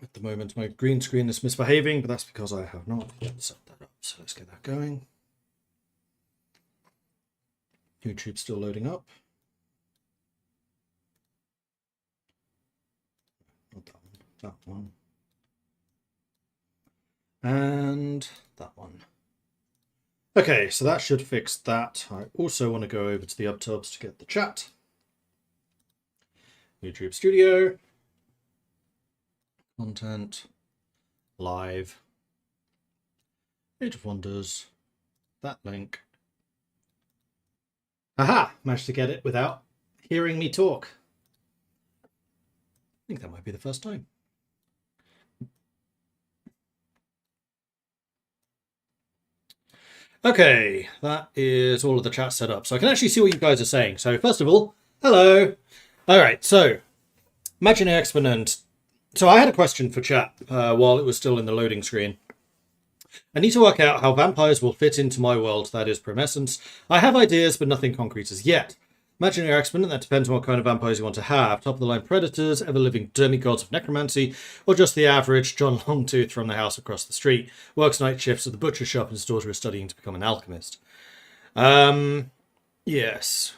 At the moment, my green screen is misbehaving, but that's because I have not yet set that up. So let's get that going. YouTube's still loading up. Not that one. That one. And that one. Okay, so that should fix that. I also want to go over to the UpTubs to get the chat. YouTube Studio. Content. Live. Age of Wonders. That link. Aha! Managed to get it without hearing me talk. I think that might be the first time. Okay, that is all of the chat set up. So I can actually see what you guys are saying. So first of all, hello. All right, so Imaginary Exponent. So I had a question for chat while it was still in the loading screen. I need to work out how vampires will fit into my world, that is Promescence. I have ideas, but nothing concrete as yet. Imaginary Exponent, that depends on what kind of vampires you want to have. Top-of-the-line predators, ever-living demigods of necromancy, or just the average John Longtooth from the house across the street. Works night shifts at the butcher shop and his daughter is studying to become an alchemist. Yes.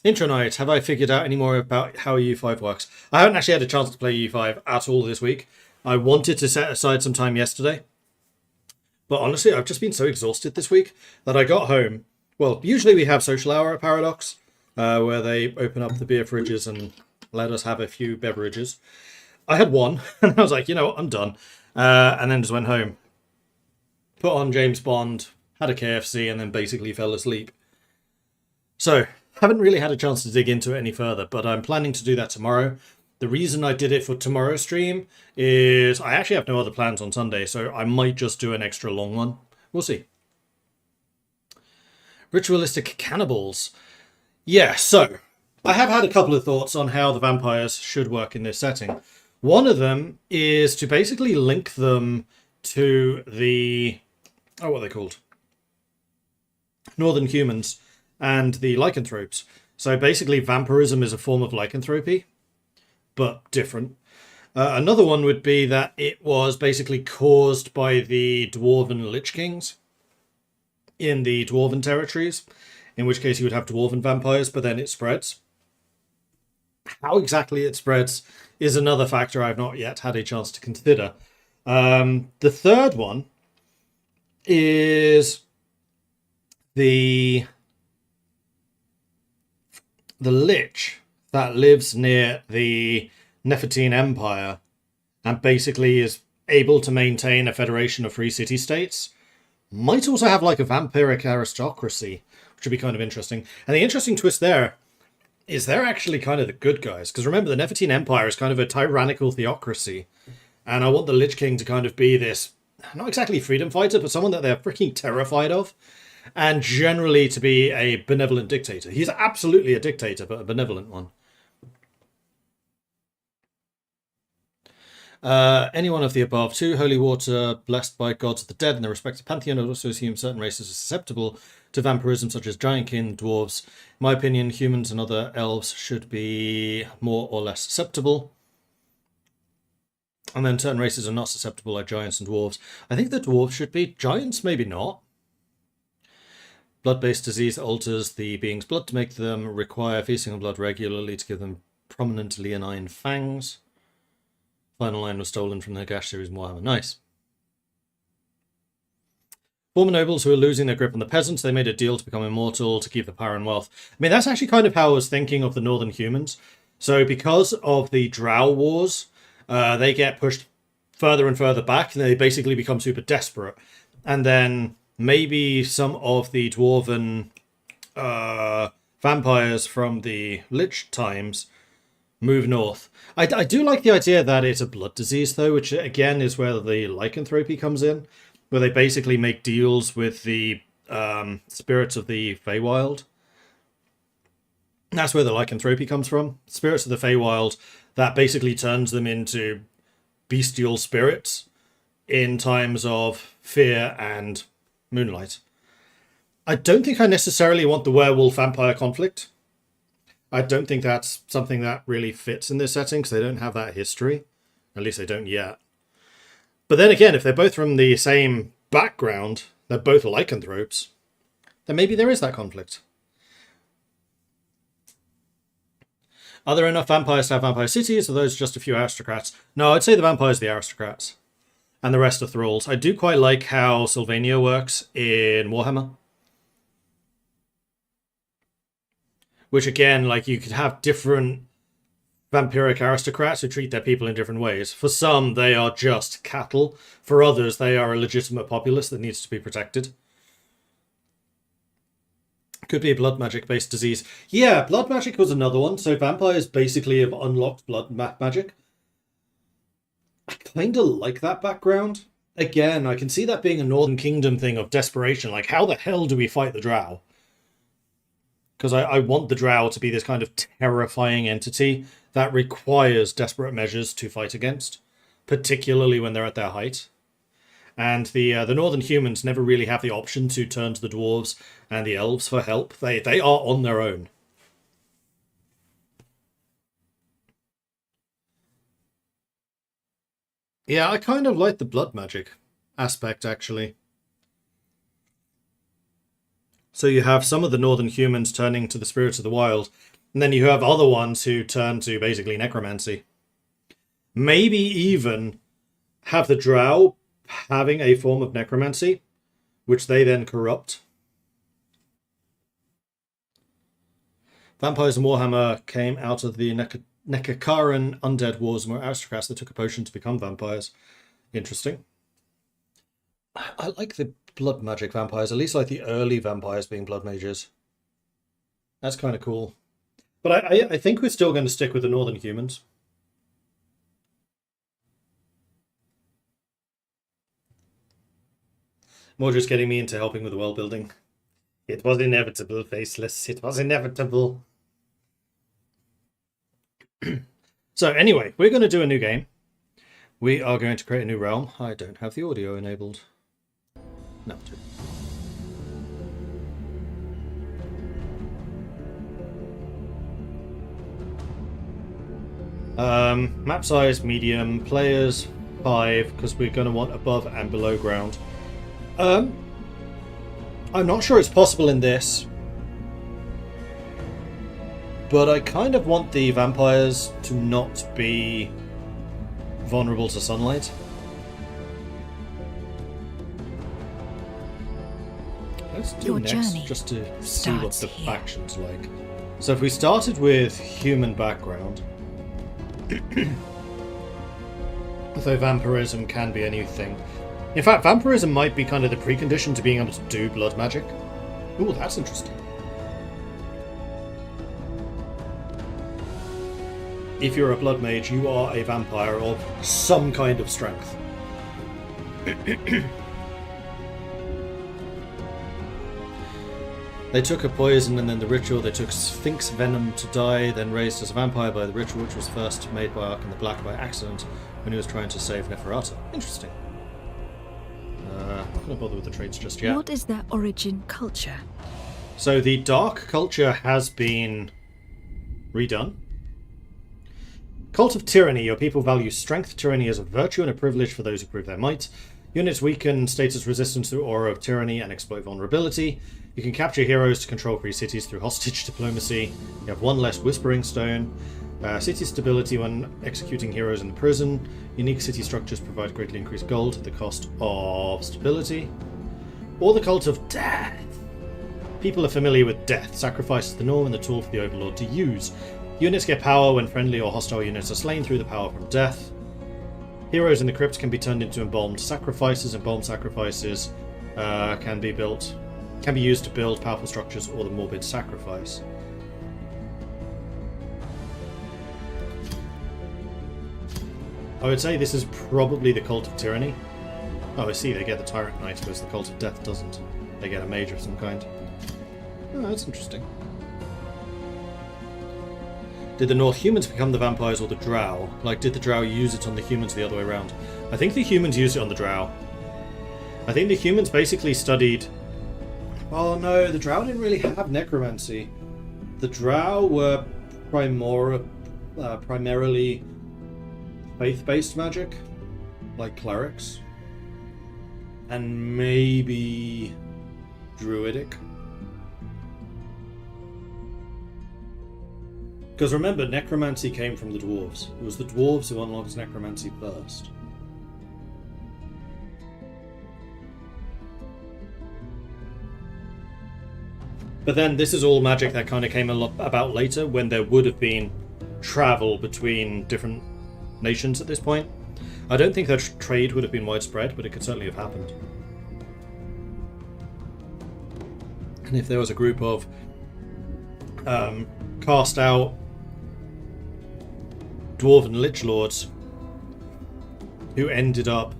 Intro night. Have I figured out any more about how EU5 works? I haven't actually had a chance to play EU5 at all this week. I wanted to set aside some time yesterday. But honestly, I've just been so exhausted this week that I got home. Well, usually we have social hour at Paradox, where they open up the beer fridges and let us have a few beverages. I had one, and I was like, you know what, I'm done. And then just went home, put on James Bond, had a KFC, and then basically fell asleep. So, haven't really had a chance to dig into it any further, but I'm planning to do that tomorrow. The reason I did it for tomorrow's stream is I actually have no other plans on Sunday, so I might just do an extra long one. We'll see. Ritualistic cannibals. Yeah, so I have had a couple of thoughts on how the vampires should work in this setting. One of them is to basically link them to the... oh, what are they called? Northern humans and the lycanthropes. So basically vampirism is a form of lycanthropy, but different. Another one would be that it was basically caused by the dwarven lich kings in the dwarven territories, in which case you would have dwarven vampires, but then it spreads. How exactly it spreads is another factor I've not yet had a chance to consider. The third one is the lich that lives near the Nefertine Empire and basically is able to maintain a federation of free city-states. Might also have like a vampiric aristocracy, which would be kind of interesting. And the interesting twist there is they're actually kind of the good guys. Because remember, the Nefertine Empire is kind of a tyrannical theocracy. And I want the Lich King to kind of be this, not exactly freedom fighter, but someone that they're freaking terrified of. And generally to be a benevolent dictator. He's absolutely a dictator, but a benevolent one. Any one of the above. 2, holy water, blessed by gods of the dead in their respective pantheon, also assume certain races are susceptible to vampirism, such as giantkin, dwarves. In my opinion, humans and other elves should be more or less susceptible. And then certain races are not susceptible, like giants and dwarves. I think the dwarves should be. Giants, maybe not. Blood-based disease that alters the being's blood to make them require feasting on blood regularly to give them prominent leonine fangs. Final line was stolen from the Gash series in Warhammer. Nice. Former nobles who were losing their grip on the peasants, they made a deal to become immortal to keep the power and wealth. I mean, that's actually kind of how I was thinking of the northern humans. So because of the Drow Wars, they get pushed further and further back, and they basically become super desperate. And then maybe some of the dwarven vampires from the Lich times move north. I do like the idea that it's a blood disease, though, which again is where the lycanthropy comes in, where they basically make deals with the spirits of the Feywild. That's where the lycanthropy comes from. Spirits of the Feywild that basically turns them into bestial spirits in times of fear and moonlight. I don't think I necessarily want the werewolf-vampire conflict. I don't think that's something that really fits in this setting because they don't have that history. At least they don't yet. But then again, if they're both from the same background, they're both lycanthropes, then maybe there is that conflict. Are there enough vampires to have vampire cities, or are those just a few aristocrats? No, I'd say the vampires are the aristocrats. And the rest are thralls. I do quite like how Sylvania works in Warhammer. Which again, like, you could have different vampiric aristocrats who treat their people in different ways. For some, they are just cattle. For others, they are a legitimate populace that needs to be protected. Could be a blood magic based disease. Yeah, blood magic was another one. So vampires basically have unlocked blood magic. I kind of like that background. Again, I can see that being a Northern Kingdom thing of desperation. Like, how the hell do we fight the drow? Because I want the drow to be this kind of terrifying entity that requires desperate measures to fight against, particularly when they're at their height. And the northern humans never really have the option to turn to the dwarves and the elves for help. They are on their own. Yeah, I kind of like the blood magic aspect, actually. So you have some of the northern humans turning to the spirits of the wild, and then you have other ones who turn to basically necromancy. Maybe even have the drow having a form of necromancy, which they then corrupt. Vampires in Warhammer came out of the Nekakaran undead wars and were aristocrats that took a potion to become vampires. Interesting. I like the blood magic vampires, at least like the early vampires being blood mages. That's kind of cool. But I think we're still going to stick with the northern humans. More just getting me into helping with the world building. It was inevitable, Faceless. It was inevitable. So anyway, we're going to do a new game. We are going to create a new realm. I don't have the audio enabled. No. Map size, medium. Players, 5, because we're going to want above and below ground. I'm not sure it's possible in this, but I kind of want the vampires to not be vulnerable to sunlight. Let's do next, just to see what the faction's like. So if we started with human background, though vampirism can be anything. In fact, vampirism might be kind of the precondition to being able to do blood magic. Ooh, that's interesting. If you're a blood mage, you are a vampire of some kind of strength. They took a poison and then the ritual. They took Sphinx venom to die, then raised as a vampire by the ritual, which was first made by Ark in the Black by accident when he was trying to save Neferata. Interesting. Not going to bother with the traits just yet. What is their origin culture? So the dark culture has been redone. Cult of Tyranny. Your people value strength. Tyranny is a virtue and a privilege for those who prove their might. Units weaken status resistance through Aura of Tyranny and exploit vulnerability. You can capture heroes to control free cities through hostage diplomacy. You have 1 less Whispering Stone. City stability when executing heroes in the prison. Unique city structures provide greatly increased gold at the cost of stability. Or the Cult of Death. People are familiar with death. Sacrifice is the norm and the tool for the Overlord to use. Units get power when friendly or hostile units are slain through the power from death. Heroes in the crypt can be turned into embalmed sacrifices. Embalmed sacrifices can be used to build powerful structures or the morbid sacrifice. I would say this is probably the Cult of Tyranny. Oh, I see, they get the Tyrant Knight, whereas the Cult of Death doesn't. They get a mage of some kind. Oh, that's interesting. Did the North humans become the vampires or the drow? Like, did the drow use it on the humans the other way around? I think the humans used it on the drow. I think the humans basically studied... Oh no, the drow didn't really have necromancy. The drow were primarily faith-based magic, like clerics, and maybe druidic. Because remember, necromancy came from the dwarves. It was the dwarves who unlocked necromancy first. But then this is all magic that kind of came about later, when there would have been travel between different nations at this point. I don't think that trade would have been widespread, but it could certainly have happened. And if there was a group of cast out dwarven lich lords who ended up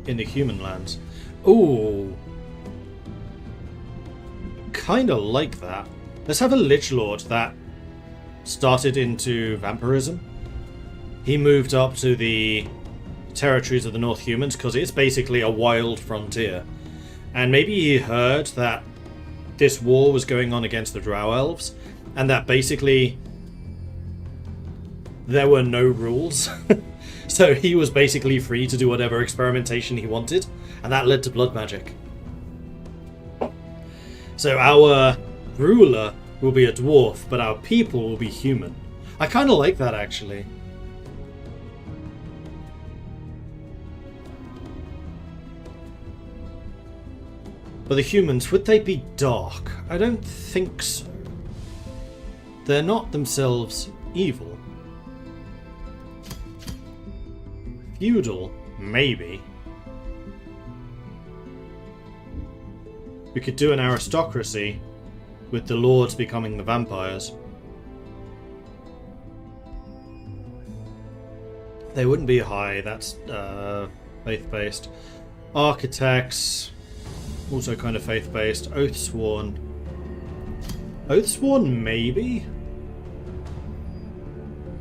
in the human lands. Ooh. Kinda like that. Let's have a lich lord that started into vampirism. He moved up to the territories of the North Humans because it's basically a wild frontier. And maybe he heard that this war was going on against the Drow elves, and that basically there were no rules. So he was basically free to do whatever experimentation he wanted, and that led to blood magic. So our ruler will be a dwarf, but our people will be human. I kind of like that, actually. But the humans, would they be dark? I don't think so. They're not themselves evil. Feudal, maybe. We could do an aristocracy with the lords becoming the vampires. They wouldn't be high, that's faith-based. Architects, also kind of faith-based. Oathsworn. Oathsworn, maybe?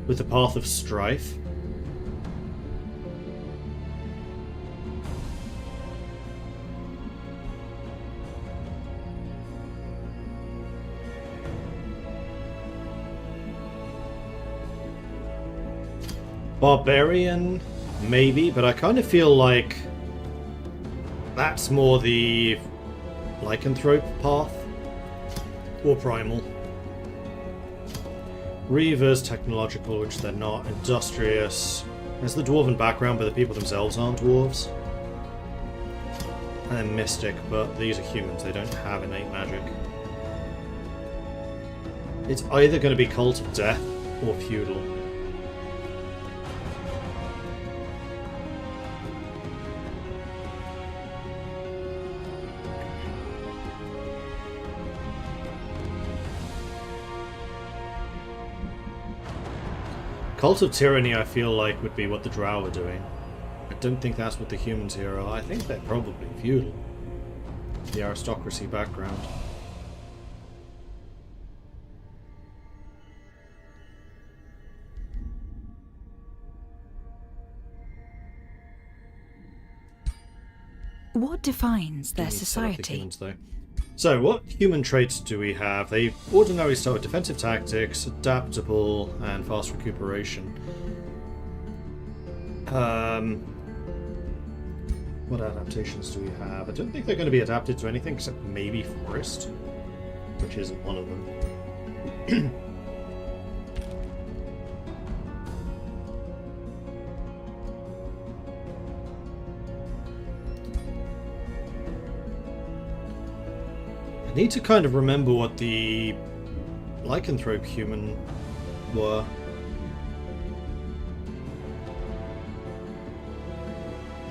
With the Path of Strife. Barbarian, maybe, but I kind of feel like that's more the lycanthrope path, or primal. Reavers, technological, which they're not. Industrious. There's the dwarven background, but the people themselves aren't dwarves. And then mystic, but these are humans, they don't have innate magic. It's either going to be Cult of Death or Feudal. Cult of Tyranny, I feel like, would be what the Drow are doing. I don't think that's what the humans here are. I think they're probably feudal. The aristocracy background. What defines their society? Humans, though. So, what human traits do we have? They ordinarily start with defensive tactics, adaptable, and fast recuperation. What adaptations do we have? I don't think they're going to be adapted to anything except maybe forest, which isn't one of them. I need to kind of remember what the lycanthrope human were.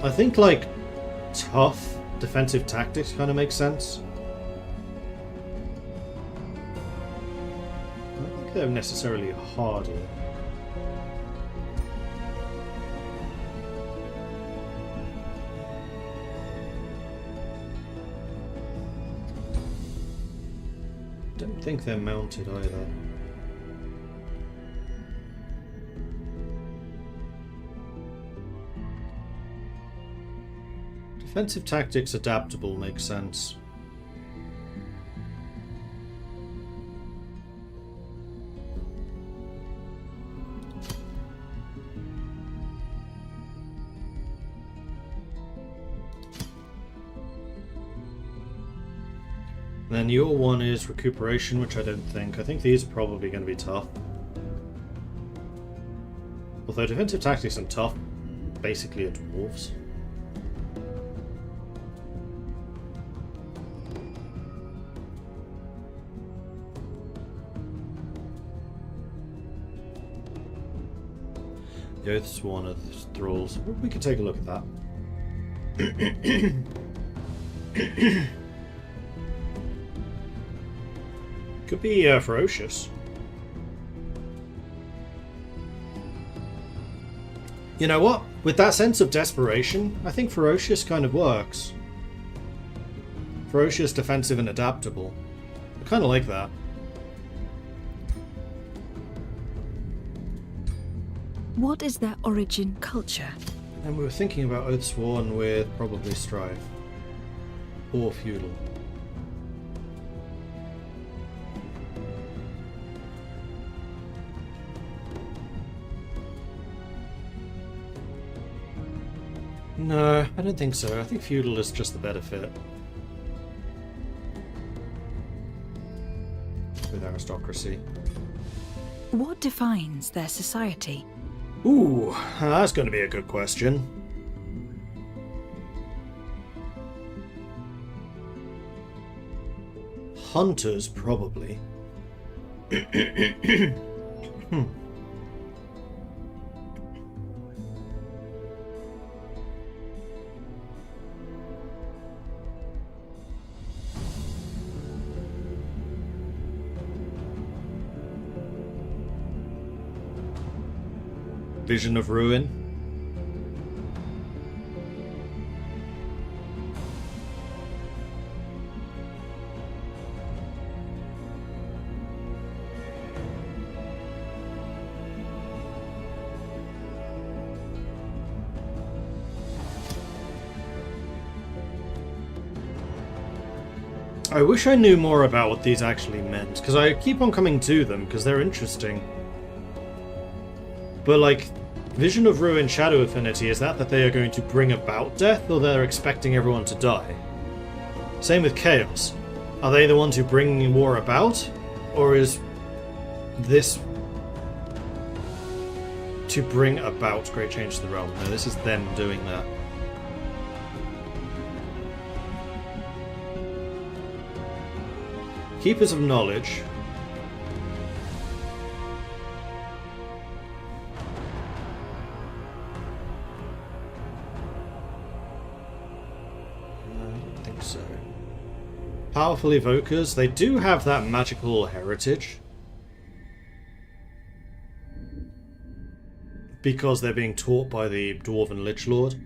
I think, like, tough defensive tactics kind of makes sense. I don't think they're necessarily hardy. Don't think they're mounted either. Defensive tactics adaptable makes sense. Then your one is recuperation, which I don't think. I think these are probably going to be tough. Although defensive tactics and tough basically are dwarves. The Oath Sworn of Thralls. We could take a look at that. Could be ferocious. You know what? With that sense of desperation, I think ferocious kind of works. Ferocious, defensive, and adaptable. I kind of like that. What is their origin culture? And we were thinking about Oathsworn with probably Strife. Or Feudal. No, I don't think so. I think Feudal is just the better fit. With aristocracy. What defines their society? Ooh, that's going to be a good question. Hunters, probably. Vision of Ruin. I wish I knew more about what these actually meant, because I keep on coming to them, because they're interesting. But, like, Vision of Ruin, Shadow Affinity, is that they are going to bring about death, or they're expecting everyone to die? Same with Chaos. Are they the ones who bring war about? Or is this to bring about great change to the realm? No, this is them doing that. Keepers of Knowledge. So, powerful evokers, they do have that magical heritage. Because they're being taught by the Dwarven Lich Lord.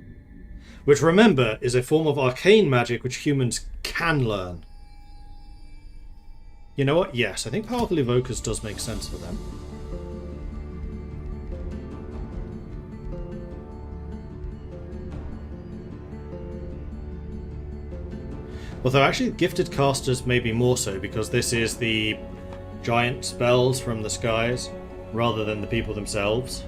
Which, remember, is a form of arcane magic which humans can learn. You know what? Yes, I think powerful evokers does make sense for them. Although actually gifted casters may be more so, because this is the giant spells from the skies rather than the people themselves.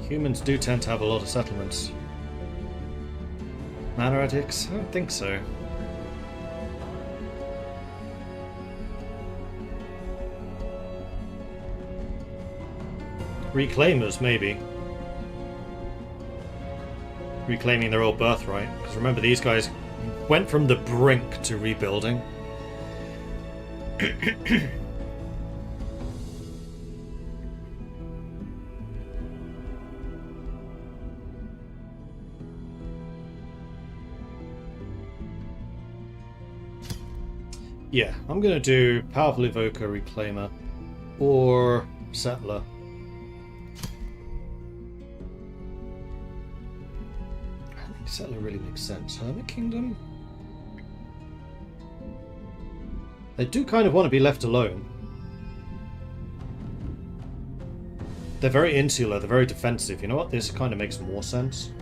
Humans do tend to have a lot of settlements. Manoratics? I don't think so. Reclaimers, maybe. Reclaiming their old birthright. Because remember, these guys went from the brink to rebuilding. Yeah, I'm going to do Powerful Evoker, Reclaimer, or Settler. I think Settler really makes sense. Hermit Kingdom? They do kind of want to be left alone. They're very insular, they're very defensive. You know what? This kind of makes more sense.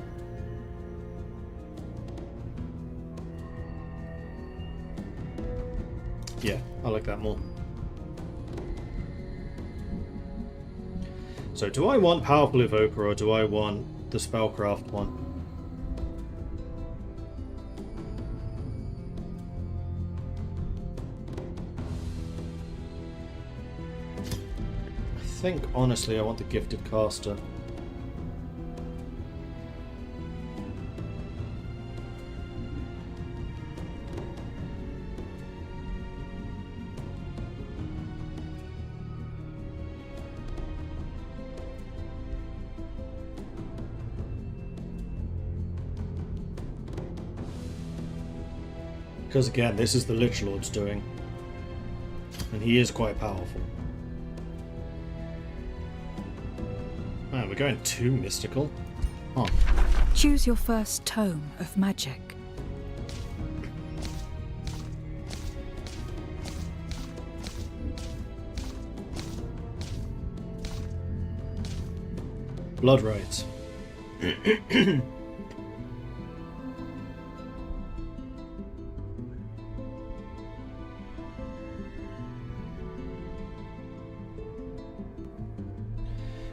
Yeah, I like that more. So do I want Powerful Evoker or do I want the Spellcraft one? I think, honestly, I want the Gifted Caster. Because again, this is the Lich Lord's doing. And he is quite powerful. Man, we're going too mystical. Huh. Choose your first tome of magic. Blood rites.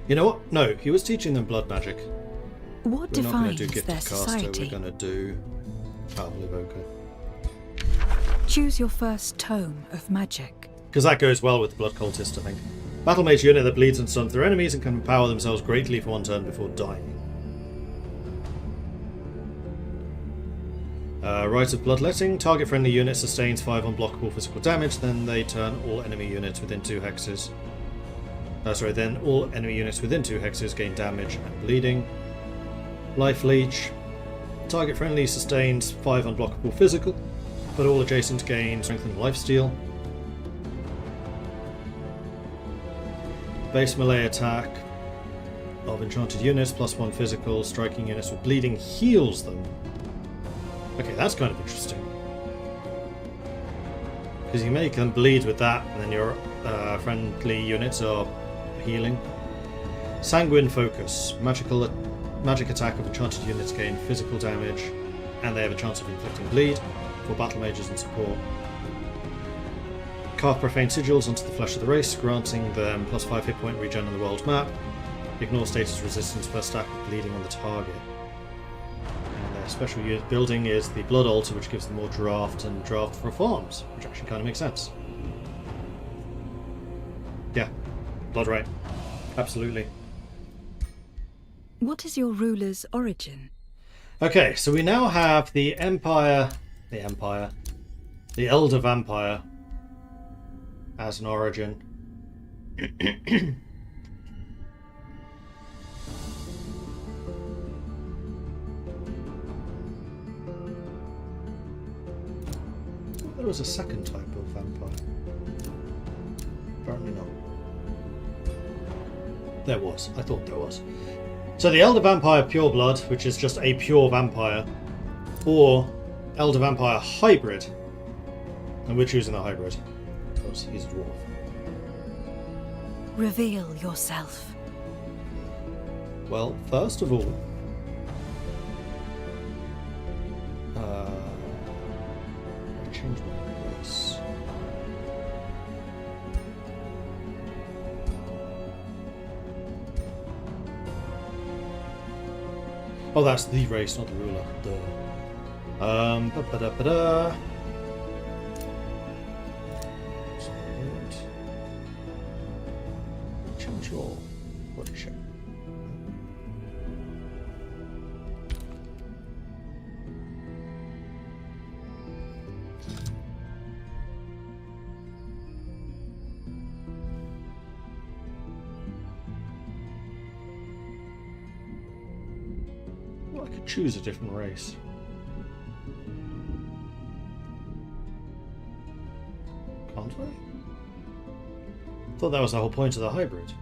You know what? No, he was teaching them blood magic. What We're not going to defines do their Gifted Caster, society? we're going to do Powerful Evoker. Choose your first tome of magic. Because that goes well with the Blood Cultist, I think. Battle Mage unit that bleeds and stuns their enemies and can empower themselves greatly for one turn before dying. Rite of Bloodletting. Target friendly unit sustains 5 unblockable physical damage, then they turn all enemy units within 2 hexes. Then all enemy units within 2 hexes gain damage and bleeding. Life Leech. Target friendly sustains 5 unblockable physical, but all adjacent gain strength and lifesteal. Base melee attack of enchanted units, +1 physical. Striking units with bleeding heals them. Okay, that's kind of interesting. Because you make them bleed with that, and then your friendly units are healing. Sanguine Focus. Magic attack of enchanted units gain physical damage, and they have a chance of inflicting bleed for battle mages and support. Carve profane sigils onto the flesh of the race, granting them +5 hit point regen on the world map. Ignore status resistance per stack of bleeding on the target. And their special unit building is the Blood Altar, which gives them more draft and draft for farms, which actually kind of makes sense. Yeah, Blood Right. Absolutely. What is your ruler's origin? Okay, so we now have the Elder Vampire as an origin. There was a second type of vampire. Apparently not. There was. I thought there was. So the Elder Vampire Pureblood, which is just a pure vampire, or Elder Vampire Hybrid. And we're choosing the hybrid, because he's a dwarf. Reveal yourself. Well, first of all, I changed my race. Oh, that's the race, not the ruler. Ba-ba-da-ba-da. Change your worship. Well, I could choose a different race. Can't I? Thought that was the whole point of the hybrid.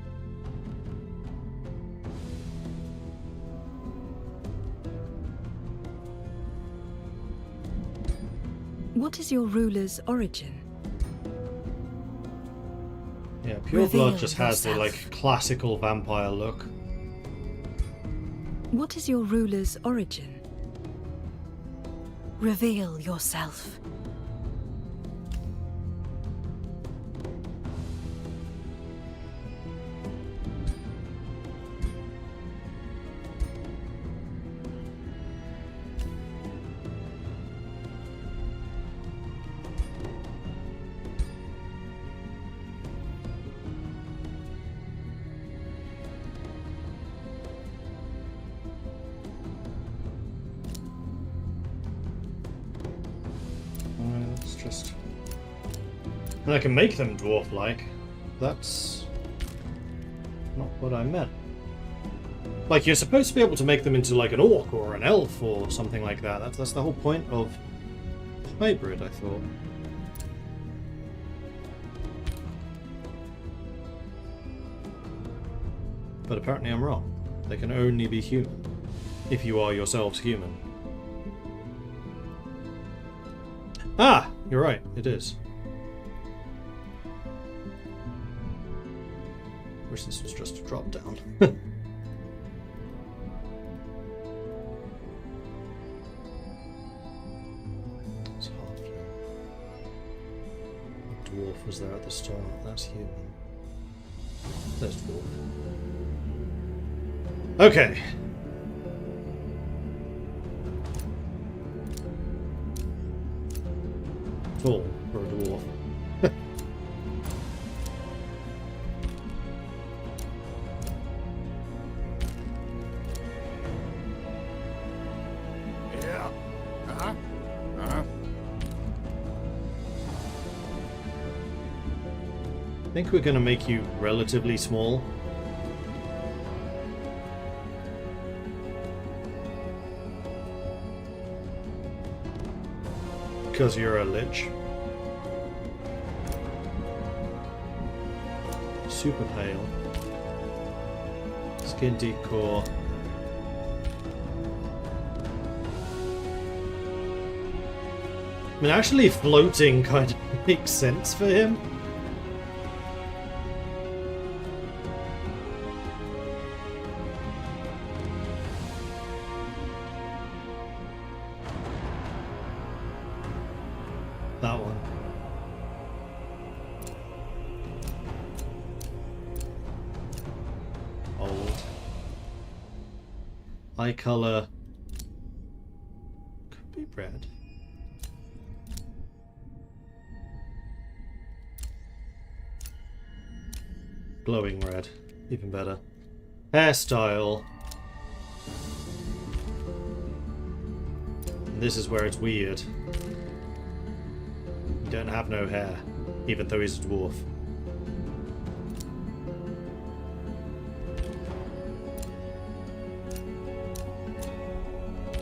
What is your ruler's origin? Yeah, Pureblood just has the like classical vampire look. What is your ruler's origin? Reveal yourself. And I can make them dwarf-like. That's not what I meant. Like, you're supposed to be able to make them into like an orc or an elf or something like that. That's the whole point of hybrid, I thought. But apparently I'm wrong. They can only be human. If you are yourselves human. Ah! You're right, it is. Wish this was just a drop down. It's halfling. A dwarf was there at the start. That's human. There's dwarf. Okay. Tall for a dwarf. Yeah. Uh-huh. Uh-huh. I think we're going to make you relatively small. Because you're a lich. Super pale. Skin deep core. I mean, actually floating kind of makes sense for him. That one. Old. Eye color. Could be red. Glowing red. Even better. Hairstyle. And this is where it's weird. He don't have no hair, even though he's a dwarf.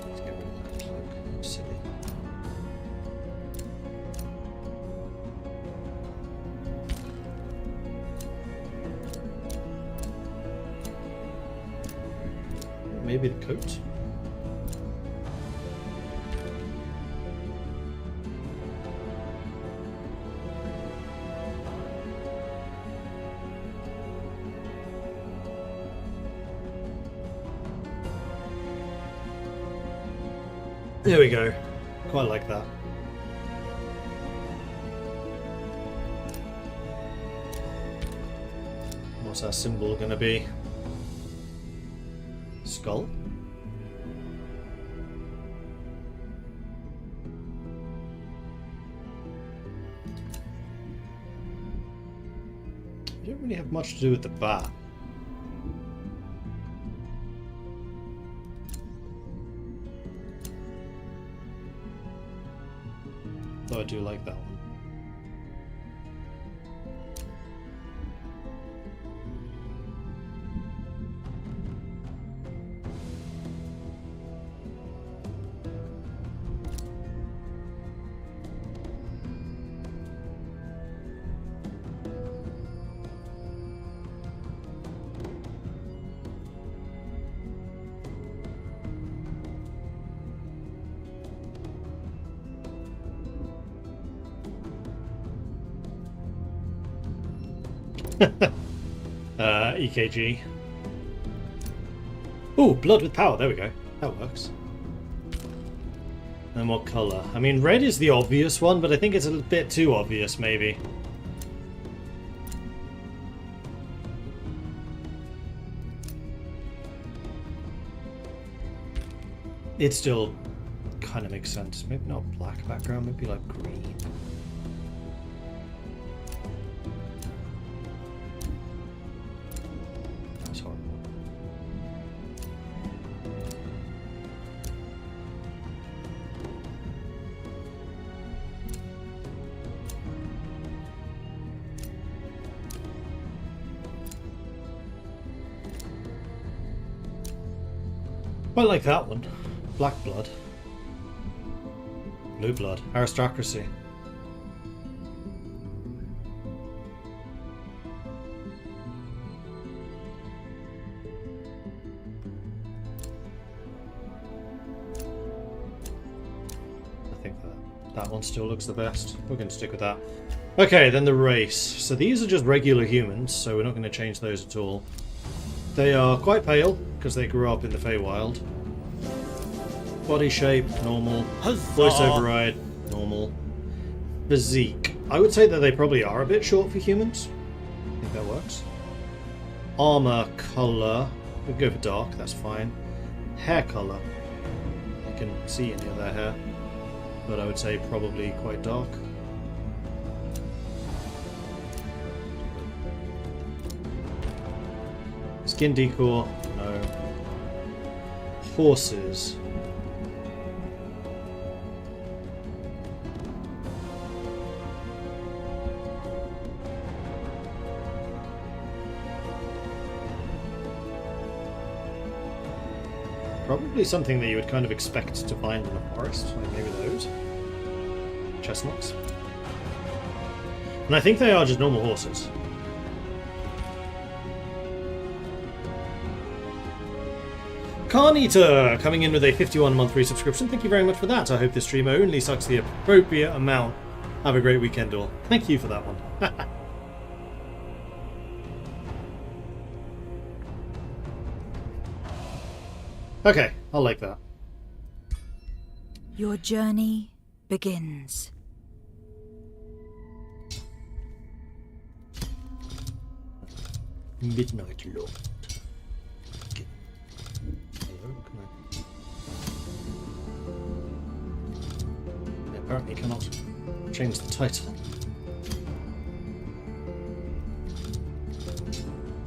Let's get rid of the cloak. Silly. Maybe the coat. There we go. Quite like that. What's our symbol gonna be? Skull? You don't really have much to do with the bat. Though I do like that one. EKG. Ooh, blood with power. There we go. That works. And what colour? I mean, red is the obvious one, but I think it's a bit too obvious, maybe. It still kind of makes sense. Maybe not black background, maybe like green. That's horrible. Quite like that one. Black blood. Blue blood. Aristocracy. I think that one still looks the best. We're going to stick with that. Okay, then the race. So these are just regular humans, so we're not going to change those at all. They are quite pale, because they grew up in the Feywild. Body shape, normal. Voice override, normal. Physique. I would say that they probably are a bit short for humans. I think that works. Armor color. We'll go for dark, that's fine. Hair color. You can see any of their hair. But I would say probably quite dark. Skin decor, no. Horses. Probably something that you would kind of expect to find in a forest, like maybe those. Chestnuts. And I think they are just normal horses. Carnita coming in with a 51-month free subscription. Thank you very much for that. I hope this stream only sucks the appropriate amount. Have a great weekend, all. Thank you for that one. Okay, I'll like that. Your journey begins. Midnight Lord. Apparently cannot change the title.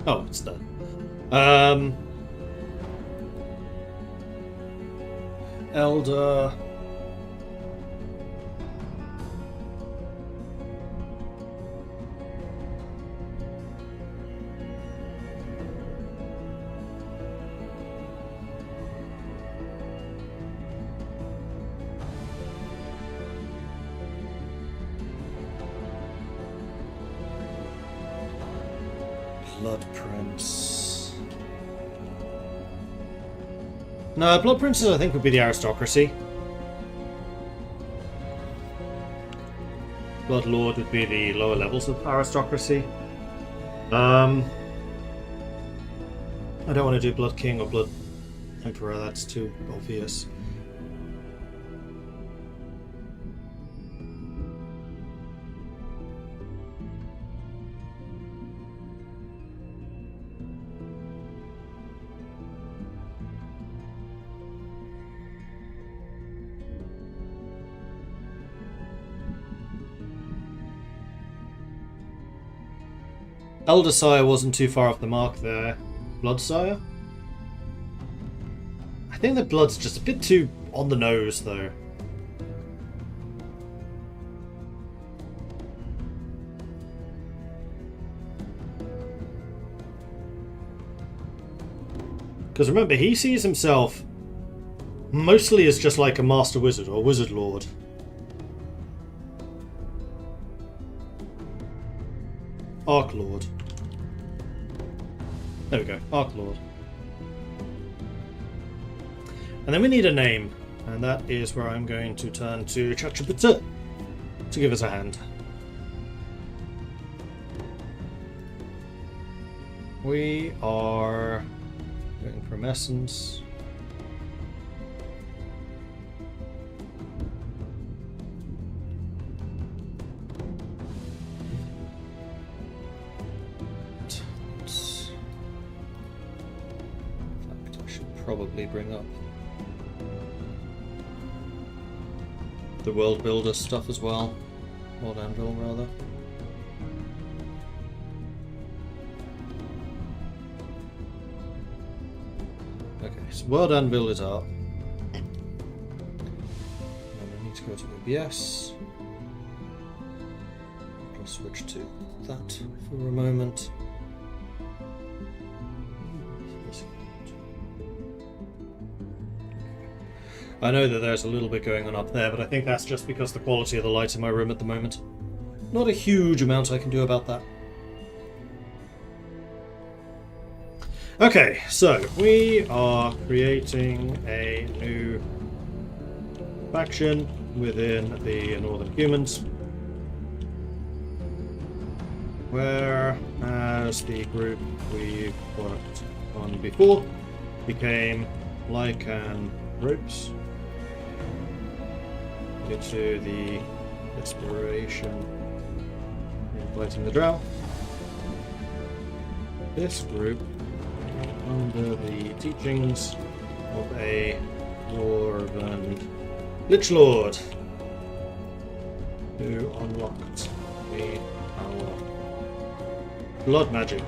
Oh, it's there. Elder. Blood Prince. No, Blood Princes I think would be the aristocracy. Blood Lord would be the lower levels of aristocracy. I don't want to do Blood King or Blood Emperor, that's too obvious. Elder Sire wasn't too far off the mark there. Blood Sire? I think the Blood's just a bit too on the nose, though. Because remember, he sees himself mostly as just like a Master Wizard or Wizard Lord. Arc Lord. There we go, Arc Lord. And then we need a name, and that is where I'm going to turn to ChatGPT to give us a hand. We are going from Essence. Probably bring up the World Builder stuff as well. World Anvil, rather. Okay, so World Anvil is up. And I need to go to OBS. I'll switch to that for a moment. I know that there's a little bit going on up there, but I think that's just because the quality of the light in my room at the moment. Not a huge amount I can do about that. Okay, so we are creating a new faction within the Northern Humans, whereas the group we've worked on before became Lycan Ropes due to the desperation in fighting the Drow. This group, under the teachings of a Dwarven Lich Lord, who unlocked our blood magic.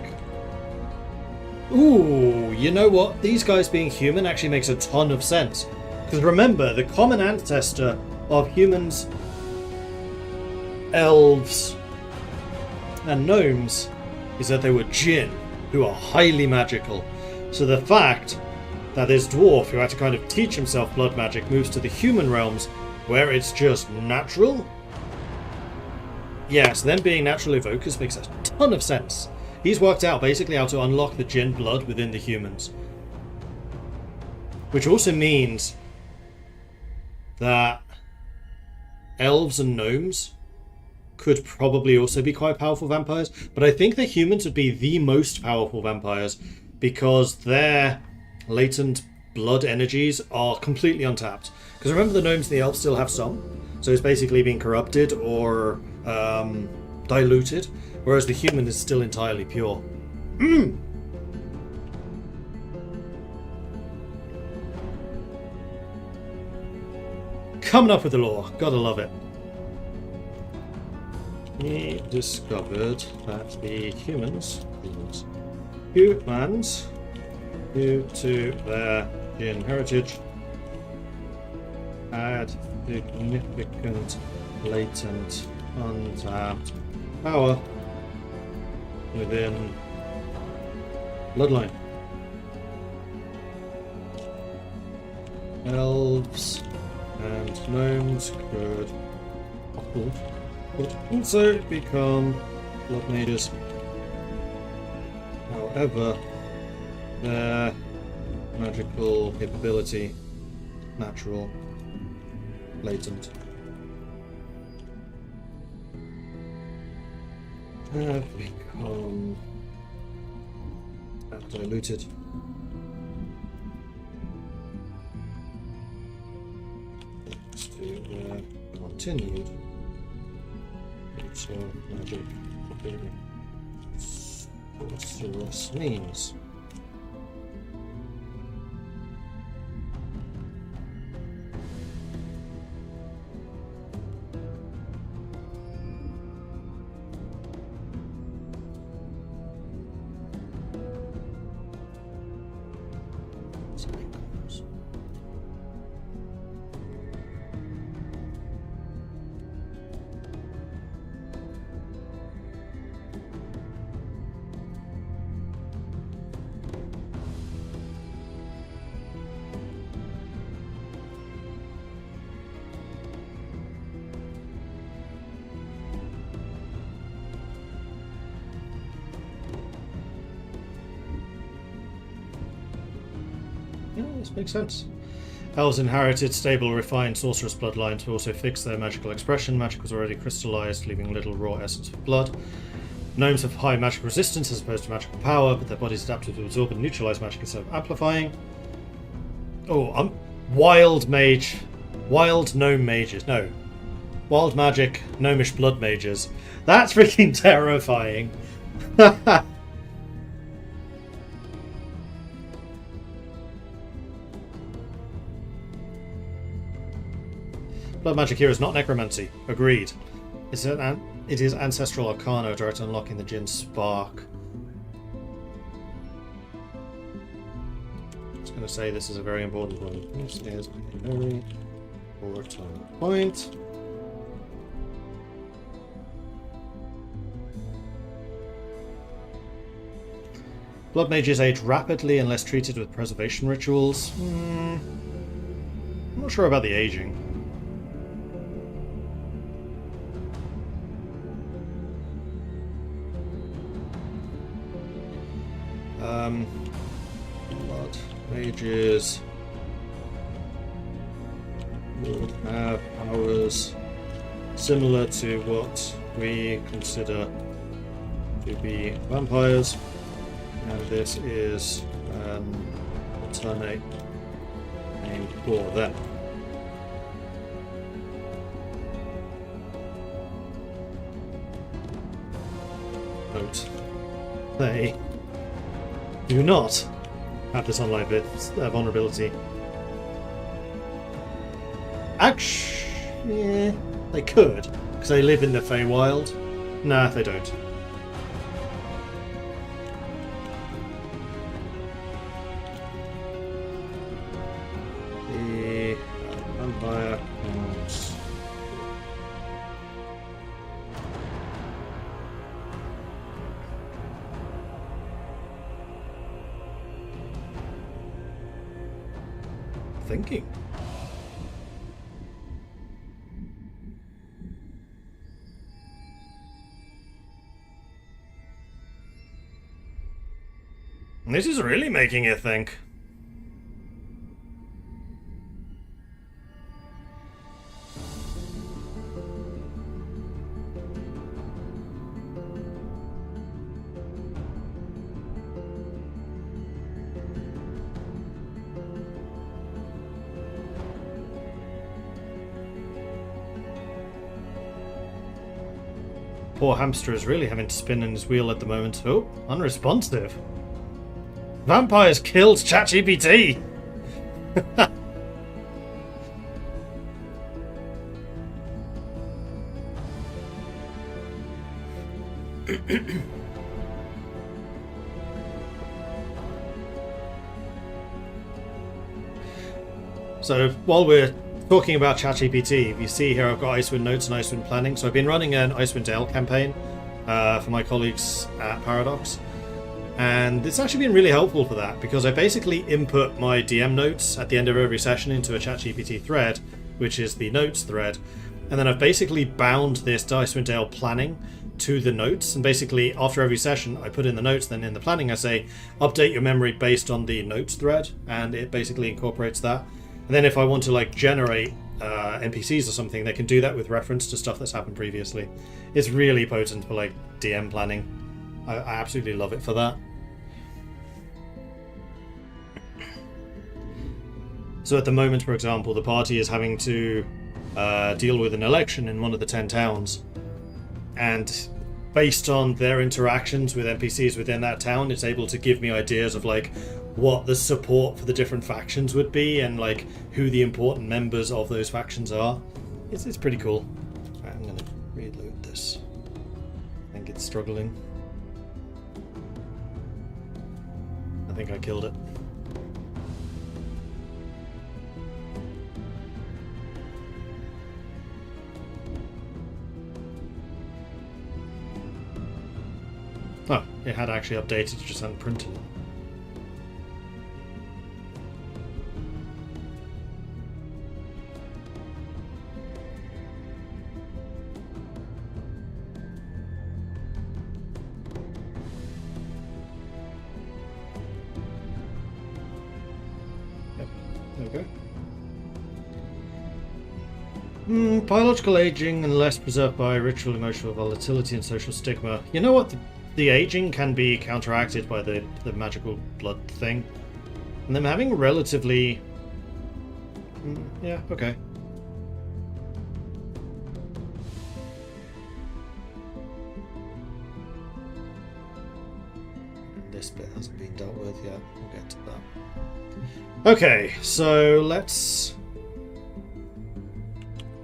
Ooh, you know what? These guys being human actually makes a ton of sense. Because remember, the common ancestor of humans, elves, and gnomes is that they were Jinn, who are highly magical. So the fact that this dwarf, who had to kind of teach himself blood magic, moves to the human realms, where it's just natural. Yes, them being natural evokers makes a ton of sense. He's worked out basically how to unlock the Jinn blood within the humans. Which also means that elves and gnomes could probably also be quite powerful vampires, but I think the humans would be the most powerful vampires because their latent blood energies are completely untapped. Because remember, the gnomes and the elves still have some, so it's basically being corrupted or diluted, whereas the human is still entirely pure. Coming up with the lore, gotta love it. He discovered that the humans, due to their Jinn heritage, had significant latent untapped power within bloodline. Elves and gnomes could also become blood mages. However, their magical capability, natural, latent, have become diluted. Thanks to their continued use of magic sorcerous means. Yeah, this makes sense. Elves inherited stable, refined sorceress bloodlines to also fix their magical expression. Magic was already crystallized, leaving little raw essence of blood. Gnomes have high magic resistance as opposed to magical power, but their bodies adapted to absorb and neutralize magic instead of amplifying. Oh, wild mage. Wild gnome mages. No. Wild magic, gnomish blood mages. That's freaking terrifying. Blood magic here is not necromancy. Agreed. It is ancestral arcana, direct unlocking the Jinn spark. I was going to say this is a very important one. This is a very important point. Blood mages age rapidly unless treated with preservation rituals. not sure about the aging. Blood mages would have powers similar to what we consider to be vampires, and this is an alternate name for them. Note: they do not have this online vulnerability. Actually, they could, because they live in the Feywild. Nah, they don't. The vampire counts. Thinking. This is really making you think. Poor hamster is really having to spin in his wheel at the moment. Oh, unresponsive. Vampires killed ChatGPT! So, while we're talking about ChatGPT, you see here I've got Icewind Notes and Icewind Planning. So I've been running an Icewind Dale campaign for my colleagues at Paradox. And it's actually been really helpful for that, because I basically input my DM notes at the end of every session into a ChatGPT thread, which is the notes thread. And then I've basically bound this Icewind Dale planning to the notes. And basically, after every session, I put in the notes, then in the planning I say, update your memory based on the notes thread. And it basically incorporates that. And then if I want to like generate NPCs or something, they can do that with reference to stuff that's happened previously. It's really potent for like DM planning. I absolutely love it for that. So at the moment, for example, the party is having to deal with an election in one of the 10 towns. And based on their interactions with NPCs within that town, it's able to give me ideas of like what the support for the different factions would be and like who the important members of those factions are. It's pretty cool. Right, I'm going to reload this. I think it's struggling. I think I killed it. Oh, it had actually updated, it just hadn't printed it. Yep, there we go. Biological aging and less preserved by ritual, emotional volatility and social stigma. You know what? The aging can be counteracted by the magical blood thing. And them having relatively... yeah, okay. This bit hasn't been dealt with yet. We'll get to that. Okay, so let's...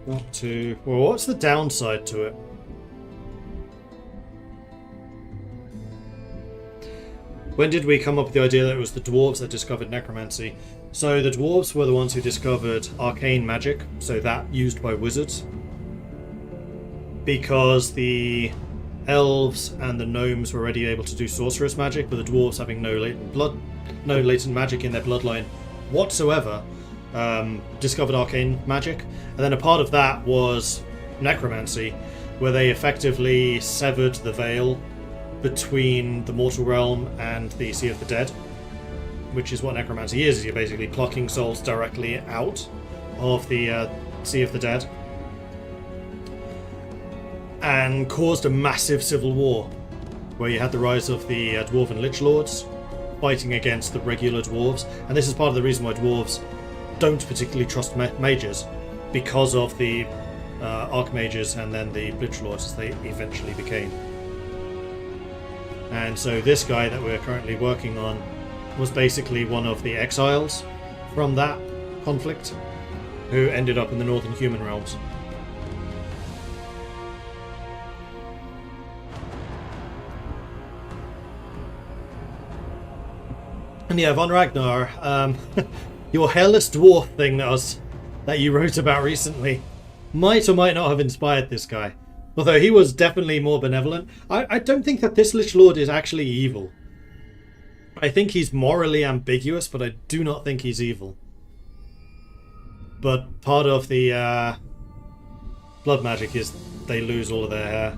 Well, what's the downside to it? When did we come up with the idea that it was the dwarves that discovered necromancy? So the dwarves were the ones who discovered arcane magic, so that used by wizards. Because the elves and the gnomes were already able to do sorcerous magic, but the dwarves having no latent magic in their bloodline whatsoever, discovered arcane magic, and then a part of that was necromancy, where they effectively severed the veil between the mortal realm and the Sea of the Dead, which is what necromancy is you're basically plucking souls directly out of the Sea of the Dead, and caused a massive civil war, where you had the rise of the Dwarven Lich Lords fighting against the regular dwarves, and this is part of the reason why dwarves don't particularly trust mages, because of the archmages and then the Lich Lords as they eventually became. And so this guy that we're currently working on was basically one of the exiles from that conflict, who ended up in the Northern Human Realms. And yeah, Von Ragnar, your hairless dwarf thing that you wrote about recently might or might not have inspired this guy. Although he was definitely more benevolent. I don't think that this Lich Lord is actually evil. I think he's morally ambiguous, but I do not think he's evil. But part of the blood magic is they lose all of their hair.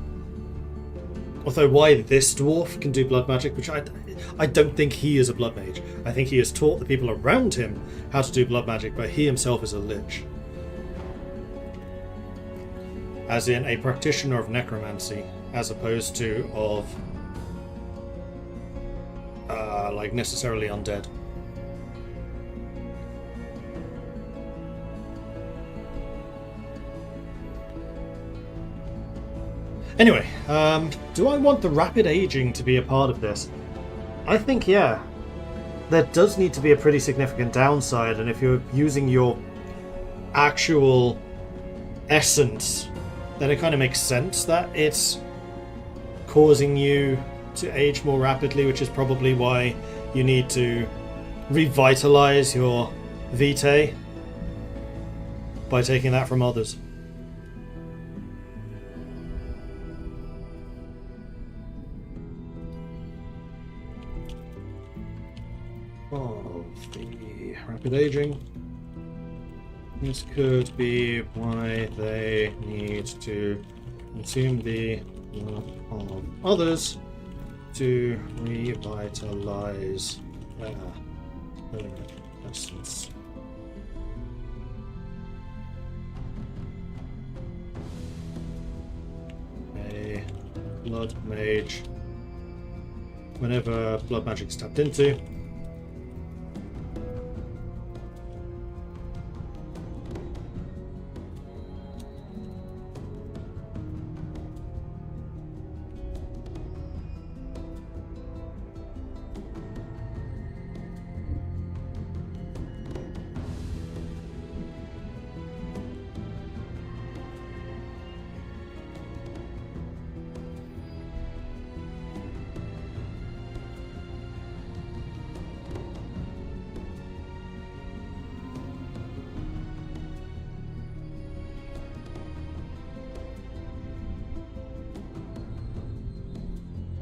Although why this dwarf can do blood magic, which I don't think he is a blood mage. I think he has taught the people around him how to do blood magic, but he himself is a lich. As in a practitioner of necromancy, as opposed to of like necessarily undead. Anyway, do I want the rapid aging to be a part of this? I think, yeah. There does need to be a pretty significant downside, and if you're using your actual essence, then it kind of makes sense that it's causing you to age more rapidly, which is probably why you need to revitalize your vitae by taking that from others. Of the rapid aging. This could be why they need to consume the blood of others to revitalize their essence. A blood mage, whenever blood magic is tapped into,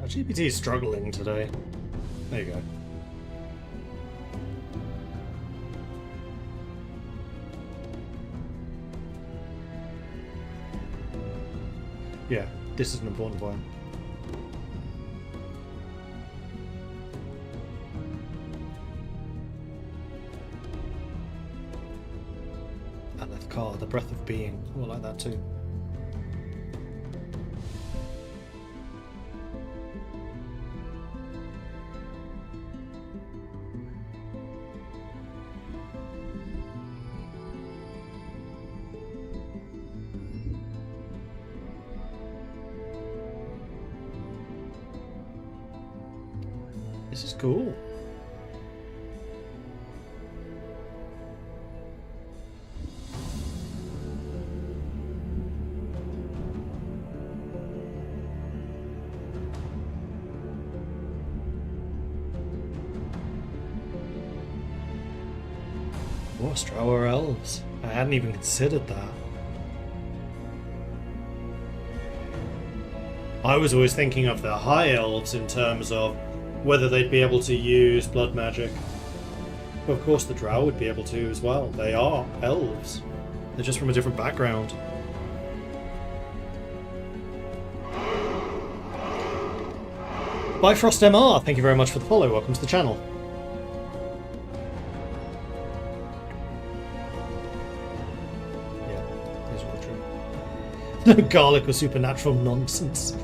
GPT is struggling today. There you go. Yeah, this is an important point. Alethkar, the breath of being. I like that too. This is cool. What Drow elves? I hadn't even considered that. I was always thinking of the high elves in terms of whether they'd be able to use blood magic. Of course, the Drow would be able to as well. They are elves. They're just from a different background. Bifrost MR, thank you very much for the follow. Welcome to the channel. Yeah, these are all true. Garlic or supernatural nonsense.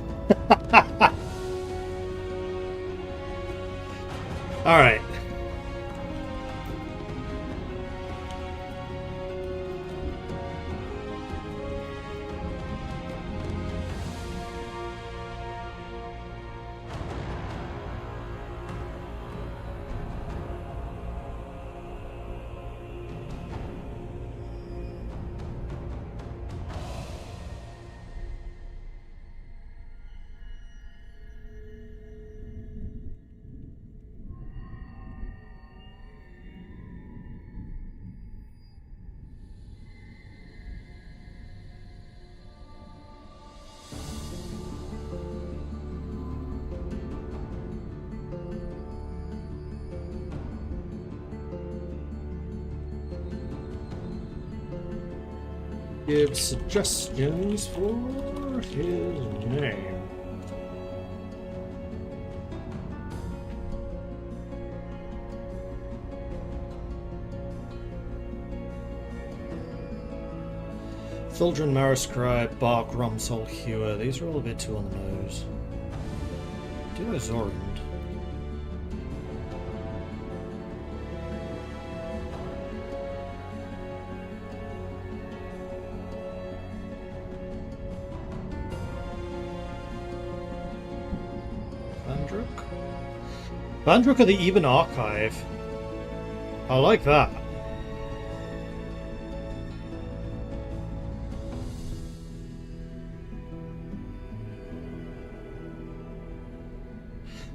Alright. Give suggestions for his name. Thildren, Mariscribe, Bark, Rumsol, Hewer. These are all a bit too on the nose. Do a Zorund. Vandruk of the Even Archive. I like that.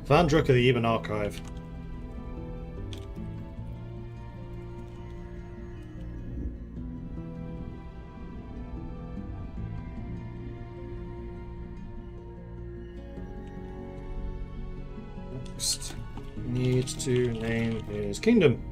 Vandruk of the Even Archive. Next. Needs to name his kingdom.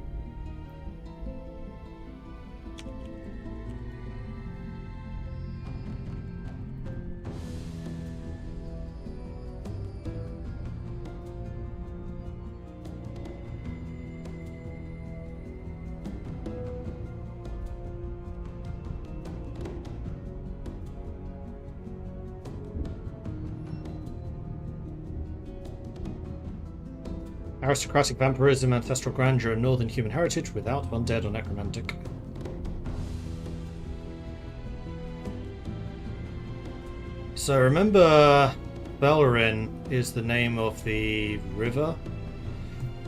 Aristocratic vampirism, ancestral grandeur, and northern human heritage without undead or necromantic. So remember, Bellerin is the name of the river.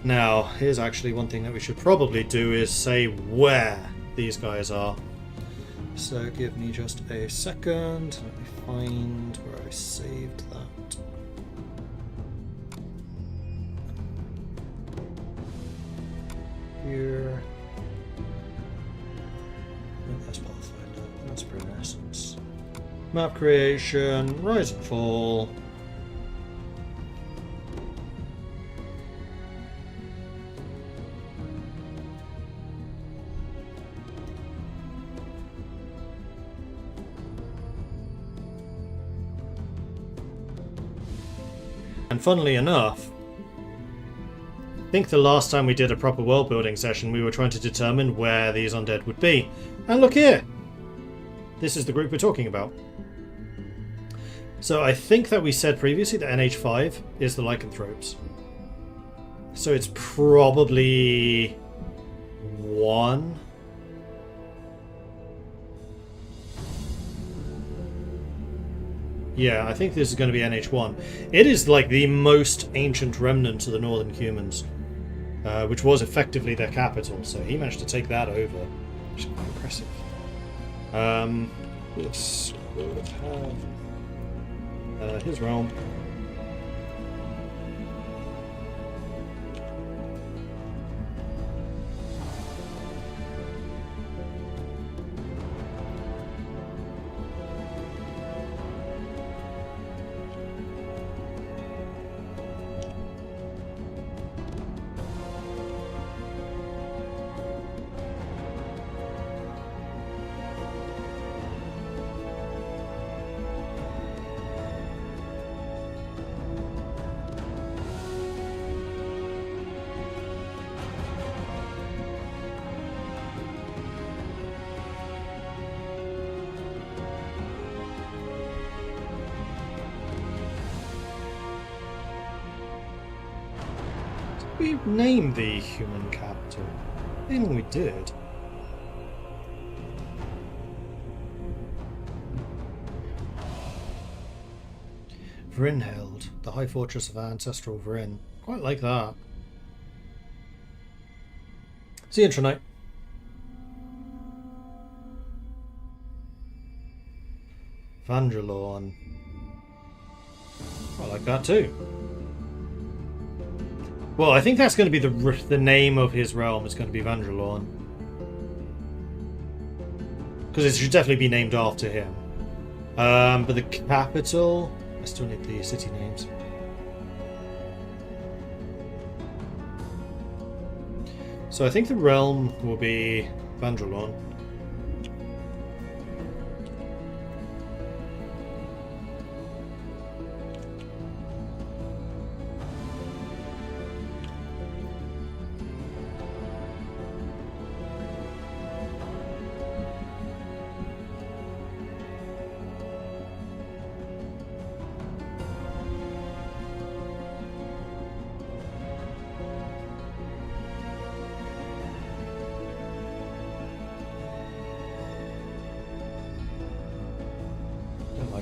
Now, here's actually one thing that we should probably do is say where these guys are. So give me just a second. Let me find where I saved that. Here. No, that's Pathfinder. That's Prenessence. Map creation, rise and fall. And funnily enough, I think the last time we did a proper world building session we were trying to determine where these undead would be. And look here! This is the group we're talking about. So I think that we said previously that NH5 is the lycanthropes. So it's probably one. Yeah, I think this is going to be NH1. It is like the most ancient remnant of the northern humans, which was effectively their capital. So he managed to take that over, which is quite impressive. This would have his realm. we name the human capital? I think we did. Vrinheld, the high fortress of ancestral Vrin. Quite like that. See you, Trinite. Vandralorn. I like that too. Well, I think that's going to be the name of his realm. Is going to be Vandralorn, because it should definitely be named after him. But the capital, I still need the city names. So I think the realm will be Vandralorn.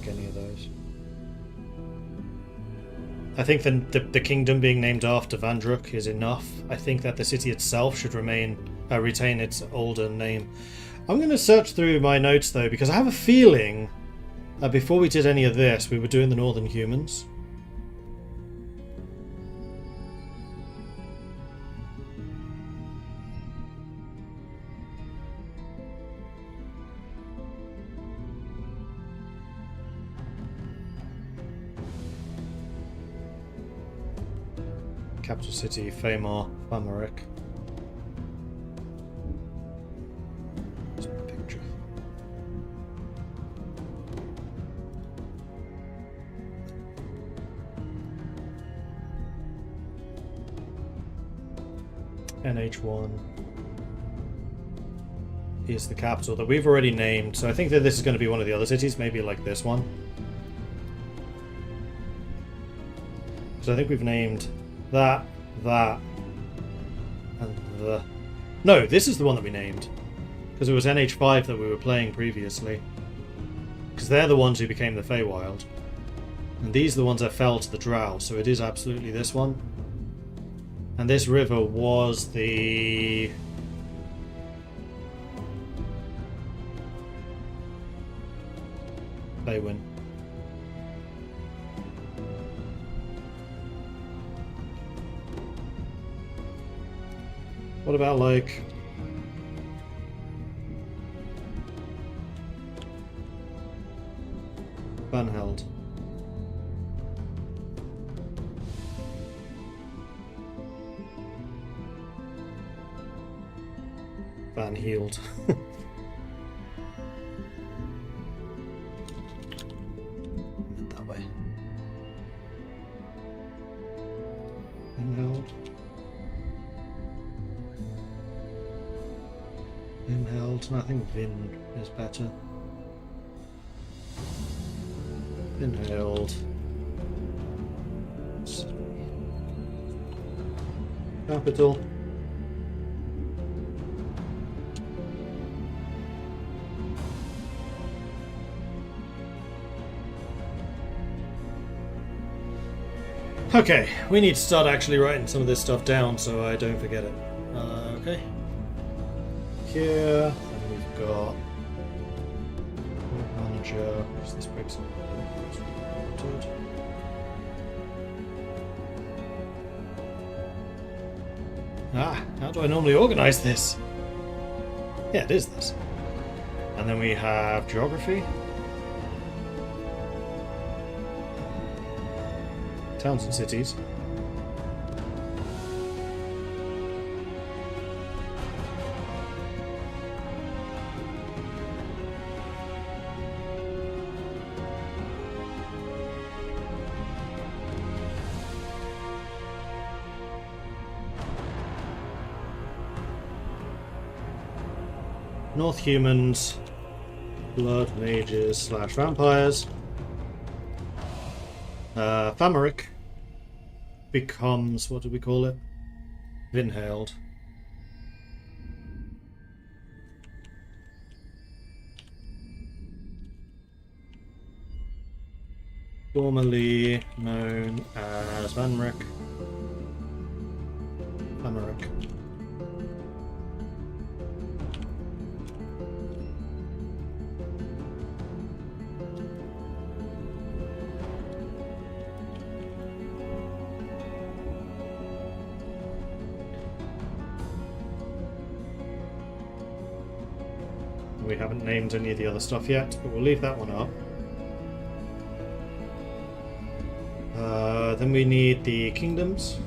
Any of those. I think the kingdom being named after Vandruk is enough. I think that the city itself should retain its older name. I'm going to search through my notes though, because I have a feeling that before we did any of this, we were doing the Northern Humans. Capital city, Famar, Famaric. There's my picture. NH1 is the capital that we've already named, so I think that this is going to be one of the other cities, maybe like this one. So I think we've named that, and the... No, this is the one that we named. Because it was NH5 that we were playing previously. Because they're the ones who became the Feywild. And these are the ones that fell to the Drow, so it is absolutely this one. And this river was the... Feywin. What about, like... Vanheld? Van Healed. That way. Vanheld. Inhaled. I think Vin is better. Inhaled. Capital. Okay, we need to start actually writing some of this stuff down so I don't forget it. Okay. Here, then we've got manager. Is this breaks up? Ah, how do I normally organize this? Yeah, it is this. And then we have geography. Towns and cities. North humans, blood mages / vampires. Famaric becomes, what do we call it? Vinheld. Formerly known as Vanric. Amaric. We haven't named any of the other stuff yet, but we'll leave that one up. Then we need the kingdoms.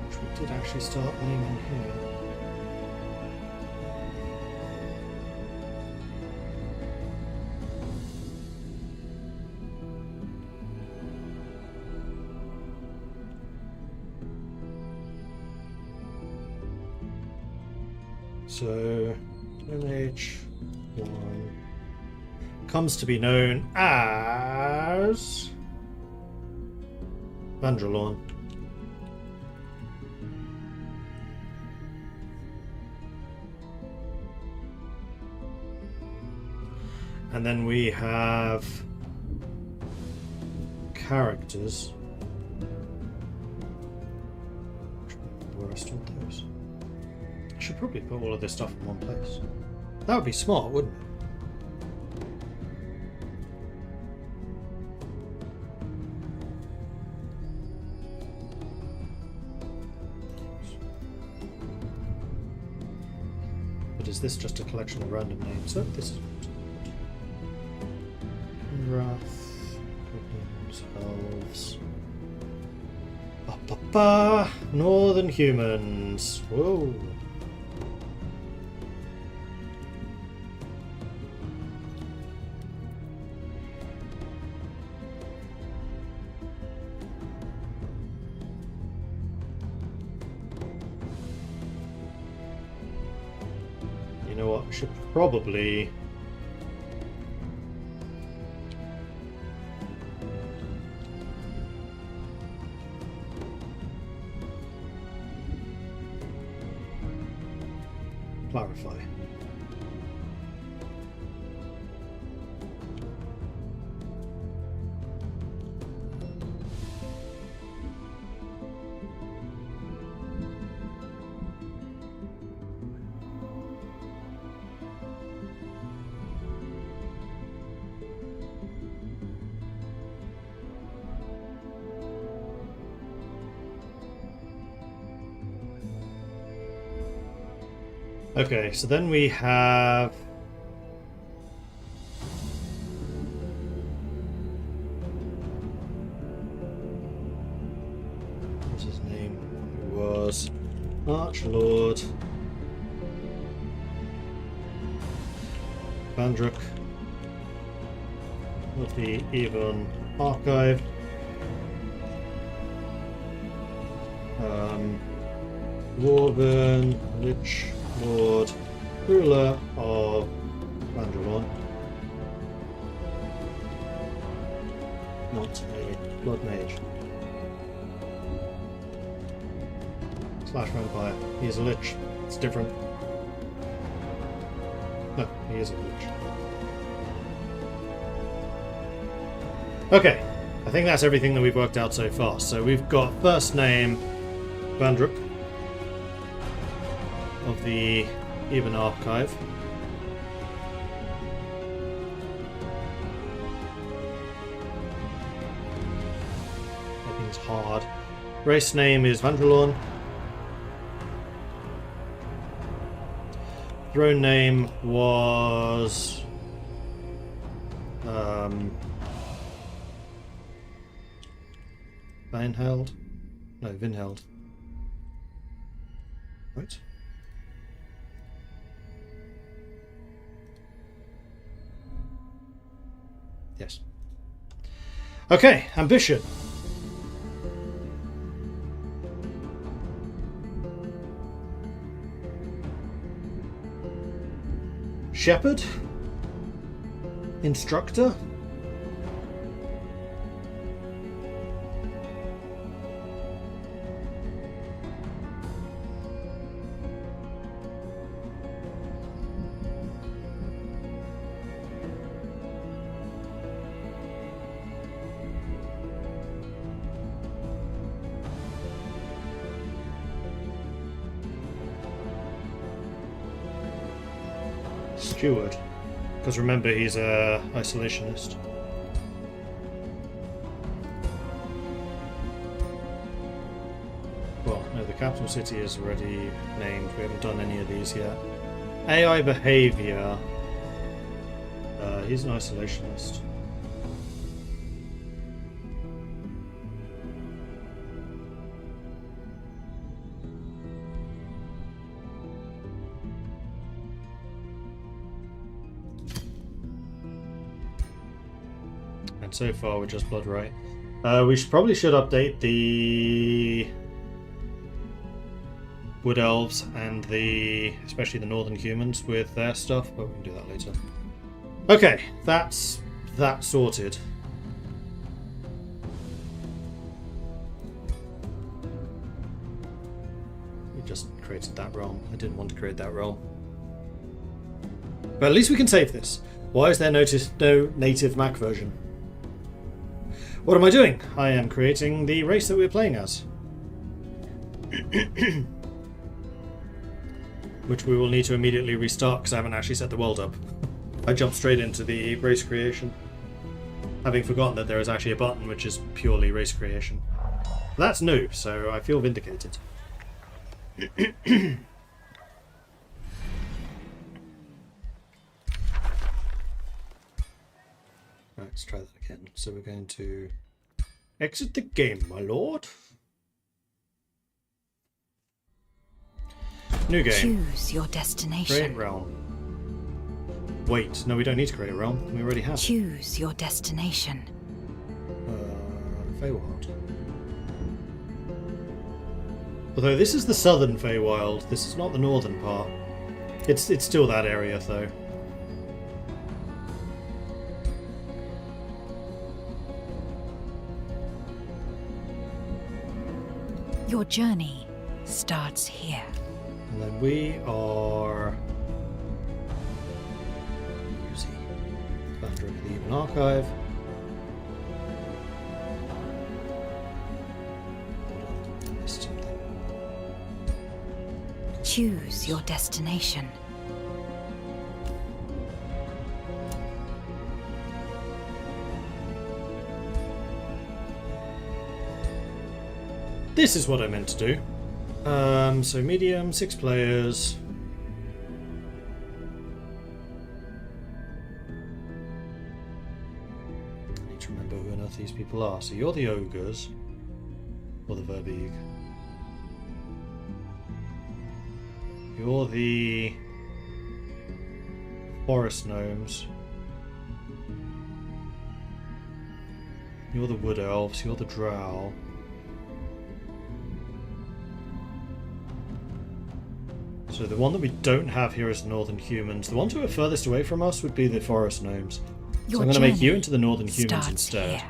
Which we did actually start naming here. So, NH1 comes to be known as Vandralorn. And then we have characters. Where I stored those. I should probably put all of this stuff in one place. That would be smart, wouldn't it? But is this just a collection of random names? Oh, this is Wrath, Goblins, Elves. Ba-ba-ba! Northern humans. Whoa. You know what? I should probably clarify. Okay, so then we have what's his name? It was Archlord Vandruk of the Evon Archive. Dwarven Lich Lord, ruler of Vandralorn. Not a blood mage. Slash vampire. He is a lich. It's different. No, he is a lich. Okay, I think that's everything that we've worked out so far. So we've got first name Vandruk of the Even Archive. Everything's hard. Race name is Vandralorn. Throne name was Vinheld. No, Vinheld. Right. Yes. Okay, ambition. Shepherd? Instructor? Steward. Because remember, he's a isolationist. Well, no, the capital city is already named. We haven't done any of these yet. AI behavior. He's an isolationist. And so far we're just blood right. We probably should update the Wood Elves and especially the Northern Humans with their stuff, but we can do that later. Okay, that's that sorted. We just created that realm. I didn't want to create that realm. But at least we can save this. Why is there no native Mac version? What am I doing? I am creating the race that we're playing as. Which we will need to immediately restart because I haven't actually set the world up. I jumped straight into the race creation, having forgotten that there is actually a button which is purely race creation. That's new, so I feel vindicated. Right, let's try that again. So we're going to exit the game, my lord. New game. Choose your destination. Create realm. Wait, no, we don't need to create a realm. We already have. Choose your destination. Feywild. Although this is the southern Feywild, this is not the northern part. It's still that area though. Your journey starts here. And then we are Commander of the Even Archive. Hold on, I missed something. Choose your destination. This is what I meant to do. So medium, 6 players. I need to remember who on earth these people are. So you're the ogres, or the Verbeeg. You're the forest gnomes. You're the wood elves. You're the drow. So the one that we don't have here is the Northern Humans. The ones who are furthest away from us would be the Forest Gnomes. So I'm going to make you into the Northern Humans instead. Here.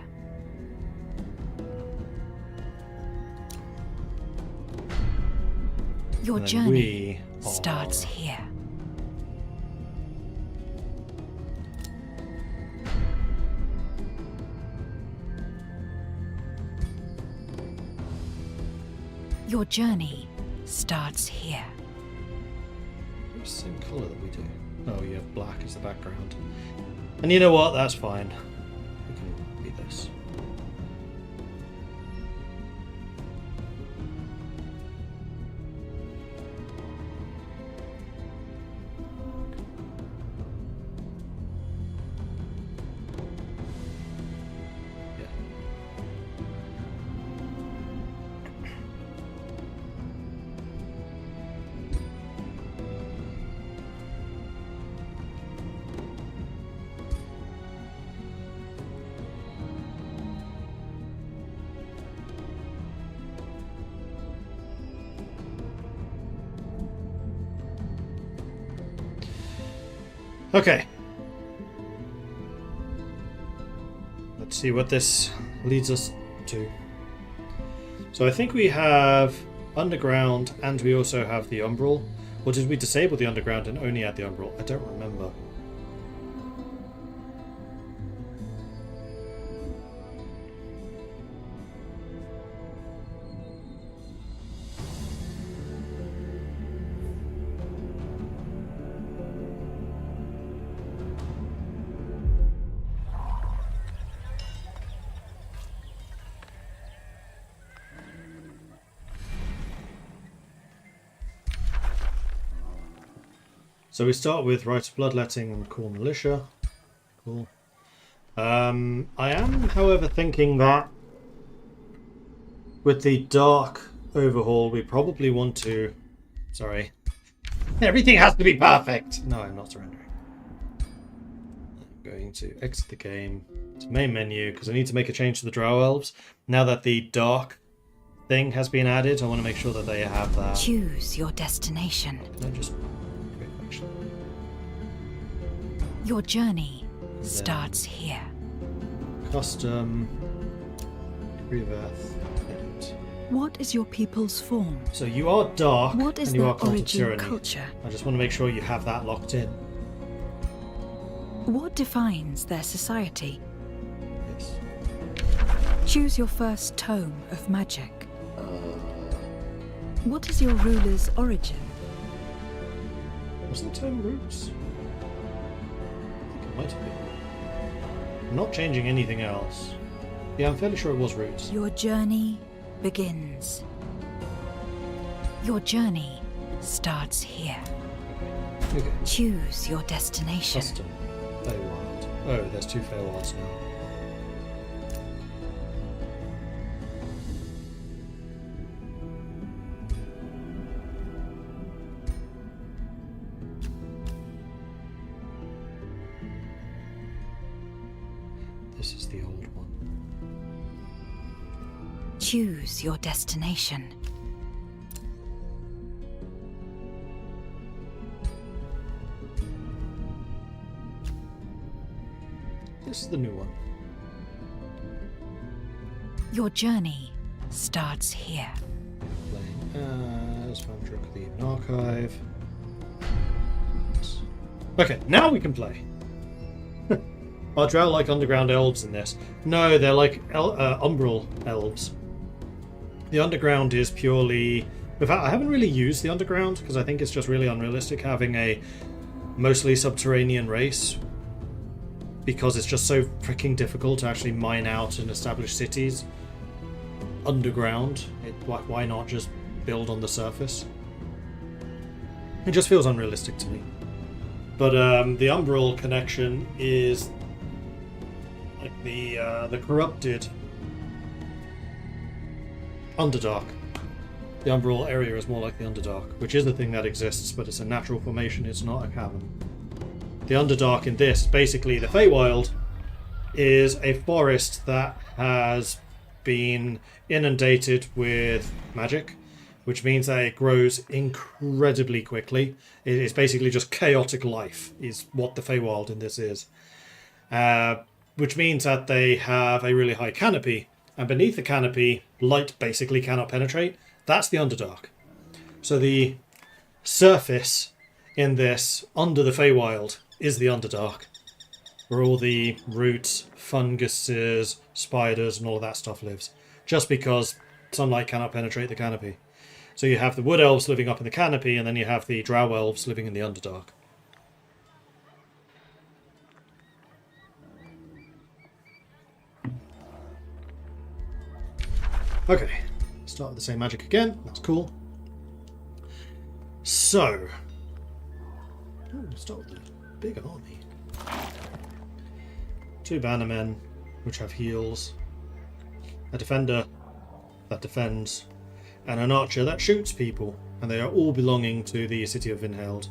Your journey starts here. Your journey starts here. It's the same colour that we do. Oh, you have black as the background. And you know what? That's fine. We can be this. Yeah. Okay. Let's see what this leads us to. So I think we have underground and we also have the umbral. Or did we disable the underground and only add the umbral? I don't remember. So we start with right of bloodletting and core militia. Cool. I am, however, thinking that with the dark overhaul, we probably want to... Sorry. Everything has to be perfect! No, I'm not surrendering. I'm going to exit the game to main menu, because I need to make a change to the Drow Elves. Now that the dark thing has been added, I want to make sure that they have that. Choose your destination. Can I just... Actually. Your journey starts here. Custom... Rebirth. Edit. What is your people's form? So you are dark, What is and you their are cult of origin tyranny. culture? I just want to make sure you have that locked in. What defines their society? Yes. Choose your first tome of magic. What is your ruler's origin? Was the term roots? I think it might have been. I'm not changing anything else. Yeah, I'm fairly sure it was roots. Your journey begins. Your journey starts here. Okay. Choose your destination. Custom. Feywild. Oh, there's two Feywilds now. This is the old one. Choose your destination. This is the new one. Your journey starts here. Playing as Vampire Clean Archive. Okay, now we can play. Are Drow like underground elves in this? No, they're like umbral elves. The underground is purely... In fact, I haven't really used the underground because I think it's just really unrealistic having a mostly subterranean race, because it's just so freaking difficult to actually mine out and establish cities underground. Why not just build on the surface? It just feels unrealistic to me. But the umbral connection is like the corrupted Underdark. The umbral area is more like the Underdark, which is a thing that exists, but it's a natural formation, it's not a cavern. The Underdark in this, basically the Feywild, is a forest that has been inundated with magic, which means that it grows incredibly quickly. It is basically just chaotic life, is what the Feywild in this is. Which means that they have a really high canopy, and beneath the canopy, light basically cannot penetrate. That's the Underdark. So the surface in this, under the Feywild, is the Underdark, where all the roots, funguses, spiders, and all of that stuff lives, just because sunlight cannot penetrate the canopy. So you have the Wood Elves living up in the canopy, and then you have the Drow Elves living in the Underdark. Okay, start with the same magic again. That's cool. So, start with the big army. 2 bannermen, which have heals, a defender that defends, and an archer that shoots people, and they are all belonging to the city of Vinheld.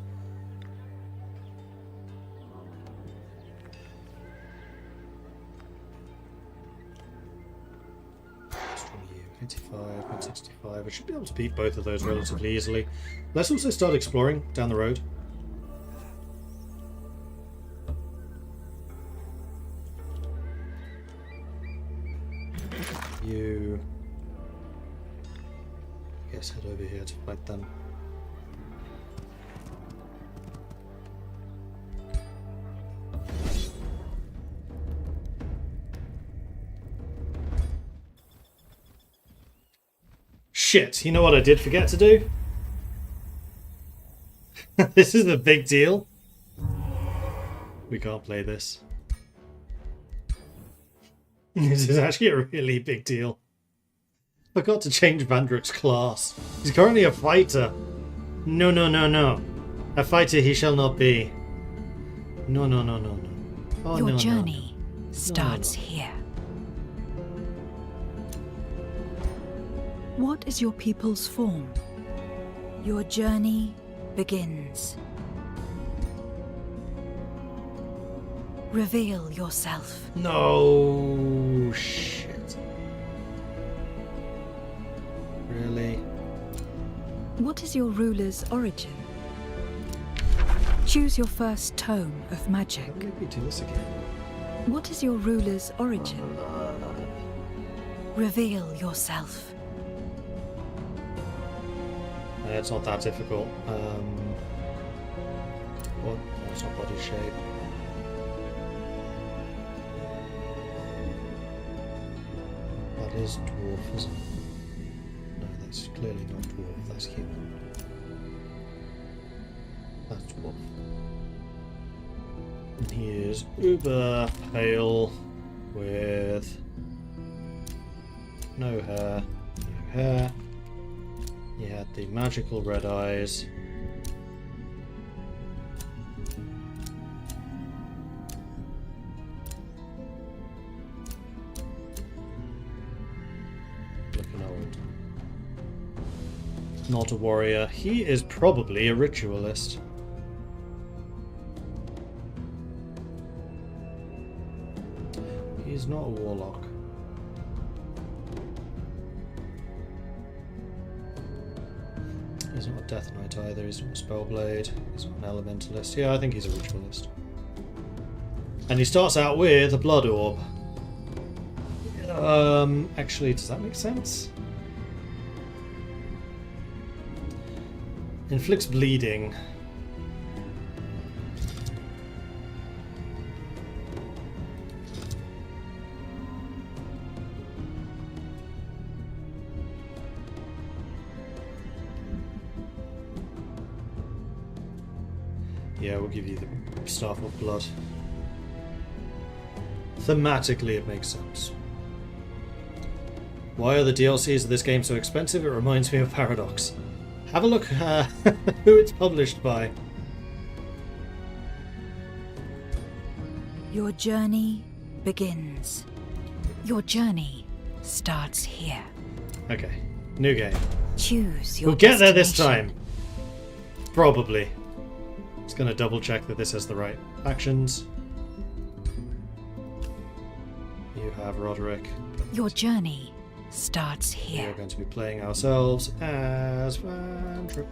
'85, 165. I should be able to beat both of those relatively easily. Let's also start exploring down the road. You... I guess head over here to fight them. Shit, you know what I did forget to do? This is a big deal. We can't play this. This is actually a really big deal. Forgot to change Vandruk's class. He's currently a fighter. No, no, no, no. A fighter he shall not be. No, no, no, no, no. Oh, Your no, journey no, no. starts No, no, no. here. What is your people's form? Your journey begins. Reveal yourself. No shit. Really? What is your ruler's origin? Choose your first tome of magic. How do we do this again? What is your ruler's origin? Reveal yourself. It's not that difficult. What? That's not body shape. That is dwarfism. No, that's clearly not dwarf. That's human. That's dwarf. And he is uber pale with no hair. No hair. He had the magical red eyes. Looking old. Not a warrior. He is probably a ritualist. He's not a warlock. He's not a Death Knight either, he's not a Spellblade, he's not an Elementalist. Yeah, I think he's a Ritualist. And he starts out with a Blood Orb. Actually, does that make sense? Inflicts bleeding. Yeah, we'll give you the Staff of Blood. Thematically, it makes sense. Why are the DLCs of this game so expensive? It reminds me of Paradox. Have a look who it's published by. Your journey begins. Your journey starts here. Okay, new game. Choose your We'll get there this destination. time. Probably. It's going to double check that this has the right actions. You have Roderick. Your journey starts We here. are going to be playing ourselves as Vandruk.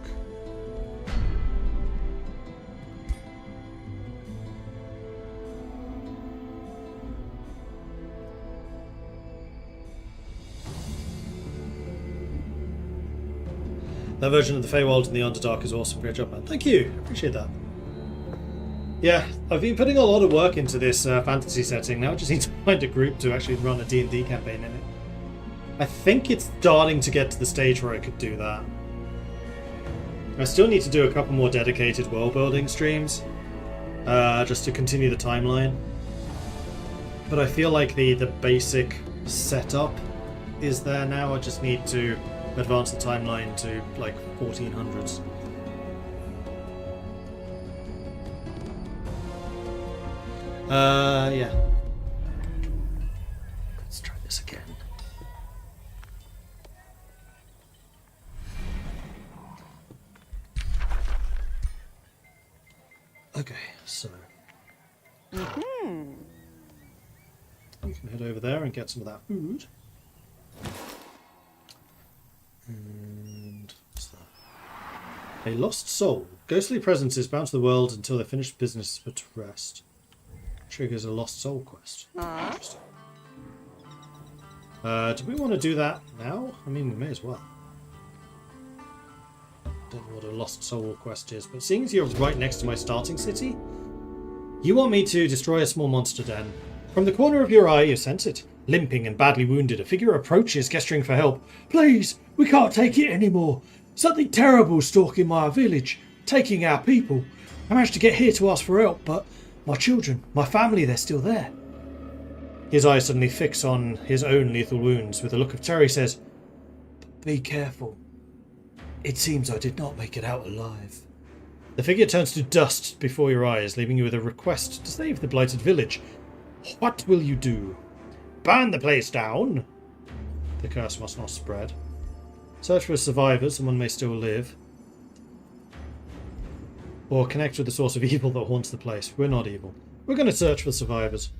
That version of the Feywild in the Underdark is awesome. Great job, man. Thank you. Appreciate that. Yeah, I've been putting a lot of work into this fantasy setting. Now I just need to find a group to actually run a D&D campaign in it. I think it's starting to get to the stage where I could do that. I still need to do a couple more dedicated world-building streams, just to continue the timeline. But I feel like the basic setup is there now. I just need to advance the timeline to like 1400s. Yeah. Let's try this again. Okay, so you can head over there and get some of that food. And what's that? A lost soul. Ghostly presences bound to the world until they finish business but to rest. Triggers a lost soul quest. Interesting. Do we want to do that now? I mean, we may as well. Don't know what a Lost Soul quest is, but seeing as you're right next to my starting city, you want me to destroy a small monster den. From the corner of your eye, you sense it. Limping and badly wounded, a figure approaches, gesturing for help. Please, we can't take it anymore. Something terrible stalking my village, taking our people. I managed to get here to ask for help, but my children, my family, they're still there. His eyes suddenly fix on his own lethal wounds. With a look of terror, he says, Be careful. It seems I did not make it out alive. The figure turns to dust before your eyes, leaving you with a request to save the blighted village. What will you do? Burn the place down? The curse must not spread. Search for survivors, someone may still live. Or connect with the source of evil that haunts the place. We're not evil. We're going to search for survivors.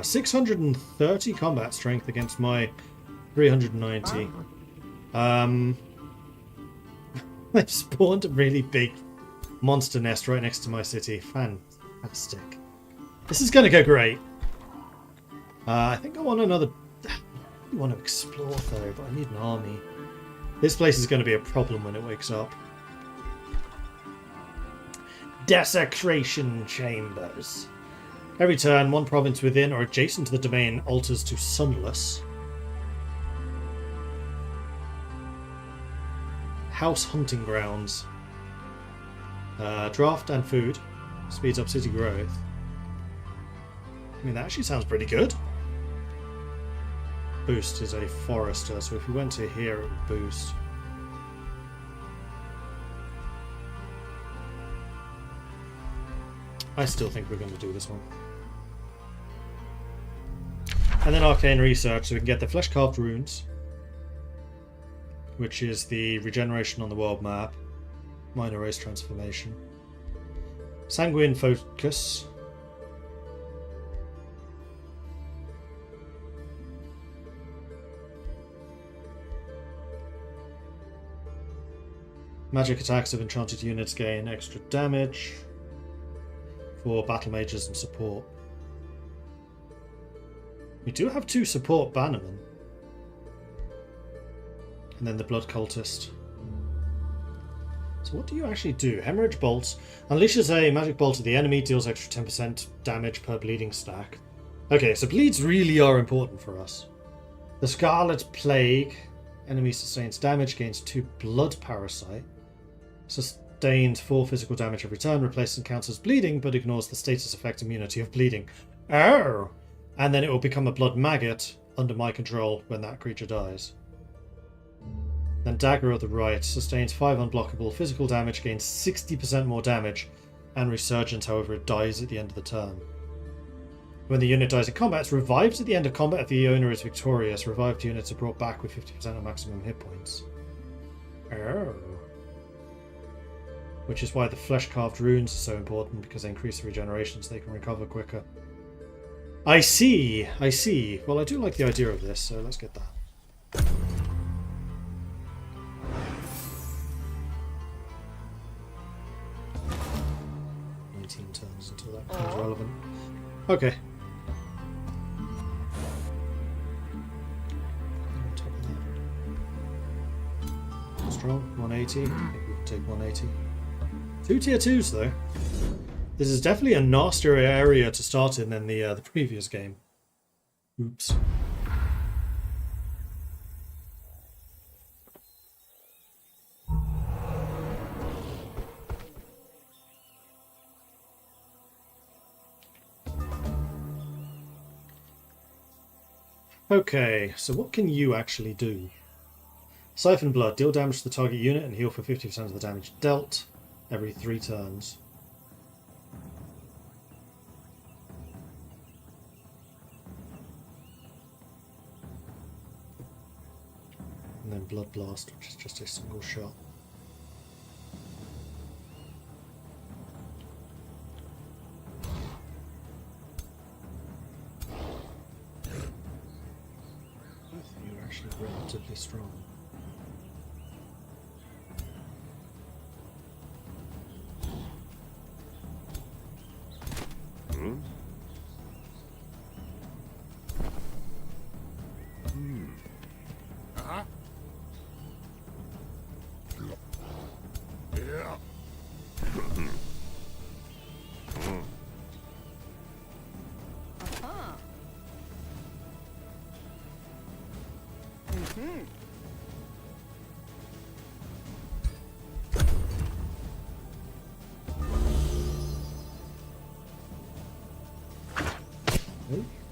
630 combat strength against my 390. They've spawned a really big monster nest right next to my city. Fantastic. This is going to go great. I think I want another... I want to explore though, but I need an army. This place is going to be a problem when it wakes up. Desecration chambers. Every turn, one province within or adjacent to the domain alters to sunless. House hunting grounds. Draft and food. Speeds up city growth. I mean, that actually sounds pretty good. Boost is a forester, so if we went to here, it would boost. I still think we're going to do this one. And then arcane research, so we can get the flesh-carved runes, which is the regeneration on the world map, minor race transformation, sanguine focus, magic attacks of enchanted units gain extra damage for battle mages and support. We do have 2 support bannermen. And then the blood cultist. So what do you actually do? Hemorrhage bolts. Unleashes a magic bolt at the enemy, deals extra 10% damage per bleeding stack. Okay, so bleeds really are important for us. The Scarlet Plague. Enemy sustains damage, gains 2 blood parasite. Sustains 4 physical damage every turn, replaces and counts as bleeding, but ignores the status effect immunity of bleeding. Oh! And then it will become a blood maggot under my control when that creature dies. Then Dagger of the Right sustains 5 unblockable physical damage, gains 60% more damage, and Resurgence, however, it dies at the end of the turn. When the unit dies in combat, it's revived at the end of combat if the owner is victorious. Revived units are brought back with 50% of maximum hit points. Oh. Which is why the flesh-carved runes are so important, because they increase the regeneration so they can recover quicker. I see, I see. Well, I do like the idea of this, so let's get that. Turns until that becomes relevant. Okay. Strong, 180. I think we can take 180. 2 tier 2s though. This is definitely a nastier area to start in than the previous game. Oops. Okay, so what can you actually do? Siphon Blood. Deal damage to the target unit and heal for 50% of the damage dealt every 3 turns. And then Blood Blast, which is just a single shot. Relatively strong.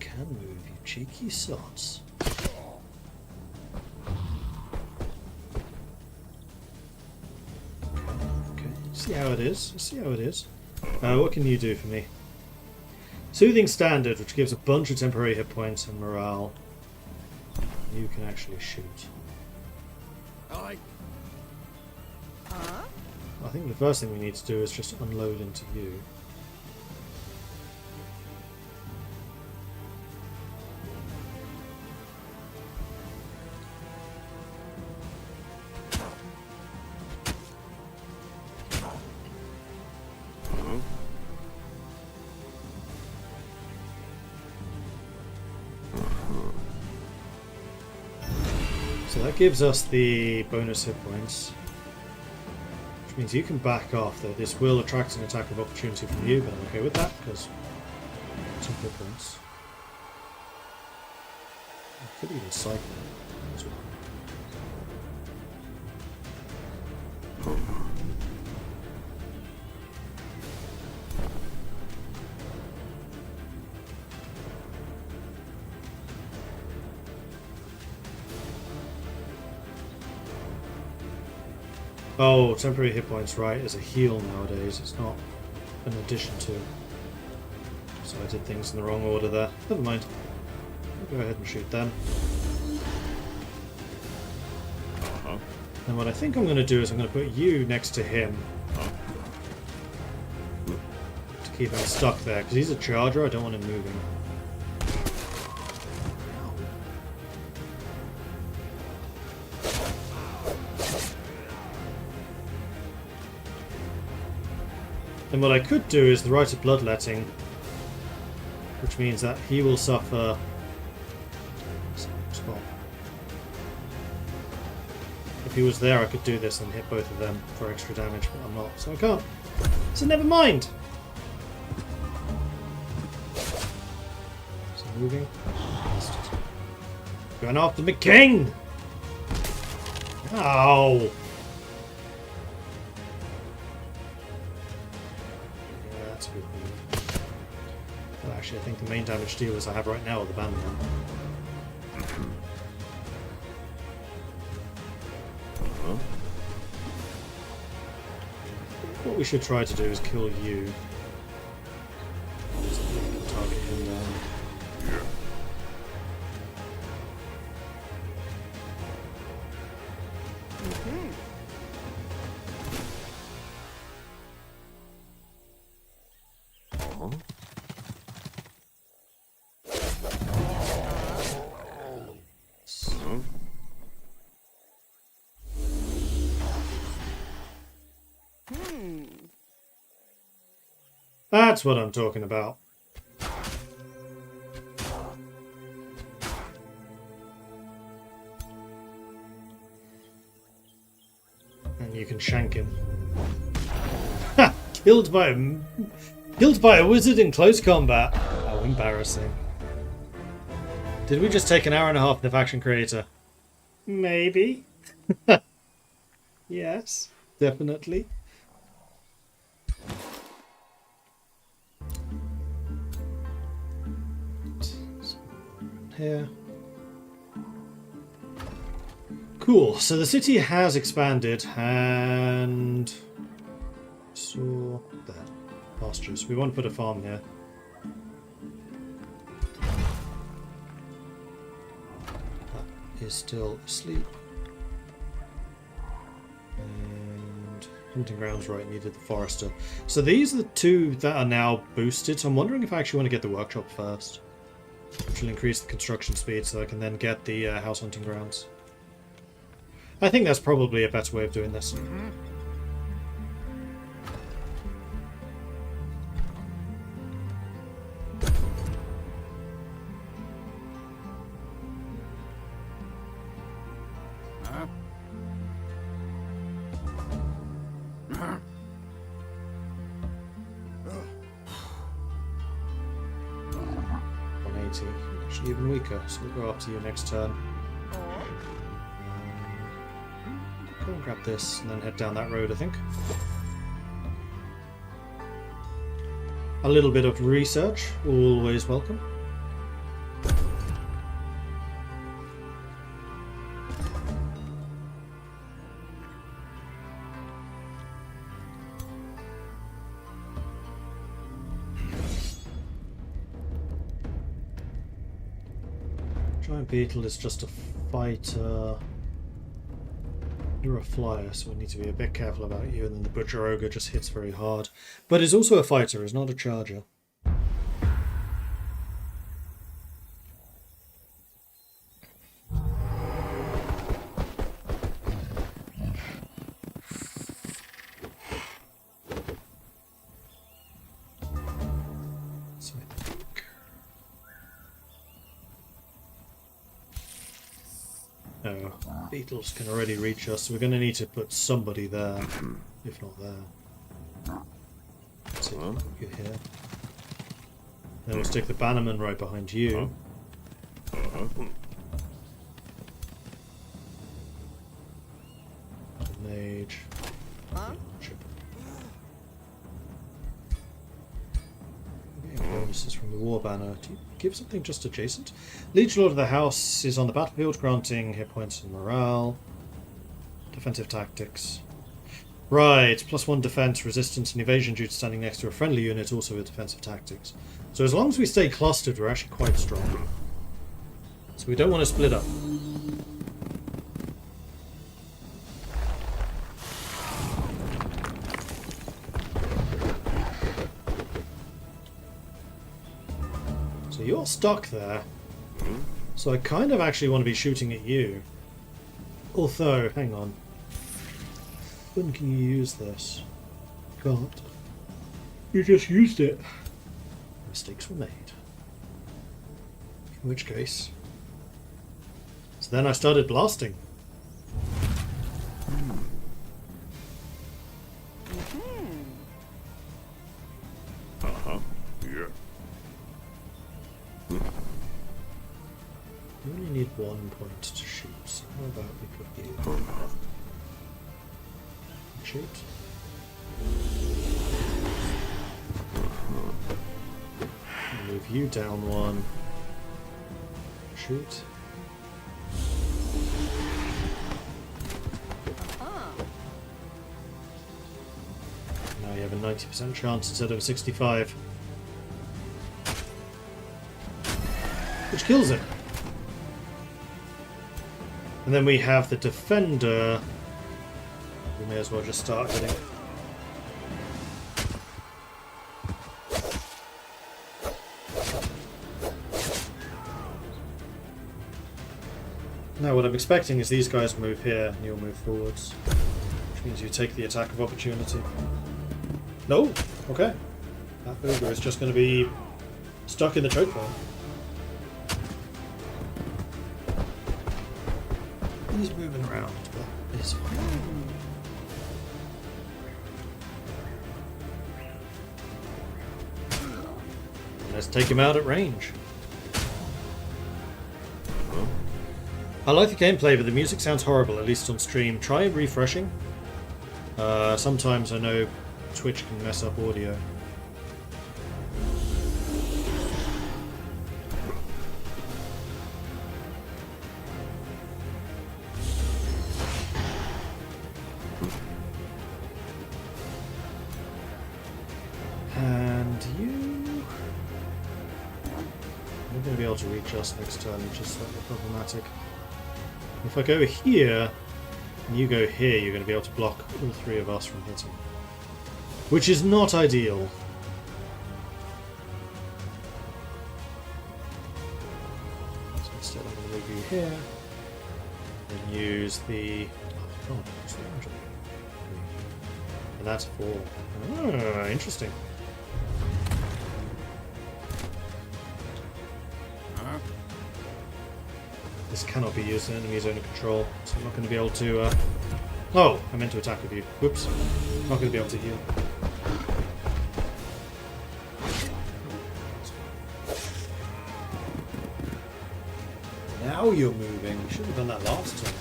can move, you cheeky sots. Okay, see how it is. See how it is. What can you do for me? Soothing Standard, which gives a bunch of temporary hit points and morale. You can actually shoot. Aye. I think the first thing we need to do is just unload into you. So that gives us the bonus hit points, which means you can back off, though this will attract an attack of opportunity from you, but I'm okay with that because some hit points. I could even cycle as well. Oh, temporary hit points, right, is a heal nowadays. It's not an addition to. So I did things in the wrong order there. Never mind. I'll go ahead and shoot them. And what I think I'm going to do is I'm going to put you next to him. To keep him stuck there, because he's a charger, I don't want him moving. And what I could do is the right of bloodletting, which means that he will suffer. Spot. If he was there, I could do this and hit both of them for extra damage, but I'm not, so I can't. So never mind. So moving. Going after the king. Ow. Well, actually, I think the main damage dealers I have right now are the bandmen. What we should try to do is kill you. So we can target him down. That's what I'm talking about. And you can shank him. Ha! Killed by a wizard in close combat. How embarrassing. Did we just take an hour and a half in the faction creator? Maybe. Yes, definitely. Here. Cool, so the city has expanded and saw that pastures. We want to put a farm here. That is still asleep. And hunting grounds, right, needed the forester. So these are the two that are now boosted, so I'm wondering if I actually want to get the workshop first. Which will increase the construction speed so I can then get the house hunting grounds. I think that's probably a better way of doing this. Actually even weaker, so we'll go up to you next turn. Go and grab this and then head down that road, I think. A little bit of research, always welcome. Giant beetle is just a fighter. You're a flyer, so we need to be a bit careful about you. And then the butcher ogre just hits very hard, but is also a fighter, is not a charger. No, beetles can already reach us, so we're going to need to put somebody there, if not there. Let's see, you're here. Then we'll stick the bannerman right behind you. The mage. Bonuses from the war banner. Do you give something just adjacent? Liege Lord of the House is on the battlefield, granting hit points and morale. Defensive tactics. Right, +1 defense, resistance, and evasion due to standing next to a friendly unit, also with defensive tactics. So as long as we stay clustered, we're actually quite strong. So we don't want to split up. So you're stuck there. So I kind of actually want to be shooting at you. Although, hang on. When can you use this? Can't. You just used it. Mistakes were made. In which case... So then I started blasting. Yeah. You only need 1 point to shoot, so how about we put you... Shoot. Move you down 1. Shoot. Now you have a 90% chance instead of a 65. Which kills it. And then we have the defender. We may as well just start hitting. Now what I'm expecting is these guys move here and you'll move forwards. Which means you take the attack of opportunity. No? Okay. That ogre is just going to be stuck in the choke point. He's moving around, but it's fine. Let's take him out at range. I like the gameplay, but the music sounds horrible, at least on stream. Try refreshing. Sometimes I know Twitch can mess up audio. And you... You're going to be able to reach us next turn, which is slightly problematic. If I go here, and you go here, you're going to be able to block all 3 of us from hitting. Which is not ideal. So instead I'm going to move you here, and use the... Oh, what's the orange? And that's 4. Ah, interesting. This cannot be used in enemy zone of control, so I'm not going to be able to... Oh, I meant to attack with you. Whoops. Not going to be able to heal. Now you're moving. You should have done that last time.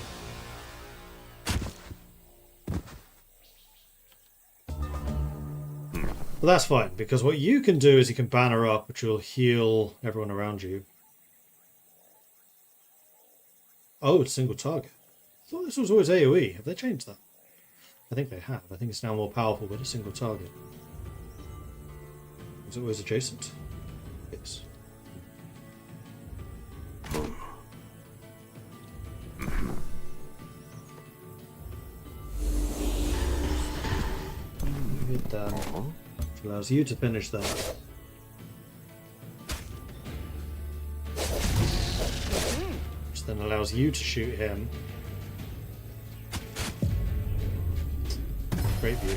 Well, that's fine, because what you can do is you can banner up, which will heal everyone around you. Oh, it's single target. I thought this was always AoE. Have they changed that? I think they have. I think it's now more powerful, but a single target. Is it always adjacent? Yes. allows you to finish that. Which then allows you to shoot him. Great view.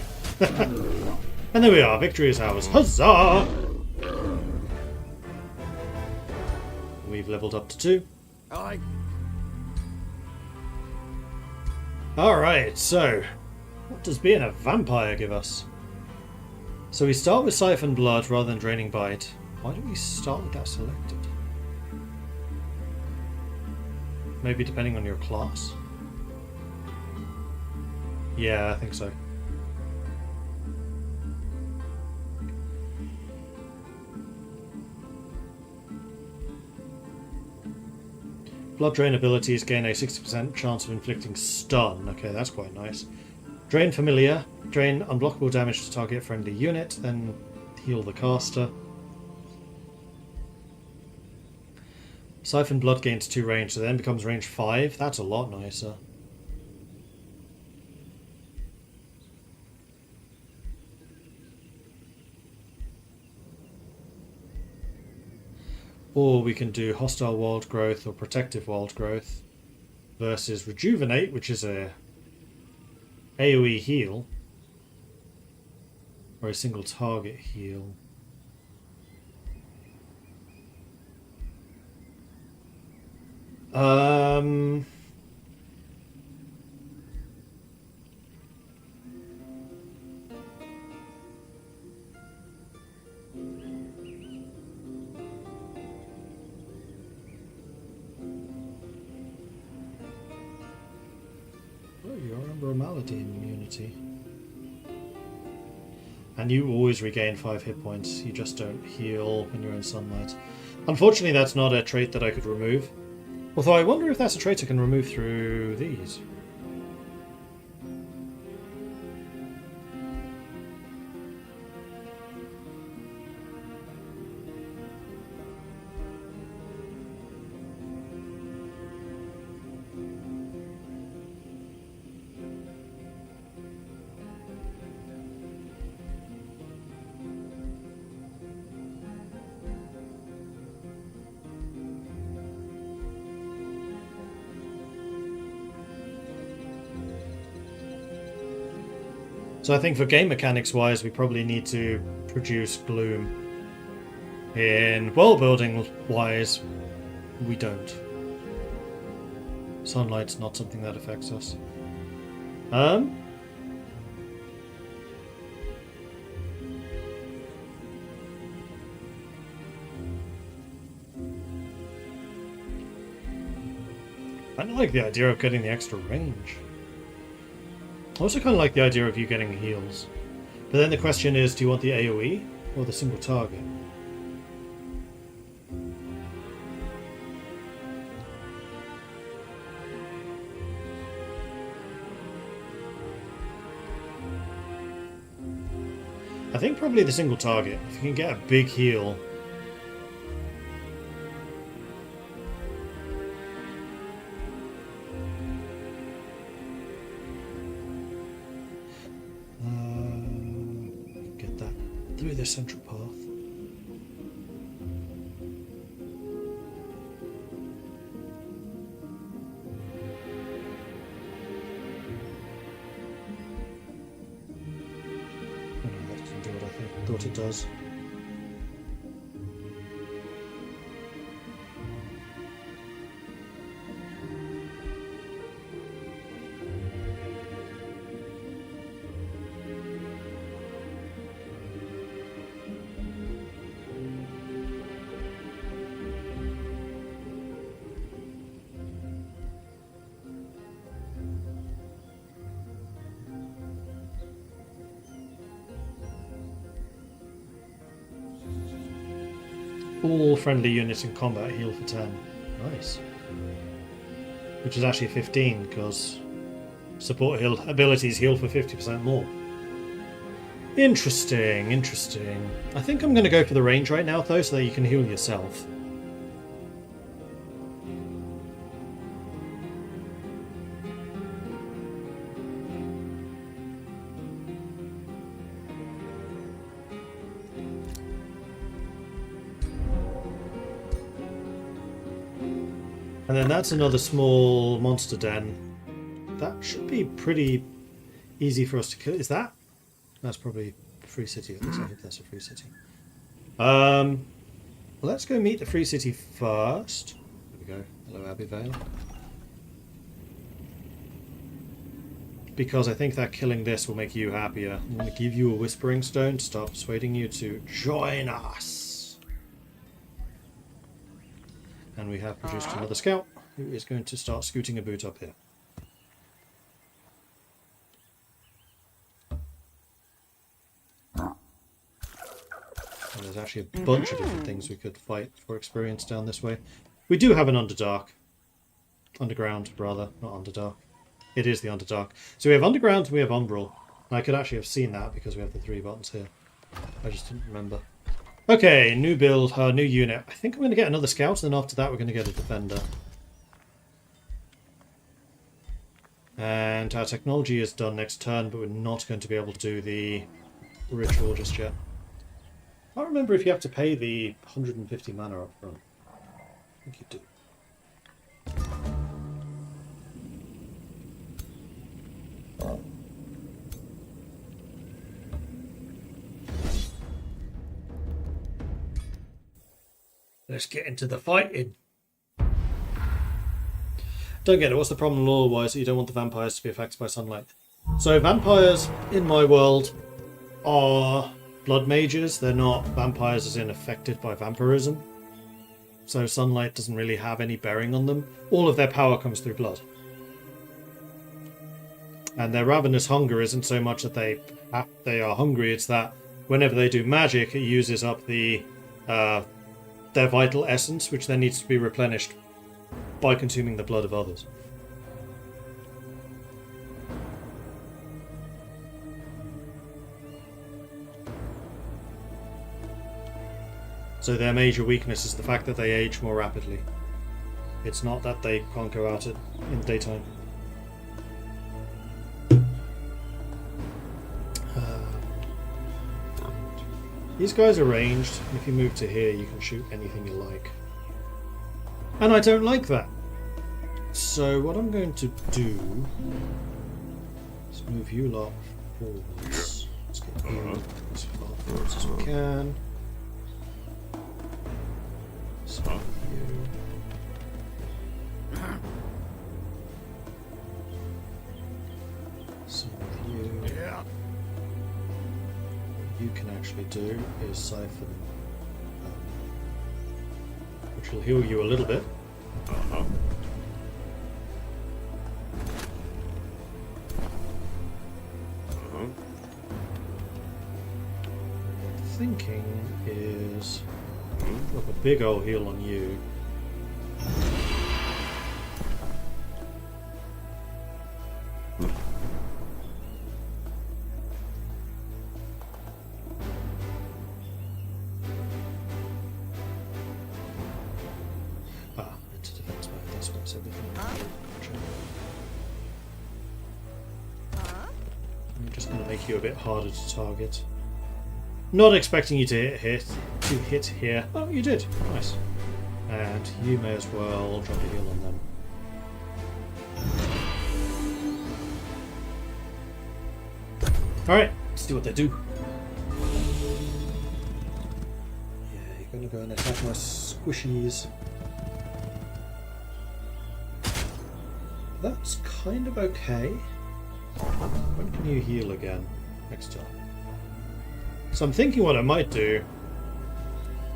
And there we are, victory is ours. Huzzah! We've leveled up to 2. Aye. Alright, so what does being a vampire give us? So we start with Siphon Blood rather than Draining Bite. Why do we start with that selected? Maybe depending on your class? Yeah, I think so. Blood Drain abilities gain a 60% chance of inflicting stun. Okay, that's quite nice. Drain Familiar. Drain unblockable damage to target friendly unit, then heal the caster. Siphon Blood gains 2 range, so then becomes range 5. That's a lot nicer. Or we can do Hostile Wild Growth or Protective Wild Growth versus Rejuvenate, which is a AoE heal. Or a single target heal. Oh, you're under a malady immunity. And you always regain 5 hit points. You just don't heal when you're in sunlight. Unfortunately, that's not a trait that I could remove. Although I wonder if that's a trait I can remove through these. So I think for game mechanics wise, we probably need to produce Gloom. In world building wise, we don't. Sunlight's not something that affects us. I kind of like the idea of getting the extra range. I also kind of like the idea of you getting heals. But then the question is, do you want the AoE or the single target? I think probably the single target. If you can get a big heal. Get that through the central path. Oh no, that doesn't do what I thought it does. All friendly units in combat heal for 10. Nice. Which is actually 15, because support heal abilities heal for 50% more. Interesting, interesting. I think I'm going to go for the range right now, though, so that you can heal yourself. And then that's another small monster den. That should be pretty easy for us to kill. Is that? That's probably a free city. At least I hope that's a free city. Let's go meet the free city first. There we go. Hello, Abbeyvale. Because I think that killing this will make you happier. I'm going to give you a Whispering Stone to start persuading you to join us. And we have produced another scout who is going to start scooting a boot up here. And there's actually a bunch of different things we could fight for experience down this way. We do have an Underdark. Underground, rather, not Underdark. It is the Underdark. So we have Underground and we have Umbral. And I could actually have seen that because we have the 3 buttons here. I just didn't remember. Okay, new build, new unit. I think I'm going to get another scout, and then after that we're going to get a defender. And our technology is done next turn, but we're not going to be able to do the ritual just yet. I don't remember if you have to pay the 150 mana up front. I think you do. Let's get into the fighting. Don't get it. What's the problem lore-wise that you don't want the vampires to be affected by sunlight? So vampires, in my world, are blood mages. They're not vampires as in affected by vampirism. So sunlight doesn't really have any bearing on them. All of their power comes through blood. And their ravenous hunger isn't so much that they are hungry, it's that whenever they do magic, it uses up their vital essence, which then needs to be replenished by consuming the blood of others. So their major weakness is the fact that they age more rapidly. It's not that they can't go out in the daytime. These guys are ranged, and if you move to here, you can shoot anything you like. And I don't like that. So what I'm going to do is move you lot forwards. Let's get you as far forwards as we can. So you. Same with you. Yeah. You can actually do is siphon, which will heal you a little bit. Uh-huh. Thinking is drop a big old heal on you. Into defense mode, that's what I said before. I'm just going to make you a bit harder to target. Not expecting you to hit here. Oh, you did. Nice. And you may as well drop a heal on them. Alright, let's see what they do. Yeah, you're going to go and attack my squishies. That's kind of okay. When can you heal again? Next turn. So I'm thinking what I might do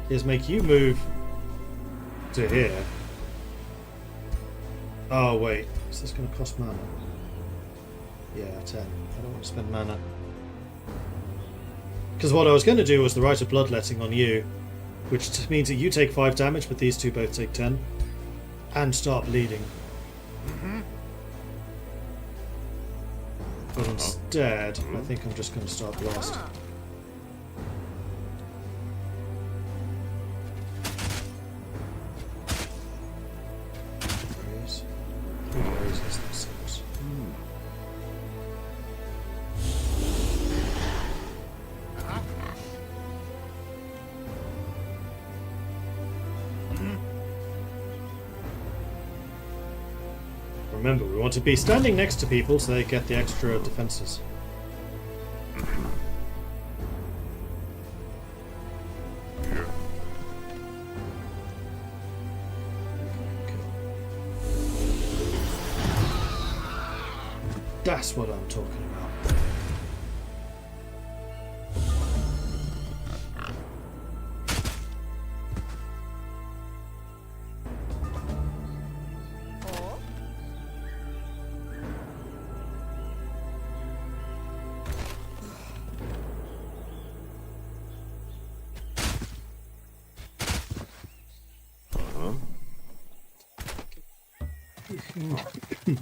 is make you move to here. Oh wait, is this going to cost mana? Yeah, 10. I don't want to spend mana. Because what I was going to do was the Rite of Bloodletting on you, which means that you take 5 damage, but these two both take 10, and start bleeding. But instead, I think I'm just going to start blasting. Three berries less than 6. Remember, we want to be standing next to people so they get the extra defenses. That's what I'm talking about.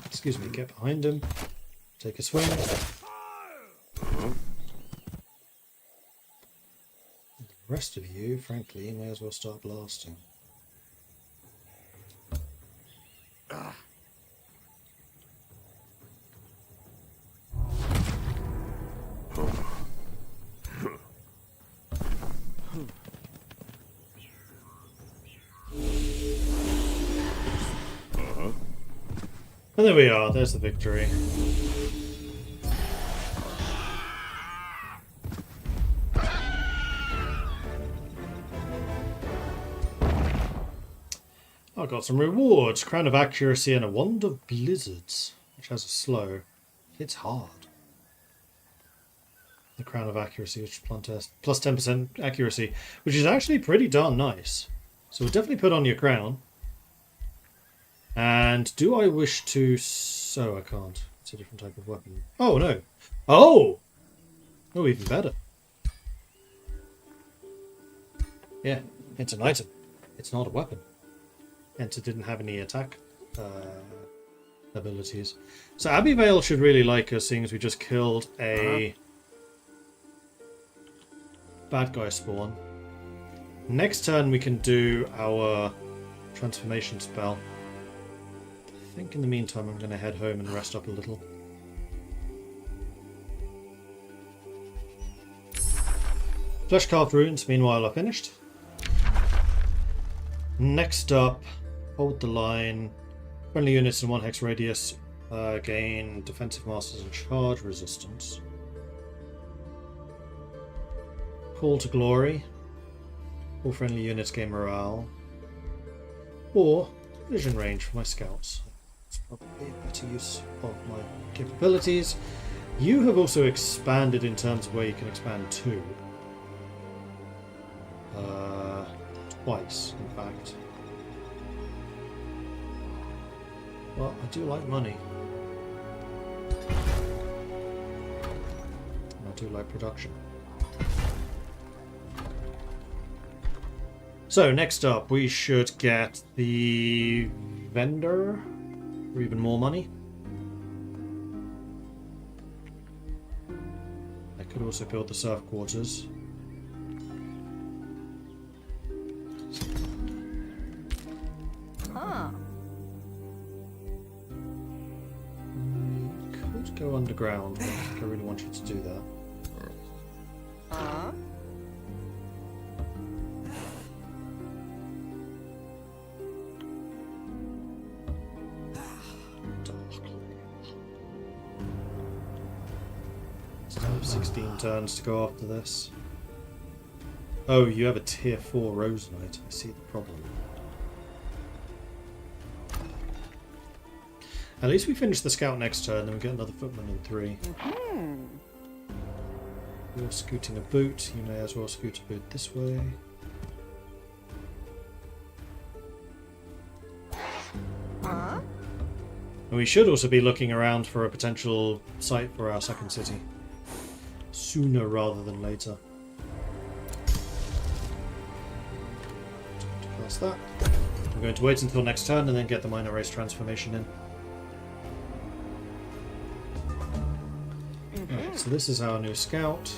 Excuse me, get behind him. Take a swing. The rest of you, frankly, may as well start blasting. And there we are, there's the victory. I got some rewards. Crown of Accuracy and a Wand of Blizzards, which has a slow. Hits hard. The Crown of Accuracy, which is plus 10% accuracy, which is actually pretty darn nice. So we'll definitely put on your crown. And do I wish to... So I can't. It's a different type of weapon. Oh, no. Oh! Oh, even better. Yeah, it's an item. It's not a weapon. Hence it didn't have any attack abilities. So Abbey Vale should really like us, seeing as we just killed a bad guy spawn. Next turn we can do our transformation spell. I think in the meantime I'm going to head home and rest up a little. Flesh Carved Runes, meanwhile, are finished. Next up, hold the line. Friendly units in 1 hex radius gain defensive masters and charge resistance. Call to Glory. All friendly units gain morale. Or vision range for my scouts. It's probably a better use of my capabilities. You have also expanded in terms of where you can expand to. Twice, in fact. Well, I do like money. And I do like production. So, next up, we should get the vendor for even more money. I could also build the surf quarters. Could go underground, but I think I really want you to do that. Still have 16 turns to go after this. Oh, you have a tier 4 Rose Knight. I see the problem. At least we finish the scout next turn, then we get another footman in 3. You're scooting a boot. You may as well scoot a boot this way. And we should also be looking around for a potential site for our second city. Sooner rather than later. To cast that. I'm going to wait until next turn and then get the minor race transformation in. Right, so this is our new scout.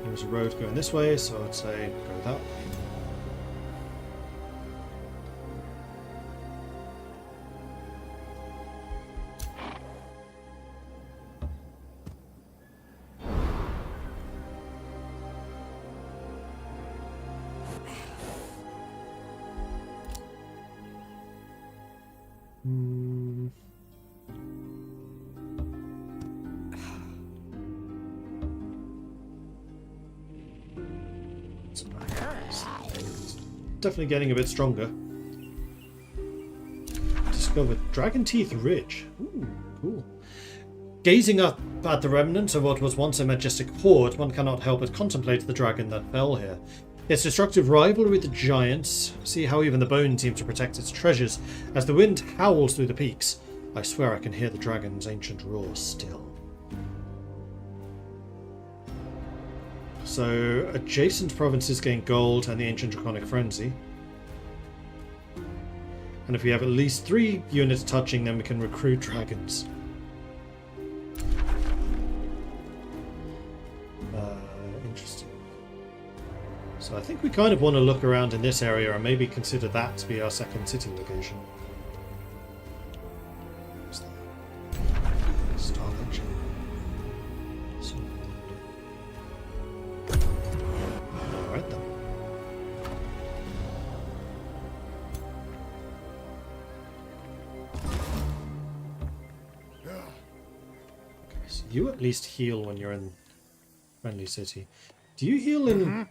There's a road going this way, so I'd say go that way. definitely getting a bit stronger. Discovered Dragon Teeth Ridge. Ooh, cool. Gazing up at the remnants of what was once a majestic horde, one cannot help but contemplate the dragon that fell here. Its destructive rivalry with the giants. See how even the bones seem to protect its treasures as the wind howls through the peaks. I swear I can hear the dragon's ancient roar still. So, adjacent provinces gain gold and the ancient draconic frenzy. And if we have at least 3 units touching, then we can recruit dragons. Interesting. So I think we kind of want to look around in this area and maybe consider that to be our second city location. Star Legend. Alright then. Okay, so you at least heal when you're in friendly city. Do you heal in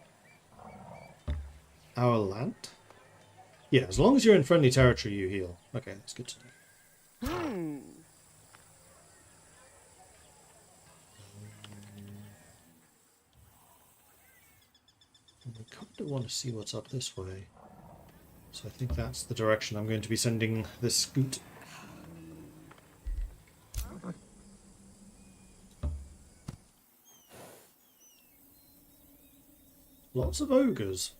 our land? Yeah, as long as you're in friendly territory, you heal. Okay, that's good to know. We kind of want to see what's up this way. So I think that's the direction I'm going to be sending this scoot. Lots of ogres.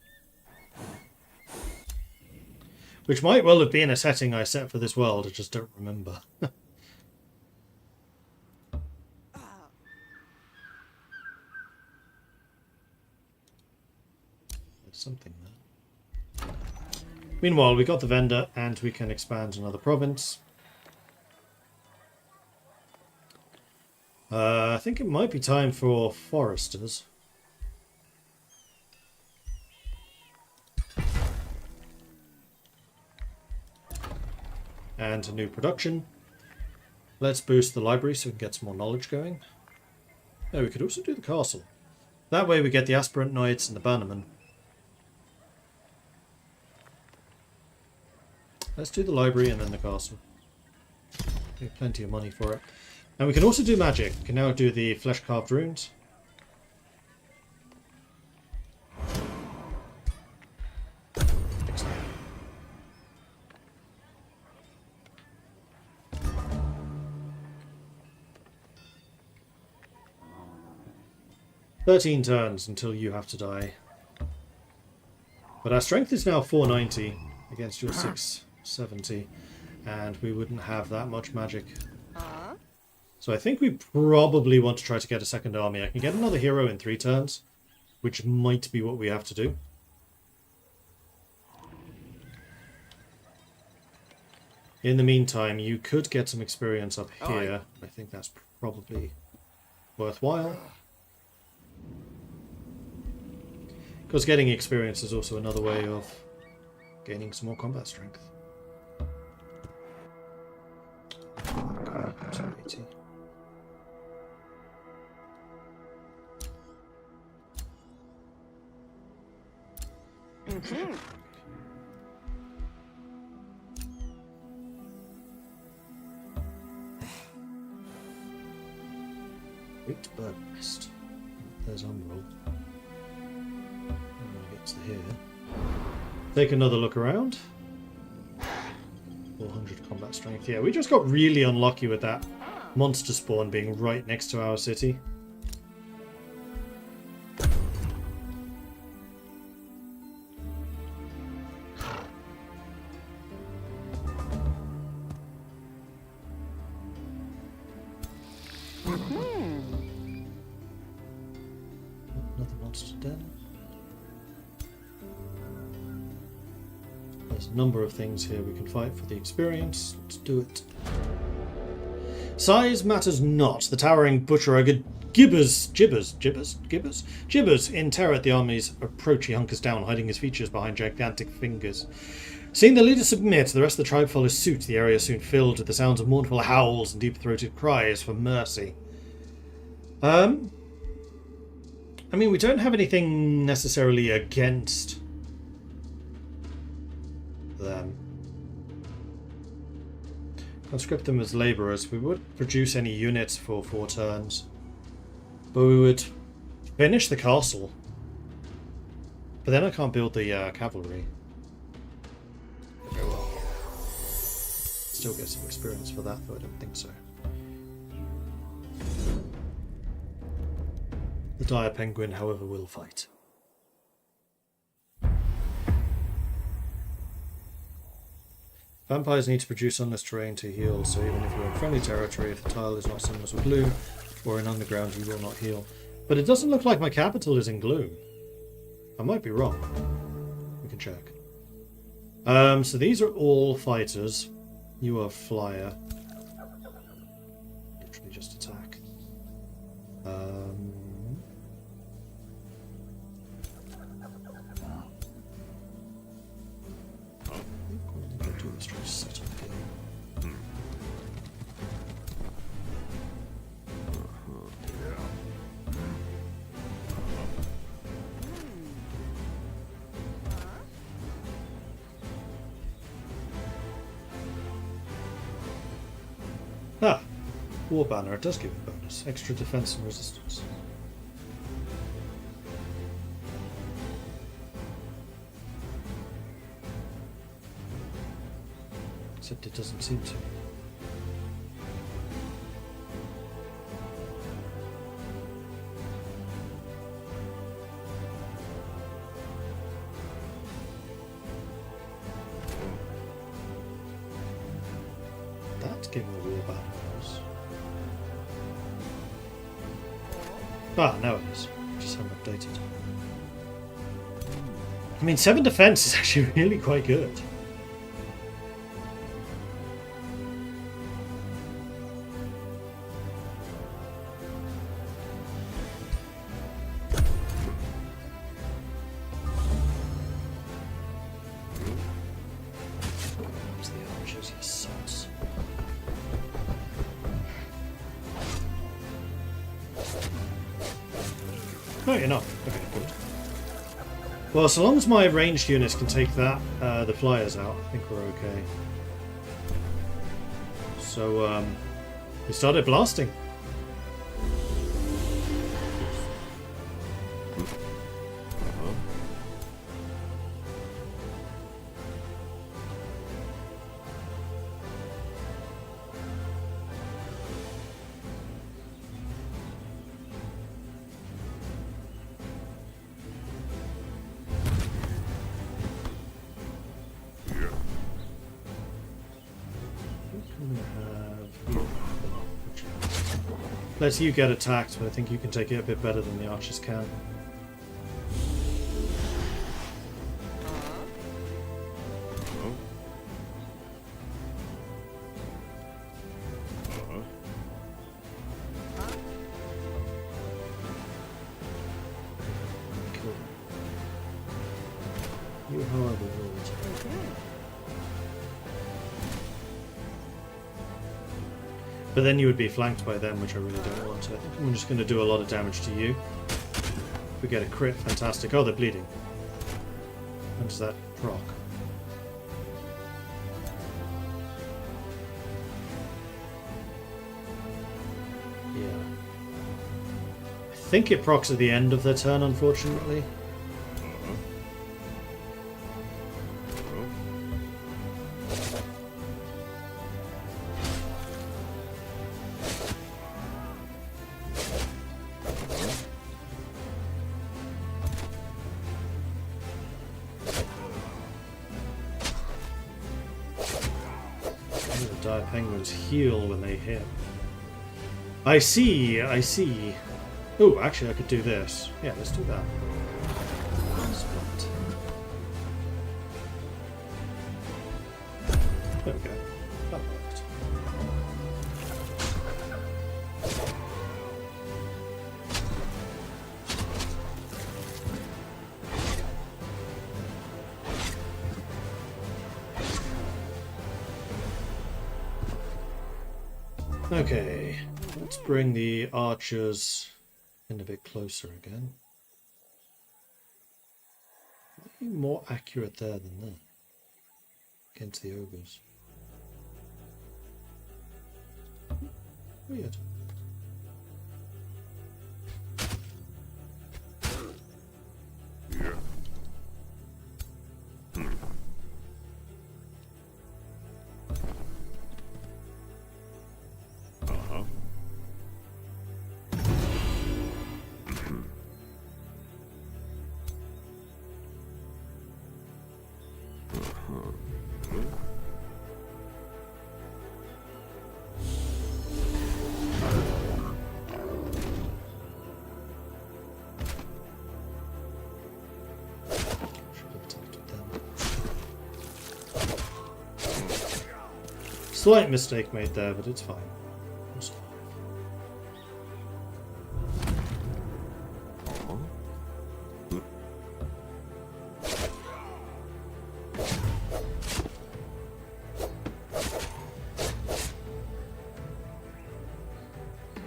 Which might well have been a setting I set for this world, I just don't remember. There's something there. Meanwhile, we got the vendor and we can expand another province. I think it might be time for foresters. And a new production. Let's boost the library so we can get some more knowledge going. Oh, we could also do the castle. That way we get the aspirant knights and the bannermen. Let's do the library and then the castle. We have plenty of money for it. And we can also do magic. We can now do the flesh-carved runes. Excellent. 13 turns until you have to die. But our strength is now 490 against your 670, and we wouldn't have that much magic. So I think we probably want to try to get a second army. I can get another hero in 3 turns, which might be what we have to do. In the meantime, you could get some experience up here. I think that's probably worthwhile. Because getting experience is also another way of gaining some more combat strength. Okay, Great bird nest. There's Umbral. Gets here. Take another look around. 400 combat strength. Yeah, we just got really unlucky with that monster spawn being right next to our city. Another monster den. There's a number of things here we can fight for the experience. Let's do it. Size matters not. The towering butcher-ogre gibbers in terror at the army's approach. He hunkers down, hiding his features behind gigantic fingers. Seeing the leader submit, the rest of the tribe follows suit. The area soon filled with the sounds of mournful howls and deep-throated cries for mercy. I mean, we don't have anything necessarily against for them. Conscript them as labourers. We would produce any units for 4 turns. But we would finish the castle. But then I can't build the cavalry. Okay, well. Still get some experience for that, though I don't think so. The dire penguin, however, will fight. Vampires need to produce sunless terrain to heal, so even if you're in friendly territory, if the tile is not sunless or gloom, or in underground, you will not heal. But it doesn't look like my capital is in gloom. I might be wrong. We can check. So these are all fighters. You are flyer. Literally just attack. Let's try to set up here. Ah, War Banner, it does give a bonus. Extra defense and resistance. Except it doesn't seem to. That's giving the War Banner bonus. Ah, now it is. Just haven't updated. I mean, 7 defense is actually really quite good. No, you're not. Okay, good. Well, so long as my ranged units can take that, the flyers out, I think we're okay. So, we started blasting. Let you get attacked, but I think you can take it a bit better than the archers can. Cool. You, however, will. But then you would be flanked by them, which I really don't want. So I think I'm just going to do a lot of damage to you. If we get a crit, fantastic. Oh, they're bleeding. When does that proc? Yeah. I think it procs at the end of their turn, unfortunately. Dire penguins heal when they hit. I see, I see. Oh, actually I could do this. Yeah, let's do that. Spot. There we go. That worked. Okay, let's bring the archers in a bit closer again. More accurate there than that. into the ogres. Weird. Slight mistake made there, but it's fine. It's fine.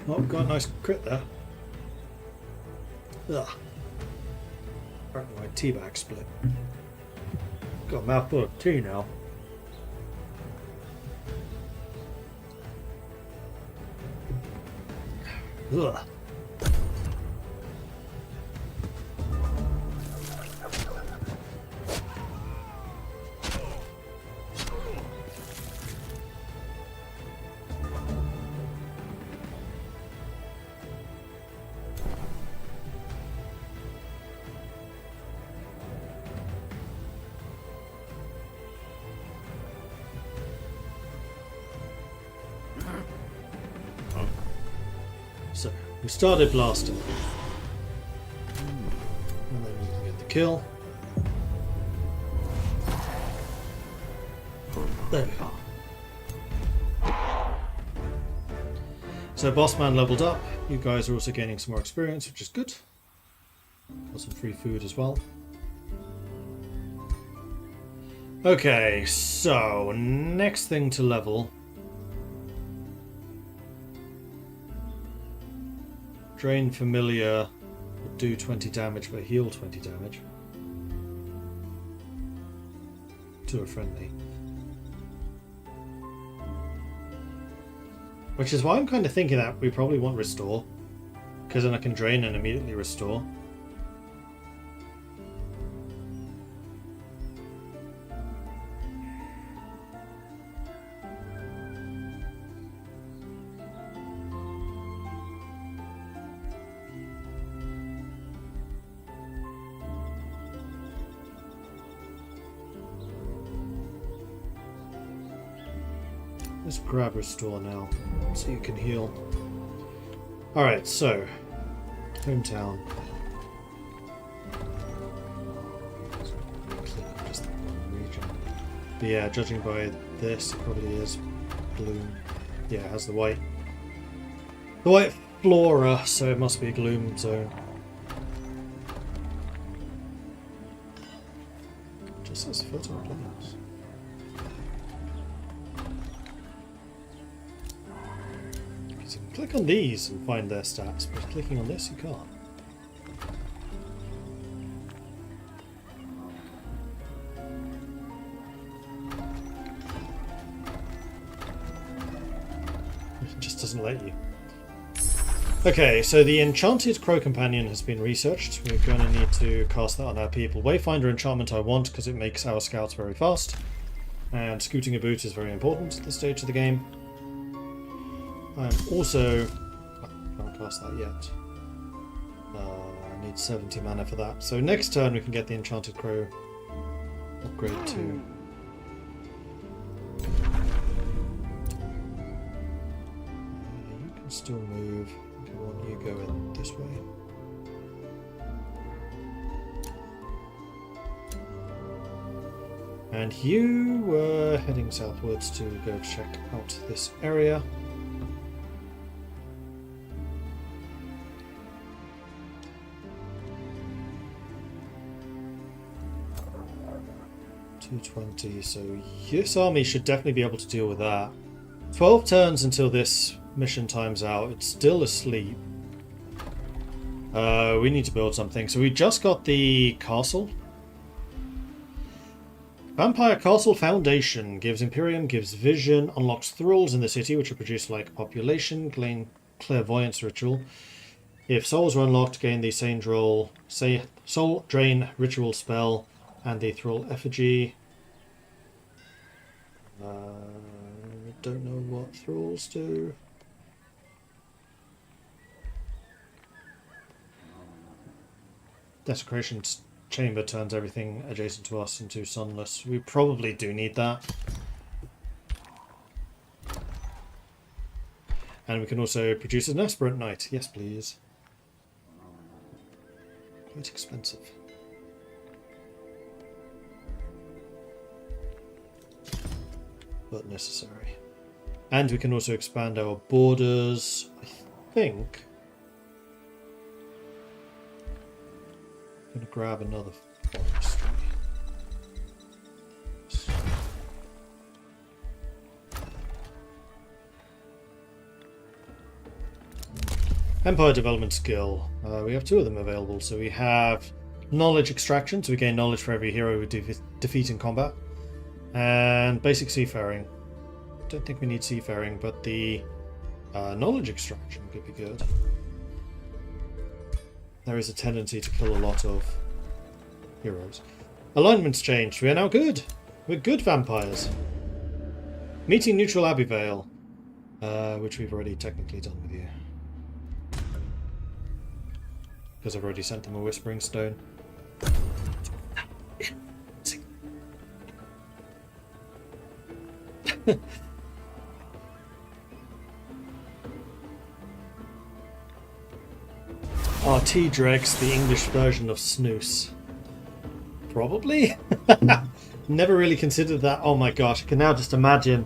Oh, got a nice crit there. Ugh. Apparently my teabag split. Got a mouthful of tea now. Ugh. So, we started blasting. And then we can get the kill. There we are. So, boss man leveled up. You guys are also gaining some more experience, which is good. Got some free food as well. Okay, so next thing to level. Drain Familiar would do 20 damage, but heal 20 damage. To a friendly. Which is why I'm kind of thinking that we probably want Restore. Because then I can drain and immediately restore. Let's grab Restore now, so you can heal. Alright, so, hometown. Just that one region. But yeah, judging by this, it probably is Gloom. Yeah, it has the white flora, so it must be a Gloom zone. Just says fertile plains. You can click on these and find their stats, but clicking on this you can't. It just doesn't let you. Okay, so the Enchanted Crow Companion has been researched. We're going to need to cast that on our people. Wayfinder enchantment I want because it makes our scouts very fast. And Scooting a Boot is very important at this stage of the game. I'm also... I can't cast that yet. I need 70 mana for that. So next turn we can get the Enchanted Crow upgrade to... you can still move. I want you going this way. And you were heading southwards to go check out this area. $220, so this army should definitely be able to deal with that. 12 turns until this mission times out. It's still asleep. We need to build something. So we just got the castle. Vampire Castle Foundation gives Imperium, gives vision, unlocks thralls in the city, which are produced like population, gain clairvoyance ritual. If souls are unlocked, gain the Sage roll, say soul drain ritual spell, and the thrall effigy. Don't know what thralls do. Desecration chamber turns everything adjacent to us into sunless. We probably do need that. And we can also produce an aspirant knight. Yes, please. Quite expensive. But necessary. And we can also expand our borders. I think. I'm going to grab another forestry. Empire development skill. We have 2 of them available. So we have knowledge extraction, so we gain knowledge for every hero we defeat in combat. And basic seafaring. Don't think we need seafaring, but the knowledge extraction could be good. There is a tendency to kill a lot of heroes. Alignment's changed. We are now good. We're good vampires. Meeting neutral Abbeyvale, which we've already technically done with you. Because I've already sent them a Whispering Stone. RT Drex, the English version of snooze. Probably? Never really considered that. Oh my gosh, I can now just imagine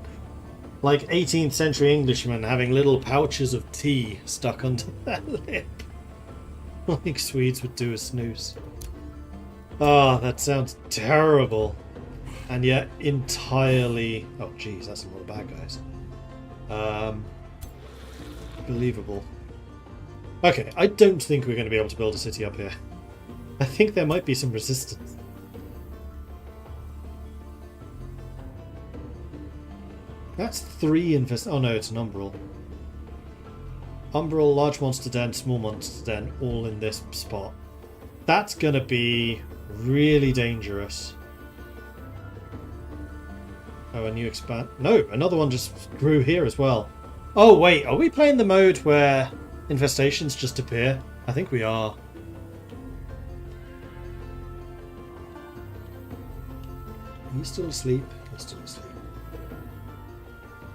like 18th century Englishmen having little pouches of tea stuck under their lip. Like Swedes would do a snooze. Oh, that sounds terrible. And yet entirely... Oh geez, that's a lot of bad guys. Believable. Okay, I don't think we're going to be able to build a city up here. I think there might be some resistance. That's 3 infest... Oh no, it's an Umbral. Umbral, large monster den, small monster den, all in this spot. That's going to be really dangerous. Oh, a new expand... No, another one just grew here as well. Oh wait, are we playing the mode where infestations just appear? I think we are. He's still asleep. He's still asleep.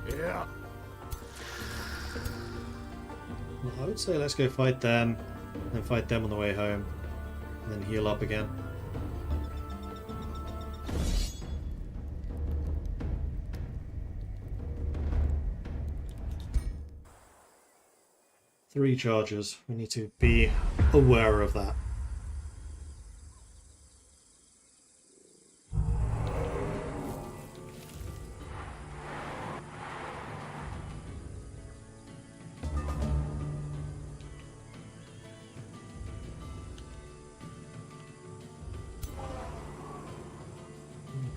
Yeah. Well, I would say let's go fight them, then fight them on the way home, and then heal up again. Three charges. We need to be aware of that.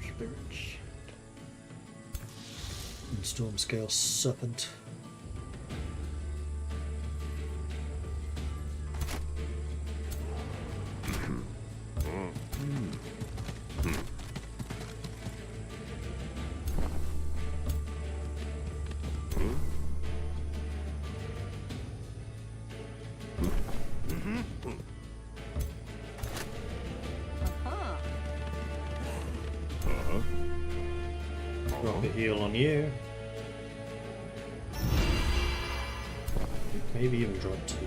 Spirits. And Storm Scale Serpent. Drop a heal on you. Maybe even drop 2.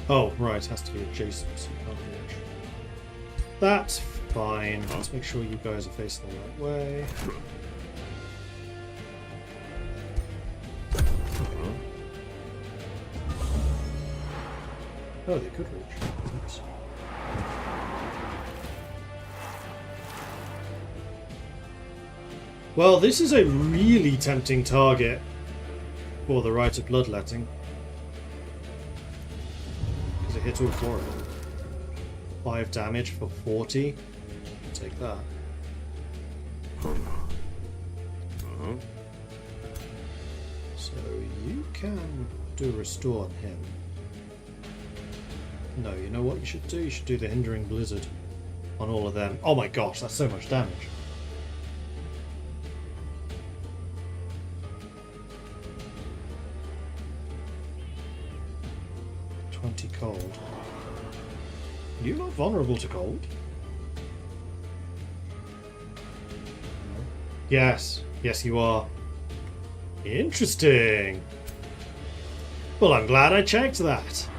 Oh, right, it has to be adjacent, so you can't reach. That's fine. Let's make sure you guys are facing the right way. Oh, they could reach. Oops. Well, this is a really tempting target for the Rite of Bloodletting. Because it hits all 4 of them. 5 damage for 40. take that. So you can do a restore on him. No, you know what you should do? You should do the hindering blizzard on all of them. Oh my gosh, that's so much damage. Cold. You're not vulnerable to cold. No. Yes, yes you are. Interesting. Well, I'm glad I checked that.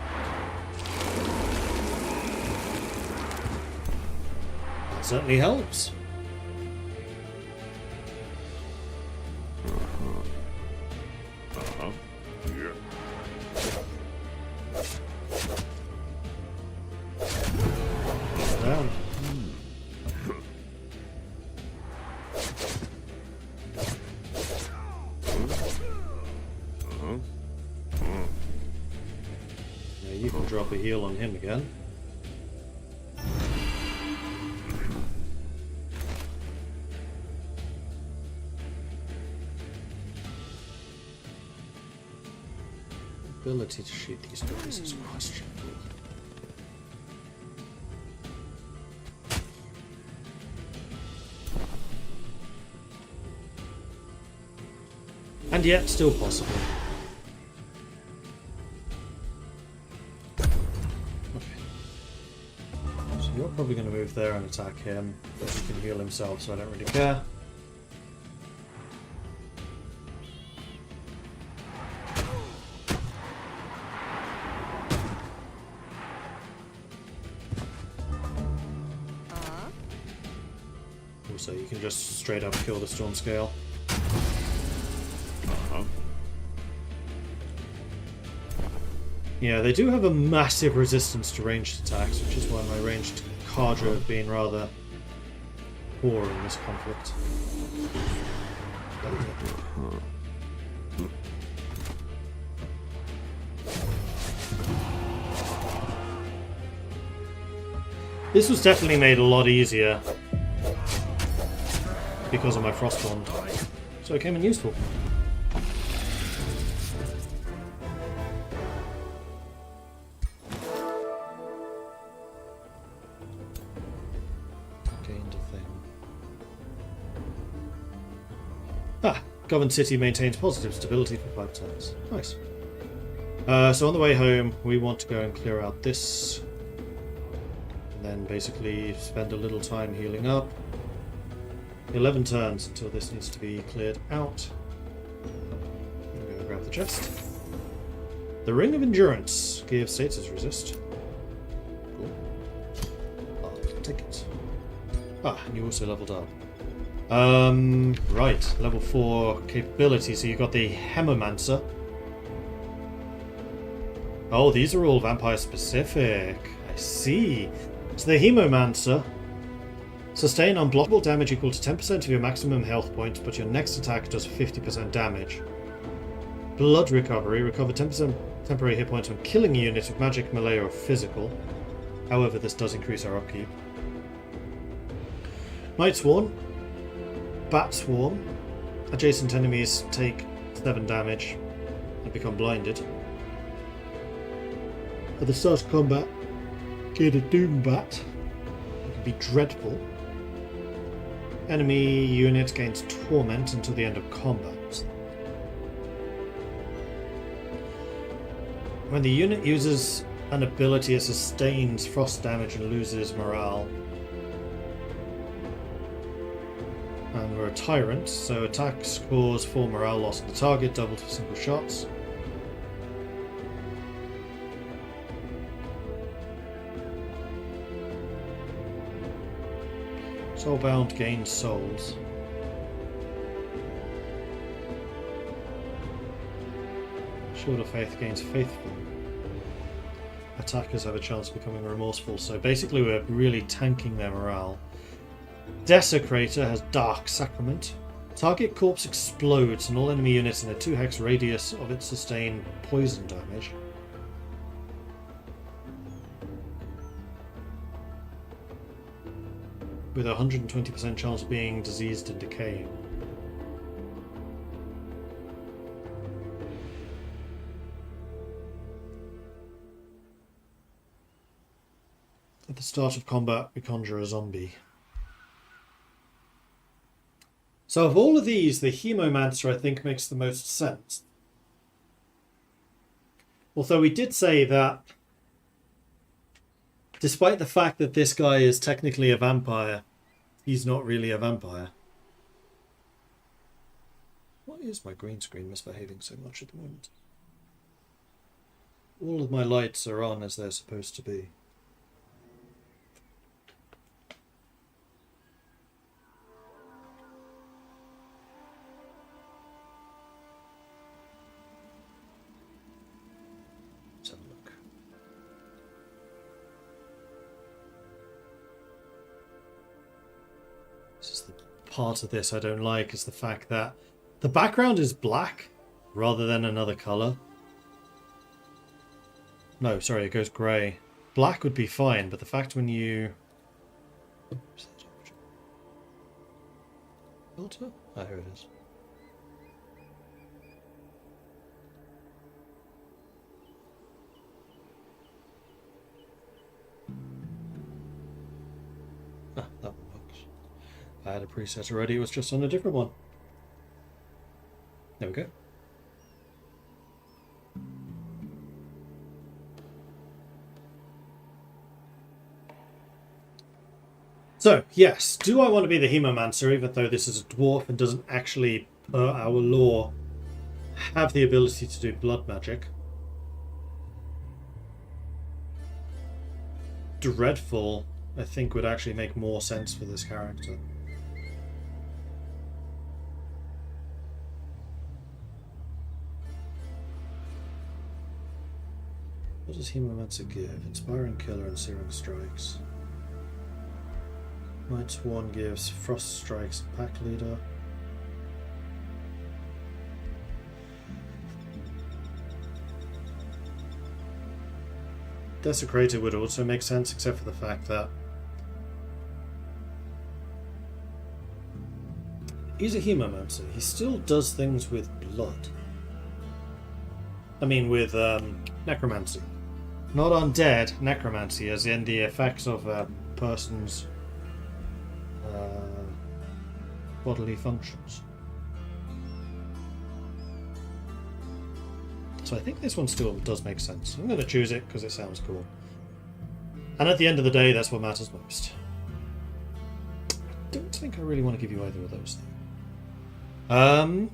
That certainly helps. Down. Yeah, you can drop a heal on him again. Ability to shoot these guys is questionable. And yet, still possible. Okay. So you're probably going to move there and attack him, but he can heal himself, so I don't really care. Also, you can just straight up kill the storm scale. Yeah, they do have a massive resistance to ranged attacks, which is why my ranged Cadre have been rather poor in this conflict. This was definitely made a lot easier because of my Frost Wand, so it came in useful. Governed City maintains positive stability for 5 turns. Nice. So on the way home, we want to go and clear out this. And then basically spend a little time healing up. 11 turns until this needs to be cleared out. I'm going to grab the chest. The Ring of Endurance gives status resist. Cool. I'll take it. Ah, and you also leveled up. Right, level 4 capability, so you've got the Hemomancer. Oh, these are all vampire specific. I see. So the Hemomancer, sustain unblockable damage equal to 10% of your maximum health points, but your next attack does 50% damage. Blood recovery, recover 10% temporary hit points when killing a unit of magic, melee, or physical. However, this does increase our upkeep. Night Swarm. Bat Swarm. Adjacent enemies take 7 damage and become blinded. At the start of combat, gain a Doom Bat. It can be dreadful. Enemy unit gains Torment until the end of combat. When the unit uses an ability, it sustains frost damage and loses morale. And we're a Tyrant, so attacks cause 4 morale loss on the target, doubled for simple shots. Soulbound gains souls. Shield of Faith gains faithful. Attackers have a chance of becoming remorseful, so basically we're really tanking their morale. Desecrator has Dark Sacrament. Target corpse explodes and all enemy units in a 2-hex radius of it sustain poison damage. with a 120% chance of being diseased and decaying. At the start of combat, we conjure a zombie. So of all of these, the Hemomancer I think makes the most sense. Although we did say that, despite the fact that this guy is technically a vampire, he's not really a vampire. Why is my green screen misbehaving so much at the moment? All of my lights are on as they're supposed to be. Let's have a look. This is the part of this I don't like, is the fact that the background is black rather than another colour. No, sorry, it goes grey. Black would be fine, but the fact when you... Filter? Oh, here it is. Ah, that one works. I had a preset already, it was just on a different one. There we go. So, yes, do I want to be the Hemomancer, even though this is a dwarf and doesn't actually, per our lore, have the ability to do blood magic? Dreadful, I think, would actually make more sense for this character. What does Hemomancer give? Inspiring Killer and Searing Strikes. Might Sworn gives Frost Strikes Pack Leader. Desecrator would also make sense, except for the fact that he's a Hemomancer. He still does things with blood. I mean, with necromancy. Not undead necromancy, as in the effects of a person's bodily functions. So I think this one still does make sense. I'm going to choose it because it sounds cool. And at the end of the day, that's what matters most. I don't think I really want to give you either of those, though.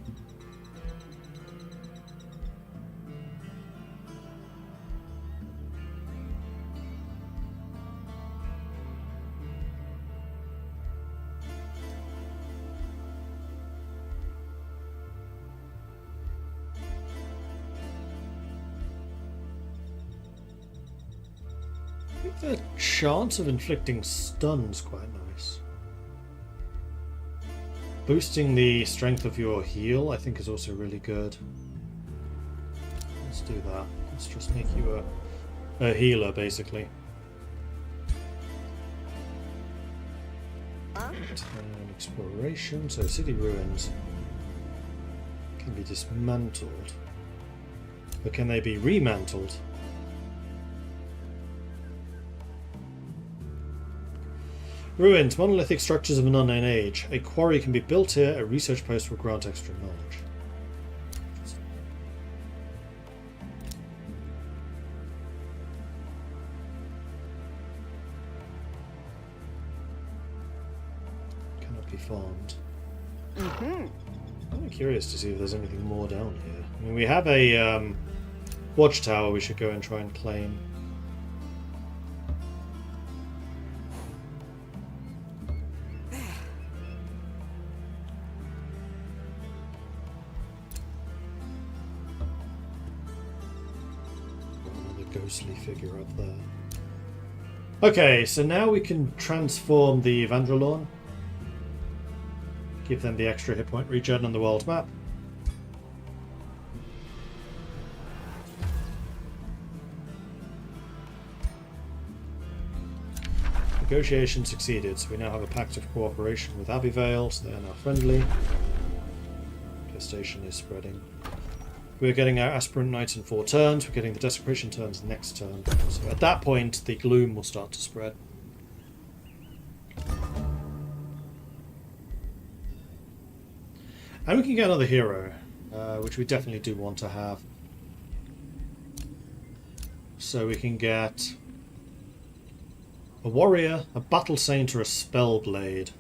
The chance of inflicting stun's quite nice. Boosting the strength of your heal, I think, is also really good. Let's do that. Let's just make you a healer, basically. Exploration. So, city ruins can be dismantled. But can they be remantled? Ruins, monolithic structures of an unknown age. A quarry can be built here, a research post will grant extra knowledge. Cannot be farmed. I'm curious to see if there's anything more down here. I mean, we have a watchtower we should go and try and claim. Ghostly figure up there. Okay, so now we can transform the Vandralorn. Give them the extra hit point regen on the world map. Negotiation succeeded, so we now have a pact of cooperation with Abbeyvale, so they are now friendly. Infestation is spreading. We're getting our Aspirant Knights in 4 turns, we're getting the Desecration turns next turn. So at that point, the gloom will start to spread. And we can get another hero, which we definitely do want to have. So we can get a warrior, a battle saint, or a spellblade.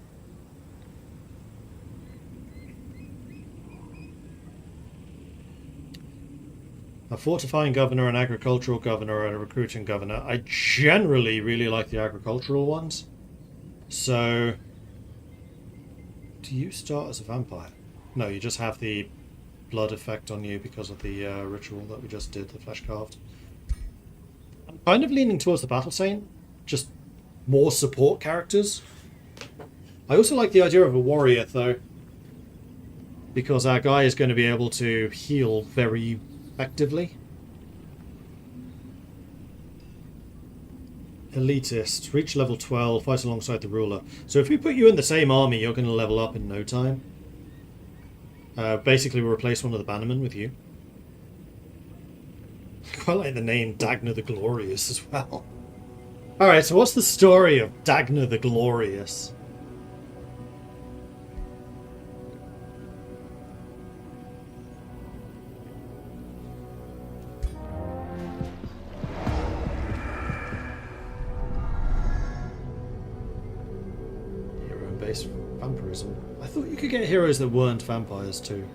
A fortifying governor, an agricultural governor, and a recruiting governor. I generally really like the agricultural ones. So, do you start as a vampire? No, you just have the blood effect on you because of the ritual that we just did, the flesh carved. I'm kind of leaning towards the battle saint, just more support characters. I also like the idea of a warrior, though, because our guy is going to be able to heal very effectively. Elitist, reach level 12, fight alongside the ruler. So if we put you in the same army, you're going to level up in no time. Basically, we'll replace one of the bannermen with you. I quite like the name Dagna the Glorious as well. Alright, so what's the story of Dagna the Glorious? Hero-based vampirism. I thought you could get heroes that weren't vampires too.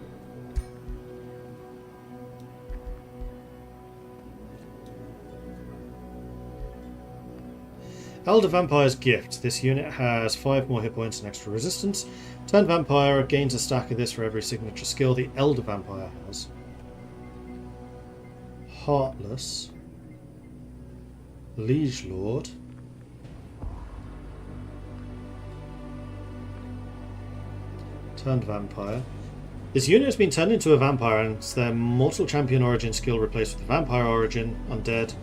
Elder Vampire's Gift. This unit has 5 more hit points and extra resistance. Turn Vampire gains a stack of this for every signature skill the Elder Vampire has. Heartless. Liege Lord. Turned Vampire. This unit has been turned into a vampire and it's their Mortal Champion Origin skill replaced with the Vampire Origin, Undead,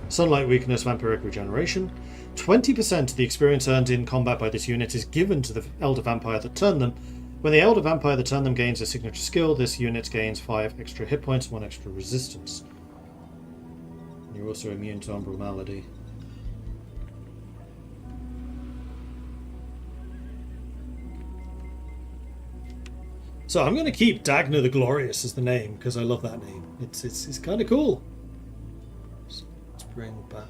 Sunlight Weakness, Vampiric Regeneration. 20% of the experience earned in combat by this unit is given to the Elder Vampire that turned them. When the Elder Vampire that turned them gains a signature skill, this unit gains 5 extra hit points and 1 extra resistance. And you're also immune to Umbral Malady. So I'm going to keep Dagna the Glorious as the name because I love that name. It's kind of cool. So let's bring back.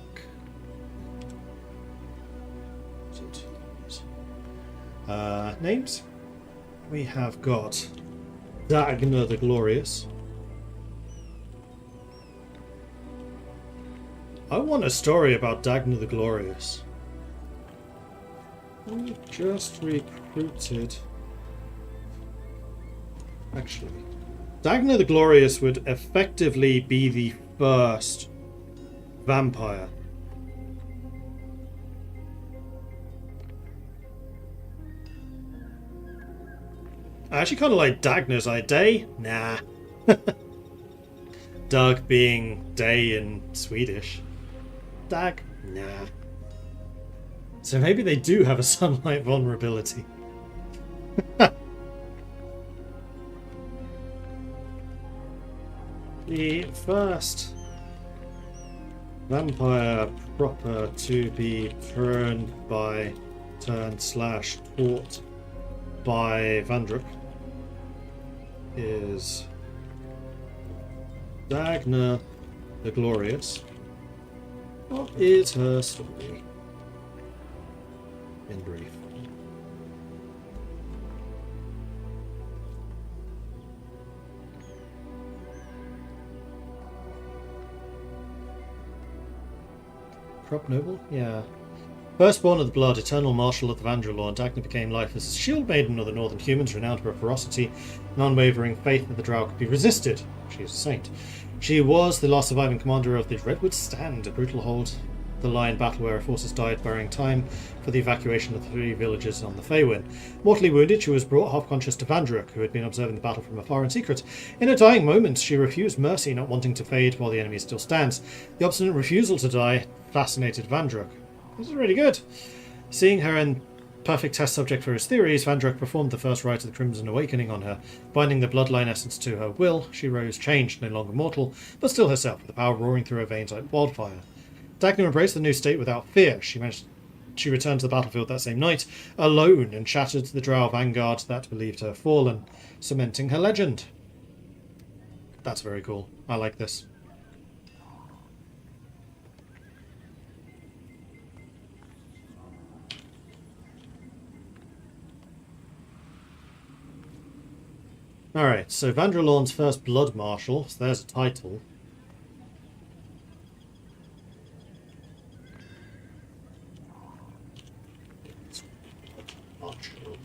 Names. We have got Dagna the Glorious. I want a story about Dagna the Glorious. We just recruited. Actually, Dagna the Glorious would effectively be the first vampire. I actually kind of like Dagna's idea. Nah. Doug being day in Swedish. Dag? Nah. So maybe they do have a sunlight vulnerability. The first vampire proper to be turned / taught by Vandruk is Dagna the Glorious. What is her story? In brief. Crop Noble? Yeah. Firstborn of the blood, eternal marshal of the Vandrelaw, Dagna became life as a shield maiden of the northern humans, renowned for her ferocity and unwavering faith that the drow could be resisted. She is a saint. She was the last surviving commander of the Redwood Stand, a brutal hold the line battle where her forces died, burying time for the evacuation of the 3 villages on the Feywind. Mortally wounded, she was brought half-conscious to Vandruk, who had been observing the battle from afar in secret. In her dying moments, she refused mercy, not wanting to fade while the enemy still stands. The obstinate refusal to die fascinated Vandruk. This is really good. Seeing her in perfect test subject for his theories, Vandruk performed the first rite of the Crimson Awakening on her. Binding the bloodline essence to her will, she rose changed, no longer mortal, but still herself, with the power roaring through her veins like wildfire. Dagna embraced the new state without fear. She returned to the battlefield that same night, alone, and shattered the drow vanguard that believed her fallen, cementing her legend. That's very cool. I like this. Alright, so Vandralorn's first Blood Marshal, so there's a title. Marshal.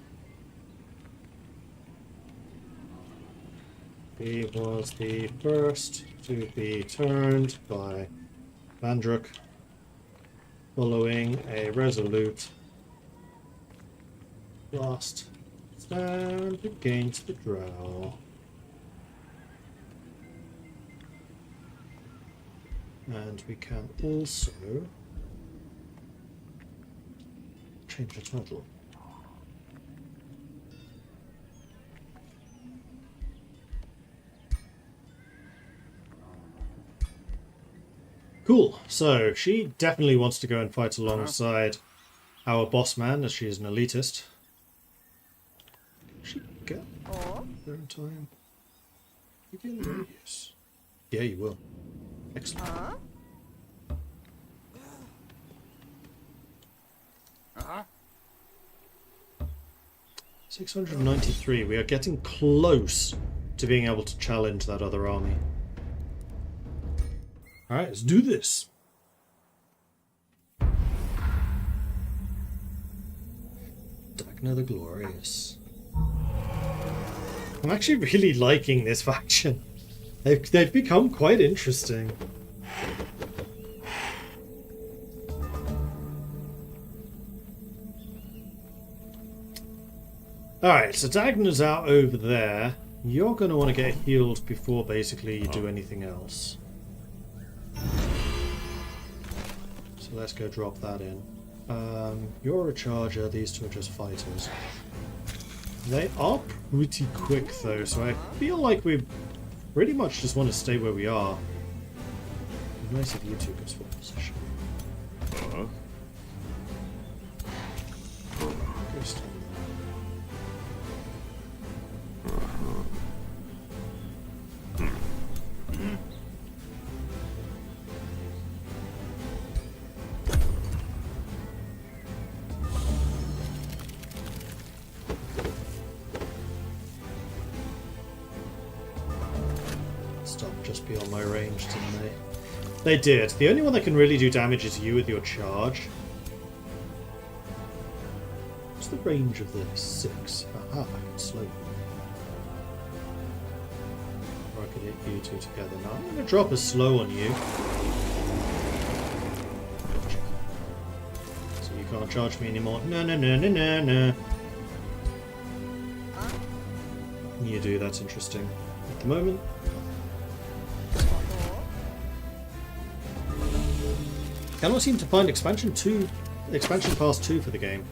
He was the first to be turned by Vandruk, following a resolute last stand against the drow. And we can also change the title. Cool. So she definitely wants to go and fight alongside our boss man, as she is an elitist. She get there in time. You get the radius. Yeah, you will. Excellent. 693. We are getting close to being able to challenge that other army. Alright, let's do this. Dagna the Glorious. I'm actually really liking this faction. They've become quite interesting. Alright, so Dagna's out over there. You're going to want to get healed before basically you do anything else. So let's go drop that in. You're a charger, these two are just fighters. They are pretty quick though, so I feel like we pretty much just want to stay where we are. It'd be nice if you two could swap position. Go stand just beyond my range, didn't they? They did. The only one that can really do damage is you with your charge. What's the range of the 6? Aha, I can slow them. Or I could hit you two together. Now I'm going to drop a slow on you. So you can't charge me anymore. No, no, no, no, no, no. You do, that's interesting. At the moment. Cannot seem to find expansion pass 2 for the game.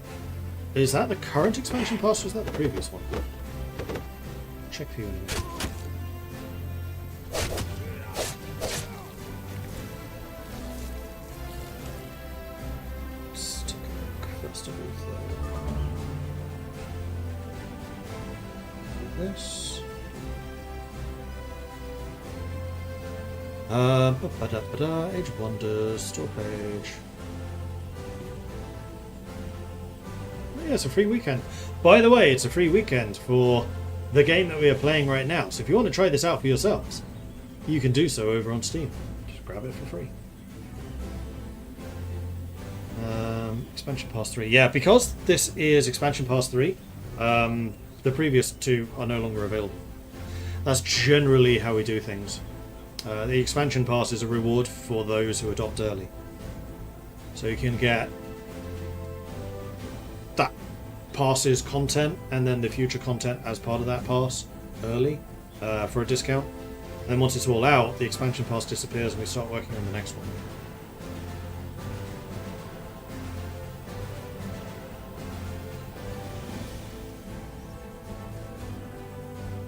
Is that the current expansion pass or is that the previous one? Check for you in a minute. Let's take a look first of all. This. Age of Wonders, store page. Oh, yeah, it's a free weekend. By the way, it's a free weekend for the game that we are playing right now. So if you want to try this out for yourselves, you can do so over on Steam. Just grab it for free. Expansion Pass 3. Yeah, because this is Expansion Pass 3, the previous two are no longer available. That's generally how we do things. The expansion pass is a reward for those who adopt early. So you can get that pass's content and then the future content as part of that pass early for a discount. And then once it's all out, the expansion pass disappears and we start working on the next one.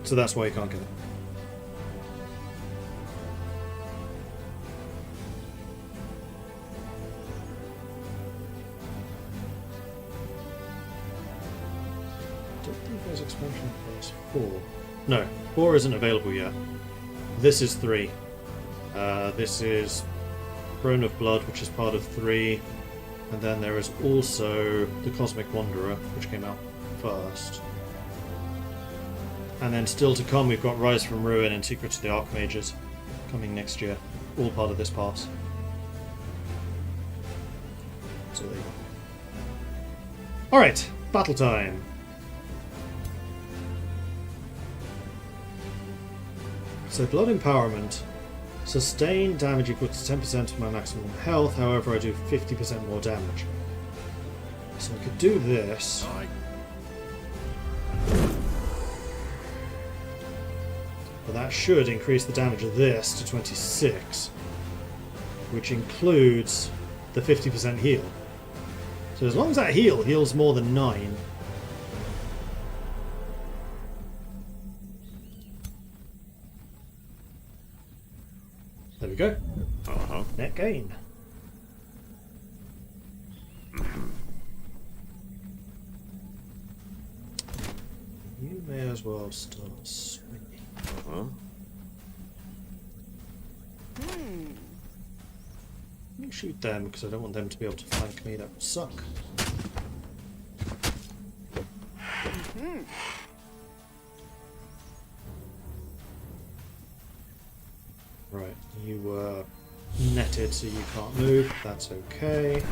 So that's why you can't get it. I don't think there's expansion class 4. No, 4 isn't available yet. This is 3. This is Throne of Blood, which is part of 3. And then there is also the Cosmic Wanderer, which came out first. And then still to come, we've got Rise from Ruin and Secrets of the Archmages coming next year. All part of this pass. So there you go. Alright, battle time. So Blood Empowerment. Sustained damage equals to 10% of my maximum health, however I do 50% more damage. So I could do this. I But that should increase the damage of this to 26, which includes the 50% heal. So as long as that heal heals more than 9, there we go. Net gain. You may as well start swinging. Let me shoot them because I don't want them to be able to flank me. That would suck. Right, you were netted so you can't move. That's okay.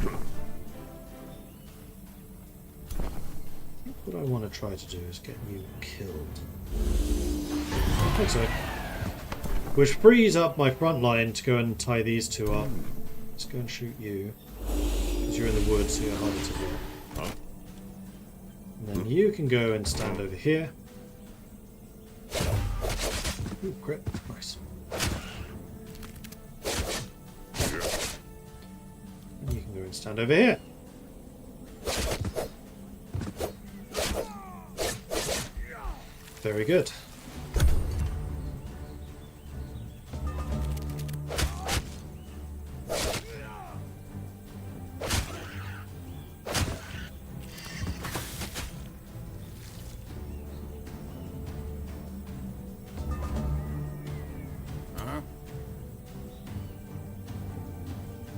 What I want to try to do is get you killed. I think so. Which frees up my front line to go and tie these two up. Let's go and shoot you. Because you're in the woods, so you're harder to do. And then you can go and stand over here. Ooh, crit. Nice. And you can go and stand over here. Very good.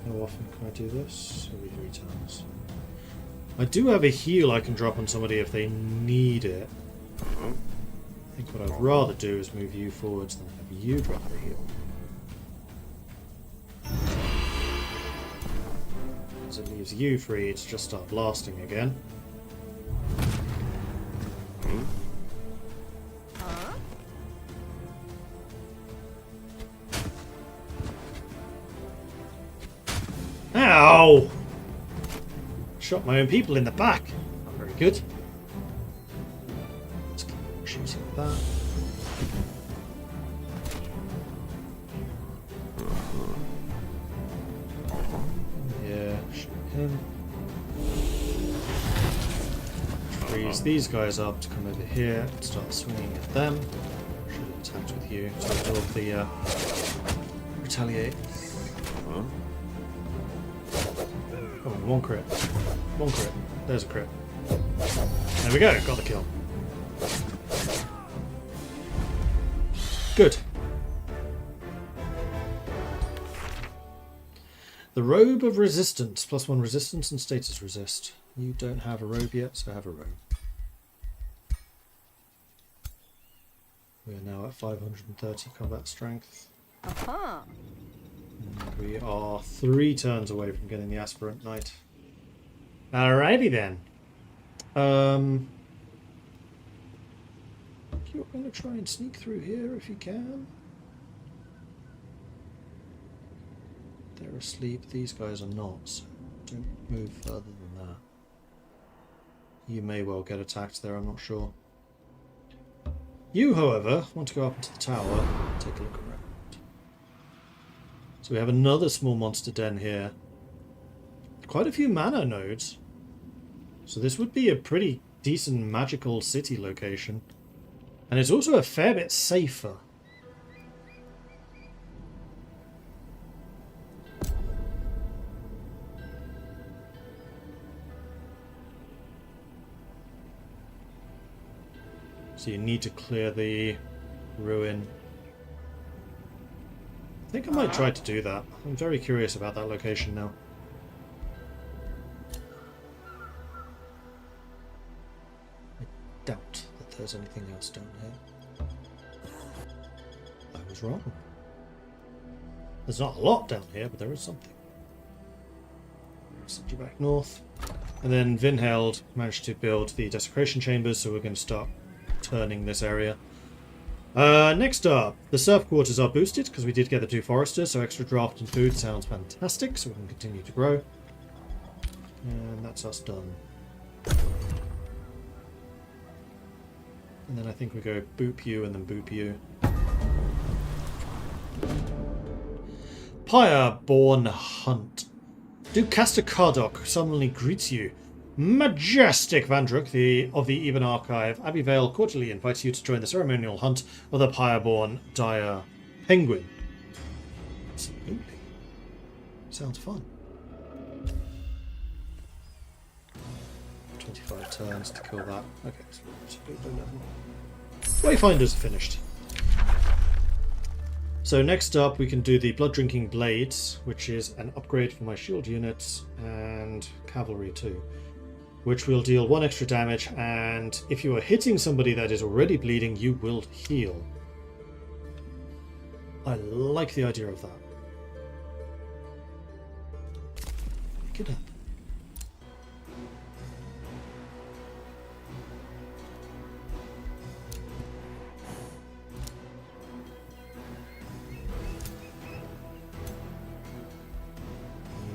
How often can I do this? Every 3 times. I do have a heal I can drop on somebody if they need it. I think what I'd rather do is move you forwards than have you drop the heal. Because it leaves you free to just start blasting again. Ow! Shot my own people in the back. Not very good. Let's keep shooting at that. Yeah, shoot him. Freeze these guys up to come over here and start swinging at them. Should have attacked with you to absorb the retaliate. Oh, 1 crit. 1 crit. There's a crit. There we go, got the kill. Good. The Robe of Resistance. +1 resistance and status resist. You don't have a robe yet, so have a robe. We are now at 530 combat strength. And we are 3 turns away from getting the Aspirant Knight. Alrighty then. You're going to try and sneak through here if you can. They're asleep. These guys are not, so don't move further than that. You may well get attacked there, I'm not sure. You, however, want to go up into the tower and take a look around. So we have another small monster den here. Quite a few mana nodes. So this would be a pretty decent magical city location. And it's also a fair bit safer. So you need to clear the ruin. I think I might try to do that. I'm very curious about that location now. I doubt that there's anything else down here. I was wrong. There's not a lot down here, but there is something. Send you back north. And then Vinheld managed to build the desecration chambers, so we're going to start turning this area. Next up, the surf quarters are boosted because we did get the 2 foresters, so extra draft and food sounds fantastic, so we can continue to grow. And that's us done. And then I think we go boop you and then boop you. Pyreborn Hunt. Ducaster Cardok suddenly greets you. Majestic Vandruk of the Eben Archive, Abbey Vale cordially invites you to join the ceremonial hunt of the Pyreborn Dire Penguin. Absolutely. Sounds fun. 25 turns to kill that. Okay, so absolutely nothing. Wayfinders finished. So next up we can do the Blood Drinking Blades, which is an upgrade for my shield units and cavalry too, which will deal 1 extra damage, and if you are hitting somebody that is already bleeding, you will heal. I like the idea of that. Pick it up.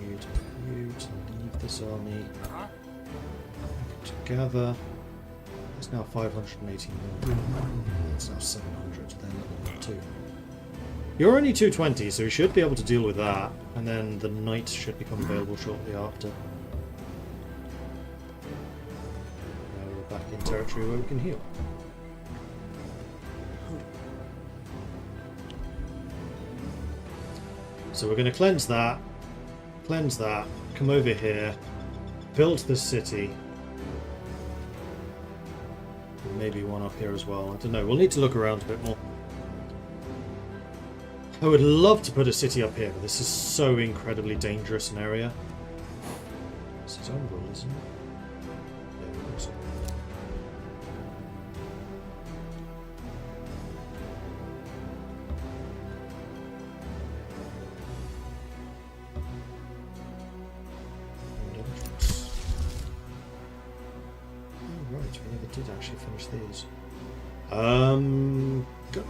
You to leave this army. Together. It's now 580 million. It's now 700. Then level 2. You're only 220, so we should be able to deal with that. And then the knight should become available shortly after. Now we're back in territory where we can heal. So we're going to cleanse that, come over here, build the city. Maybe one up here as well. I don't know. We'll need to look around a bit more. I would love to put a city up here, but this is so incredibly dangerous an area. This is Umbral, isn't it? Yeah, I think so. Oh, right, we never did actually finish these. Go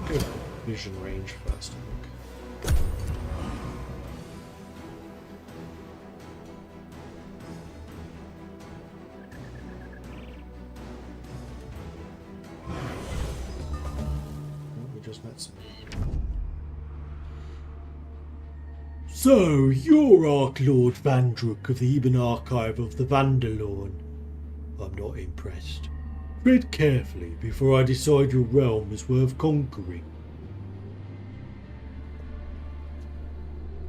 vision range first, I think. We just met some. So, you're Archlord Vandruk of the Eben Archive of the Vandalorn. I'm not impressed. Tread carefully before I decide your realm is worth conquering.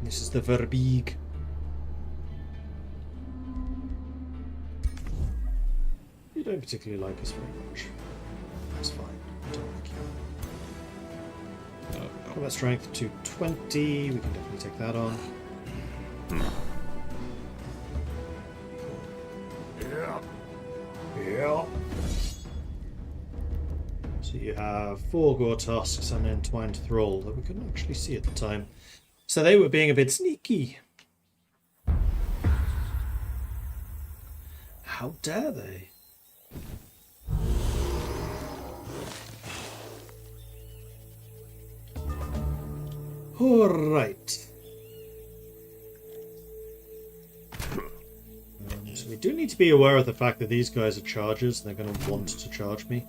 This is the Verbeeg. You don't particularly like us very much. That's fine. I don't like you. Combat strength 220. We can definitely take that on. Yeah. So you have 4 gore tusks and an entwined thrall that we couldn't actually see at the time. So they were being a bit sneaky. How dare they? Alright. So we do need to be aware of the fact that these guys are chargers and they're going to want to charge me.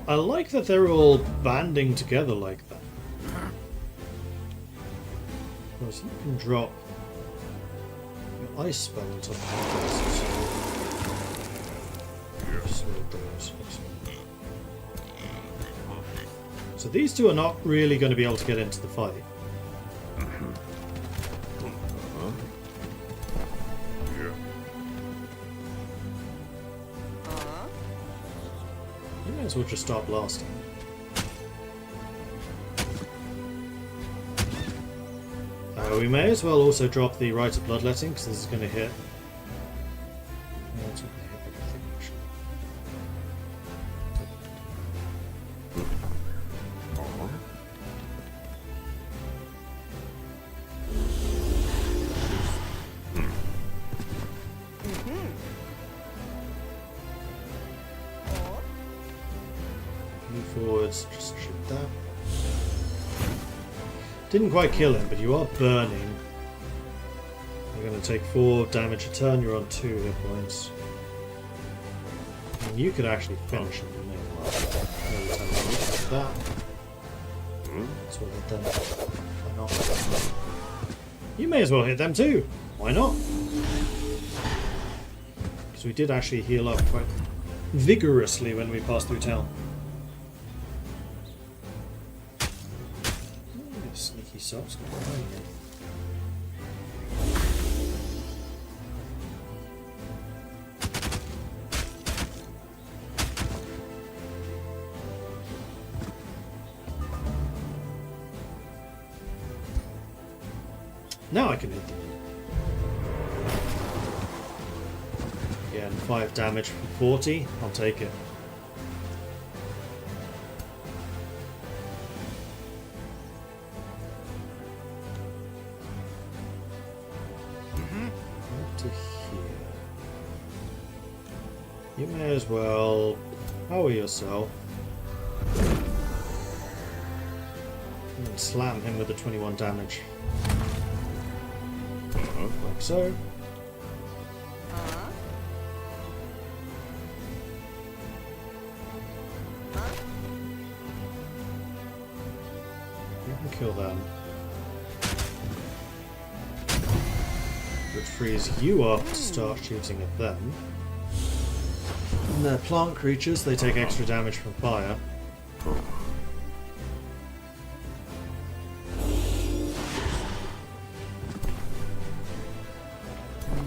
I like that they're all banding together like that. Because you can drop your ice spell on top of this. So these two are not really going to be able to get into the fight. You may as well just start blasting. We may as well also drop the Rite of Bloodletting, because this is going to hit. Yeah, it's going to hit everything, actually. Move forwards, just shoot that. Didn't quite kill him, but you are burning. You're going to take 4 damage a turn, you're on 2 hit points. And you could actually finish him, you know. Every time you hit that. That's what hit them. Why not? You may as well hit them too! Why not? Because we did actually heal up quite vigorously when we passed through town. Sneaky subs behind me. Now I can hit them. Yeah, and 5 damage from 40. I'll take it. To here. You may as well power yourself and slam him with the 21 damage. Like so. You can kill them. Which frees you up to start shooting at them. And they're plant creatures, they take extra damage from fire.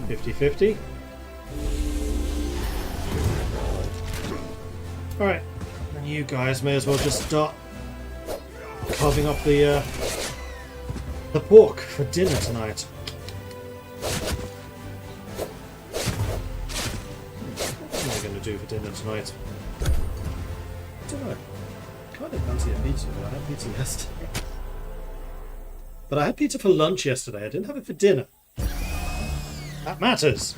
$50-50. Alright, and you guys may as well just start carving up the pork for dinner tonight. Do for dinner tonight? I don't know. Kind of fancy a pizza, but I had pizza yesterday. But I had pizza for lunch yesterday. I didn't have it for dinner. That matters.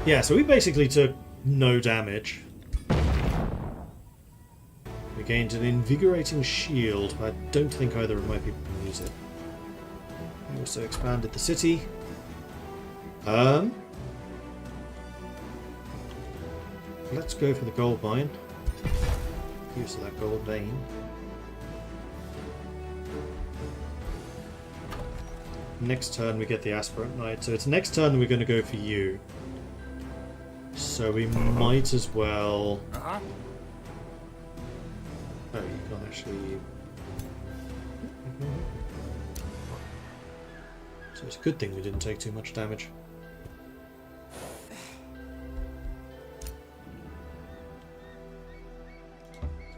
Yeah, so we basically took no damage. We gained an invigorating shield, but I don't think either of my people can use it. We also expanded the city. Let's go for the gold mine. Use of that gold vein. Next turn we get the Aspirant Knight, so it's next turn we're going to go for you. So we might as well... Oh, you can't actually... So it's a good thing we didn't take too much damage.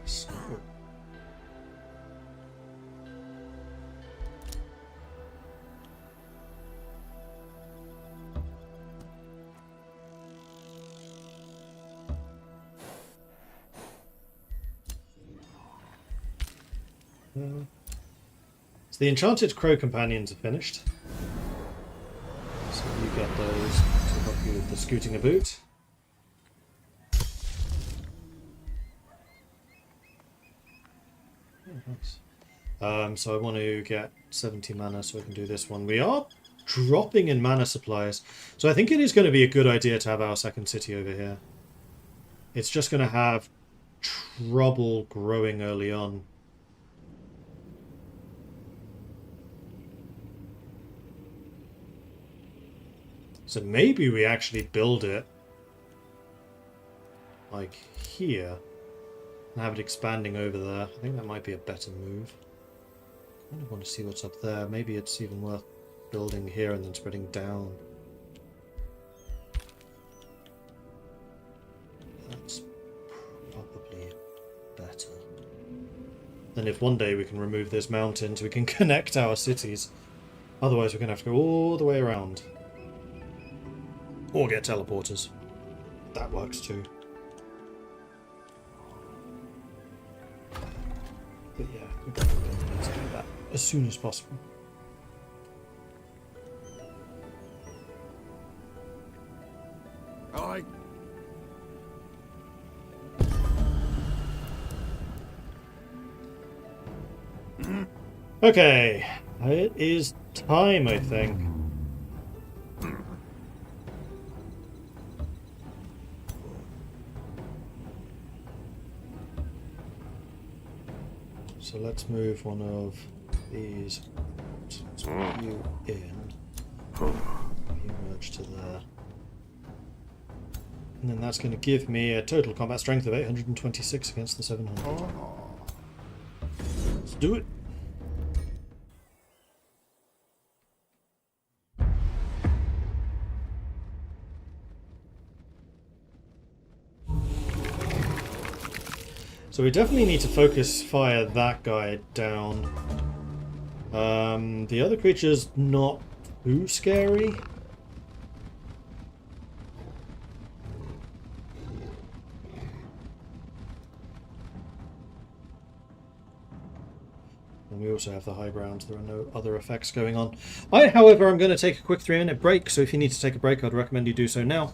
So... So the Enchanted Crow Companions are finished. So you get those to help you with the scooting about. Oh, nice. So I want to get 70 mana so I can do this one. We are dropping in mana supplies, so I think it is going to be a good idea to have our second city over here. It's just going to have trouble growing early on. So maybe we actually build it like here and have it expanding over there. I think that might be a better move. I kind of want to see what's up there. Maybe it's even worth building here and then spreading down. That's probably better. Then if one day we can remove this mountain so we can connect our cities. Otherwise we're going to have to go all the way around. Or get teleporters. That works too. But yeah, we've got to do that as soon as possible. I Okay, it is time, I think. So let's move one of these. Let's put you in. You merge to there. And then that's going to give me a total combat strength of 826 against the 700. Let's do it. So we definitely need to focus fire that guy down. The other creature's not too scary. And we also have the high ground. There are no other effects going on. However, I'm going to take a quick 3-minute break. So if you need to take a break, I'd recommend you do so now.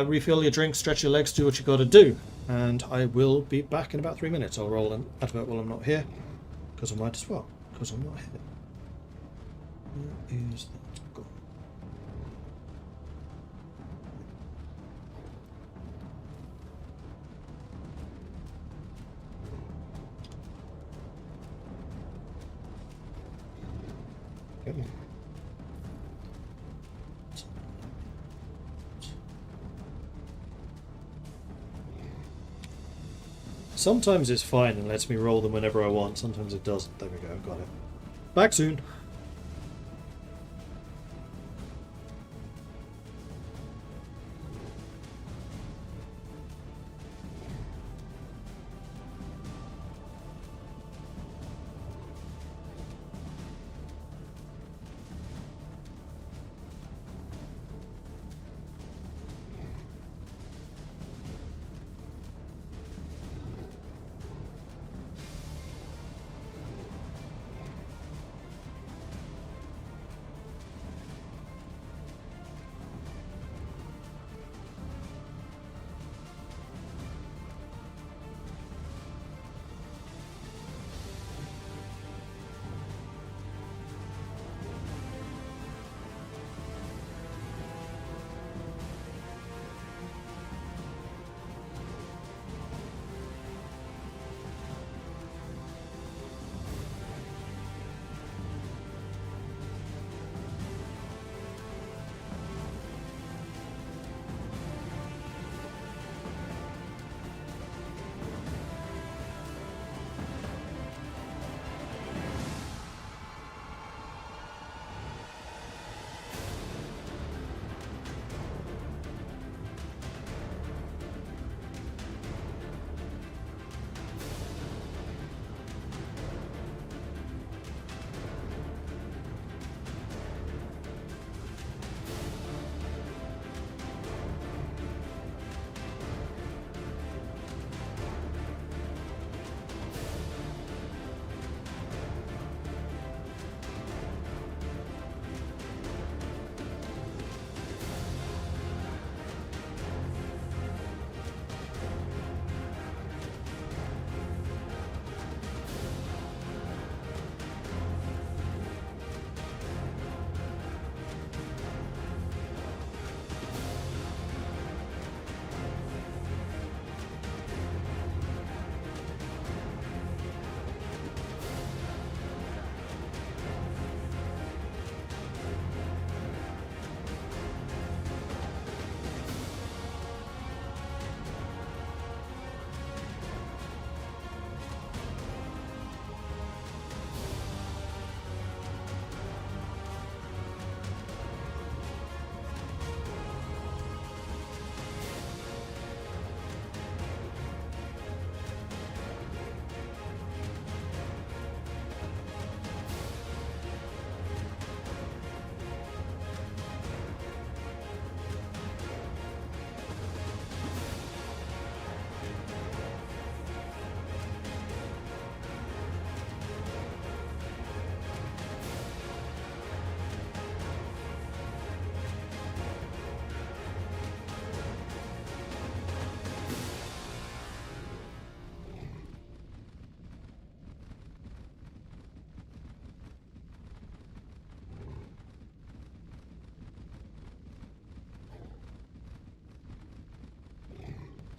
Refill your drink, stretch your legs, do what you got to do. And I will be back in about 3 minutes. I'll roll an advert while I'm not here. Because I might as well. Because I'm not here. Where is that gone? Okay. Sometimes it's fine and lets me roll them whenever I want. Sometimes it doesn't. There we go. Got it. Back soon.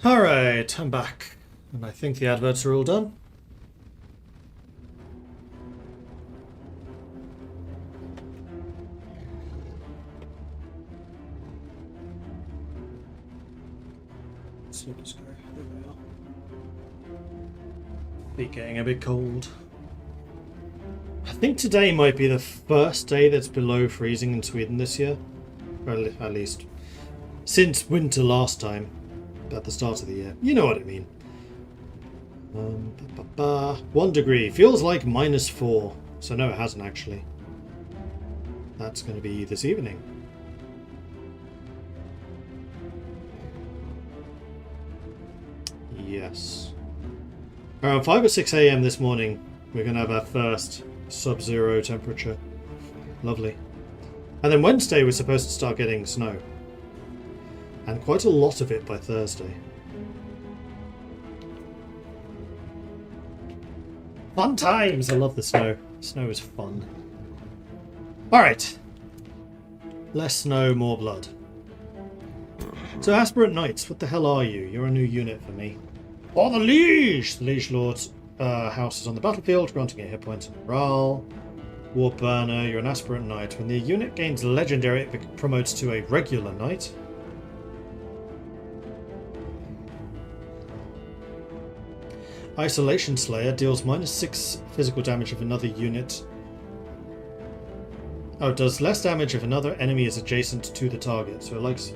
Alright, I'm back. And I think the adverts are all done. So let's go. There we are. Be getting a bit cold. I think today might be the first day that's below freezing in Sweden this year. Or at least since winter last time. At the start of the year. You know what I mean. 1 degree. Feels like -4. So no, it hasn't actually. That's going to be this evening. Yes. Around 5 or 6 a.m. this morning, we're going to have our first sub-zero temperature. Lovely. And then Wednesday we're supposed to start getting snow. And quite a lot of it by Thursday. Fun times! I love the snow. Snow is fun. Alright. Less snow, more blood. So, Aspirant Knights, what the hell are you? You're a new unit for me. Oh, the Liege! The Liege Lord's house is on the battlefield, granting 8 hit points and morale. War Burner, you're an Aspirant Knight. When the unit gains Legendary, it promotes to a regular Knight. Isolation Slayer deals -6 physical damage if another unit... Oh, it does less damage if another enemy is adjacent to the target. So it likes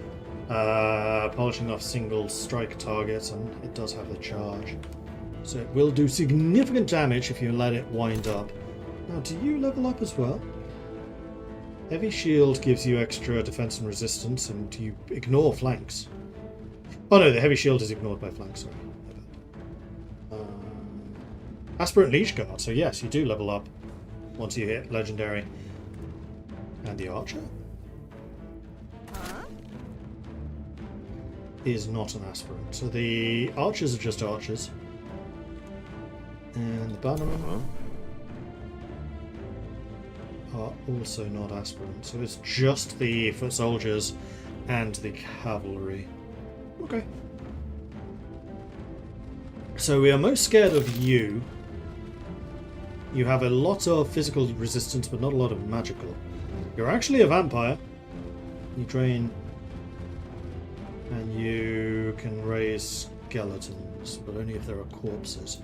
polishing off single strike targets, and it does have the charge. So it will do significant damage if you let it wind up. Now, do you level up as well? Heavy Shield gives you extra defense and resistance, and you ignore flanks. Oh no, the Heavy Shield is ignored by flanks, sorry. Aspirant Liege Guard, so yes, you do level up once you hit Legendary. And the Archer is not an Aspirant. So the Archers are just Archers. And the Bannermen are also not Aspirant. So it's just the Foot Soldiers and the Cavalry. Okay. So we are most scared of you. You have a lot of physical resistance, but not a lot of magical. You're actually a vampire. You drain... And you can raise skeletons, but only if there are corpses.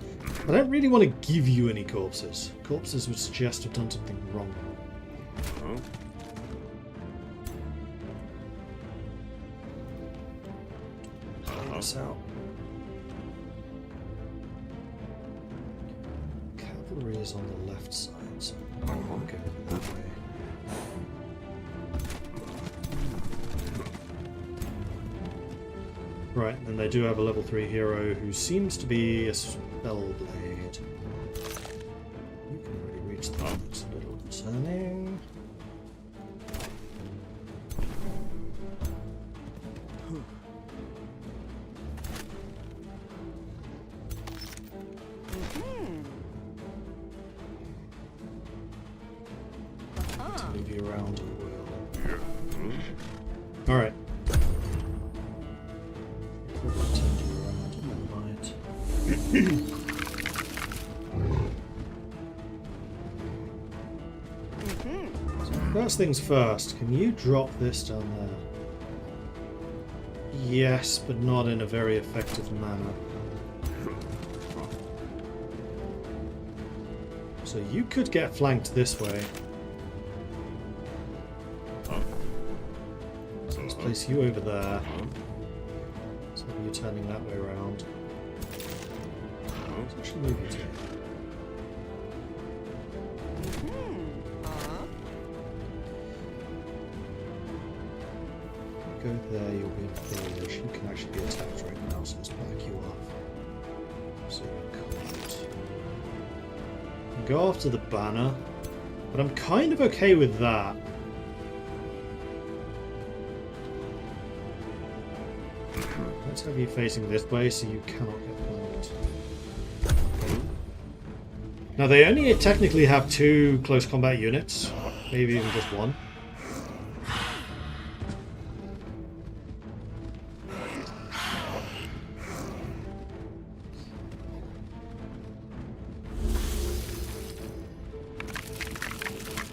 I don't really want to give you any corpses. Corpses would suggest you've done something wrong. Play this out. Cavalry is on the left side, so I'm going to go that way. Right, and they do have a level 3 hero who seems to be a Spellblade. You can already reach that. It's a little concerning. To move you around I will. Alright. So first things first, can you drop this down there? Yes, but not in a very effective manner. So you could get flanked this way. So let's place you over there. So you're turning that way around. Let's actually move you to. Go there, you'll be in village. You can actually be attacked right now, so let's back you off. So you can't. Go after the banner, but I'm kind of okay with that. Let's have you facing this way so you cannot get flanked. Now they only technically have 2 close combat units, maybe even just 1.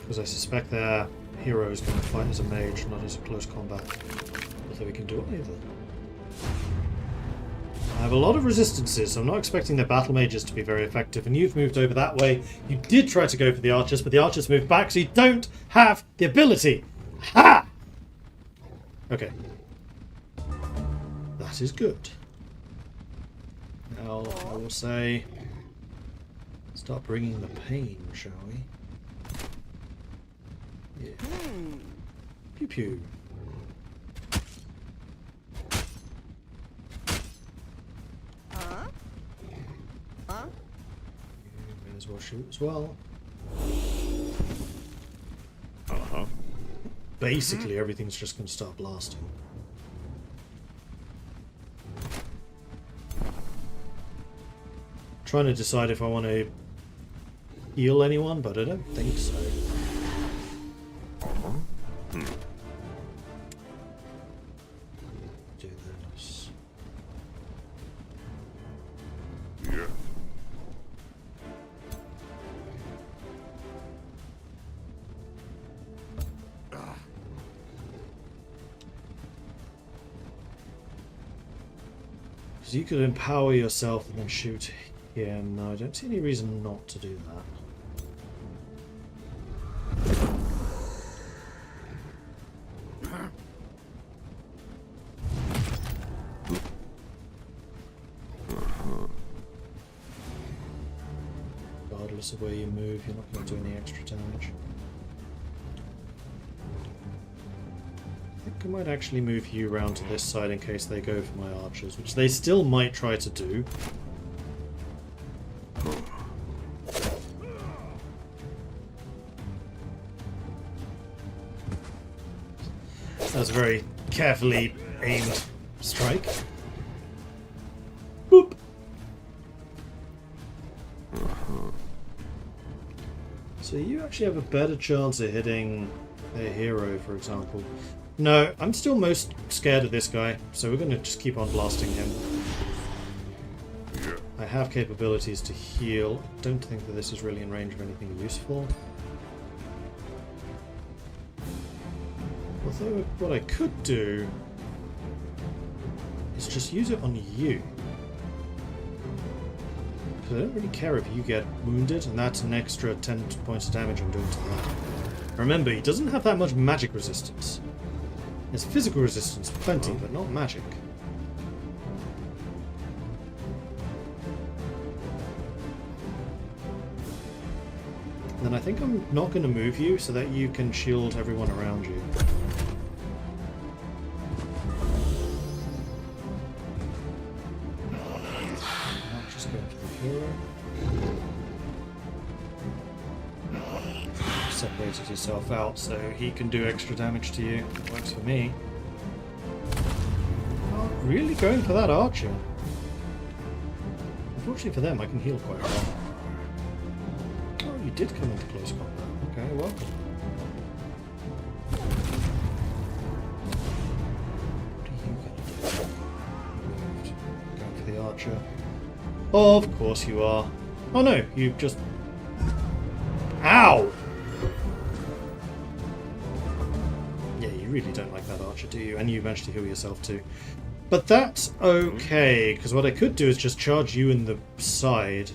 Because I suspect their hero is going to fight as a mage, not as a close combat. Although we can do either. I have a lot of resistances, so I'm not expecting their battle mages to be very effective. And you've moved over that way. You did try to go for the archers, but the archers moved back, so you don't have the ability. Ha! Okay. That is good. Now, I will say... Start bringing the pain, shall we? Yeah. Pew pew. May as well shoot as well. Basically, everything's just going to start blasting. Trying to decide if I want to heal anyone, but I don't think so. Do this. Yeah. Because you could empower yourself and then shoot him. No, I don't see any reason not to do that. Regardless of where you move, you're not going to do any extra damage. I think I might actually move you round to this side in case they go for my archers, which they still might try to do. That was a very carefully aimed strike. Boop! So you actually have a better chance of hitting a hero, for example. No, I'm still most scared of this guy, so we're going to just keep on blasting him. I have capabilities to heal. I don't think that this is really in range of anything useful. Although what I could do is just use it on you. Because I don't really care if you get wounded, and that's an extra 10 points of damage I'm doing to that. Remember, he doesn't have that much magic resistance. There's physical resistance, plenty, but not magic. Then I think I'm not going to move you so that you can shield everyone around you. I'll just go for the hero. Separated yourself out so he can do extra damage to you. Works for me. Not really going for that archer. Unfortunately for them, I can heal quite well. Oh, you did come into close combat. Okay, welcome. What are you gonna do? Going for the archer. Of course you are. Oh no, you just... Ow! Yeah, you really don't like that archer, do you? And you managed to heal yourself too. But that's okay, because what I could do is just charge you in the side.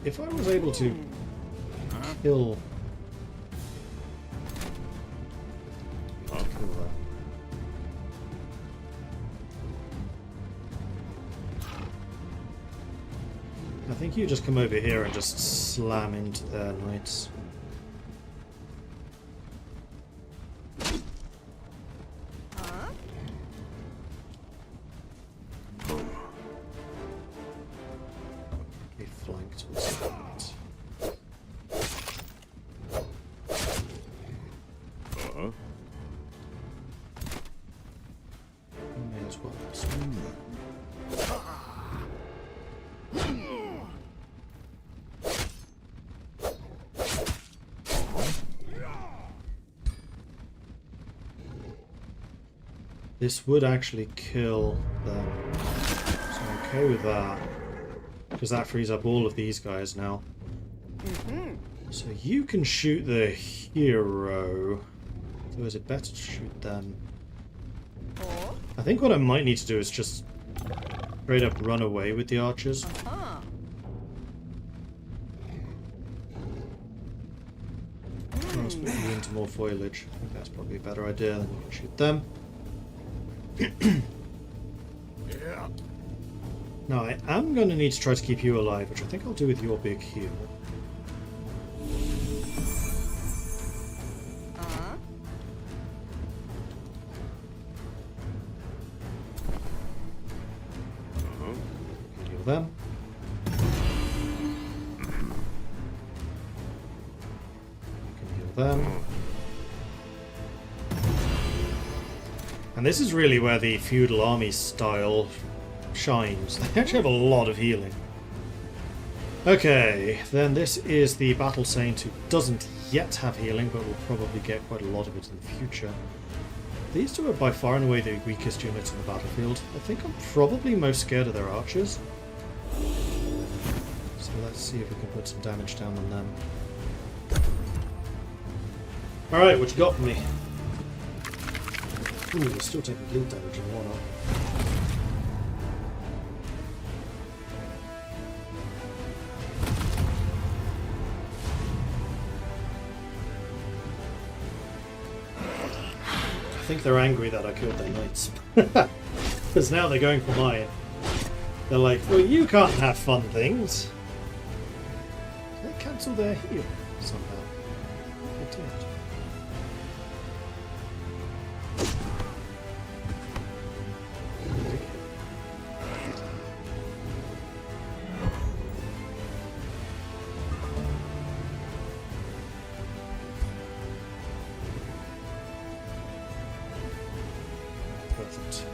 If I was able to kill... kill that. I think you just come over here and just slam into their knights. Be flanked with that. May as well swing that. This would actually kill them, so I'm okay with that, because that frees up all of these guys now. So you can shoot the hero. So is it better to shoot them? I think what I might need to do is just straight up run away with the archers. Let's put you into more foliage. I think that's probably a better idea. Then we can shoot them. Yeah. Now I am going to need to try to keep you alive, which I think I'll do with your big heal. Heal them. Heal them. And this is really where the feudal army style shines. They actually have a lot of healing. Okay, then this is the Battle Saint who doesn't yet have healing, but will probably get quite a lot of it in the future. These two are by far and away the weakest units in the battlefield. I think I'm probably most scared of their archers. So let's see if we can put some damage down on them. Alright, what you got for me? Ooh, they're still taking bleed damage and whatnot. I think they're angry that I killed their knights. Because now they're going for mine. They're like, well, you can't have fun things. They cancel their heal somehow. They did. Perfect.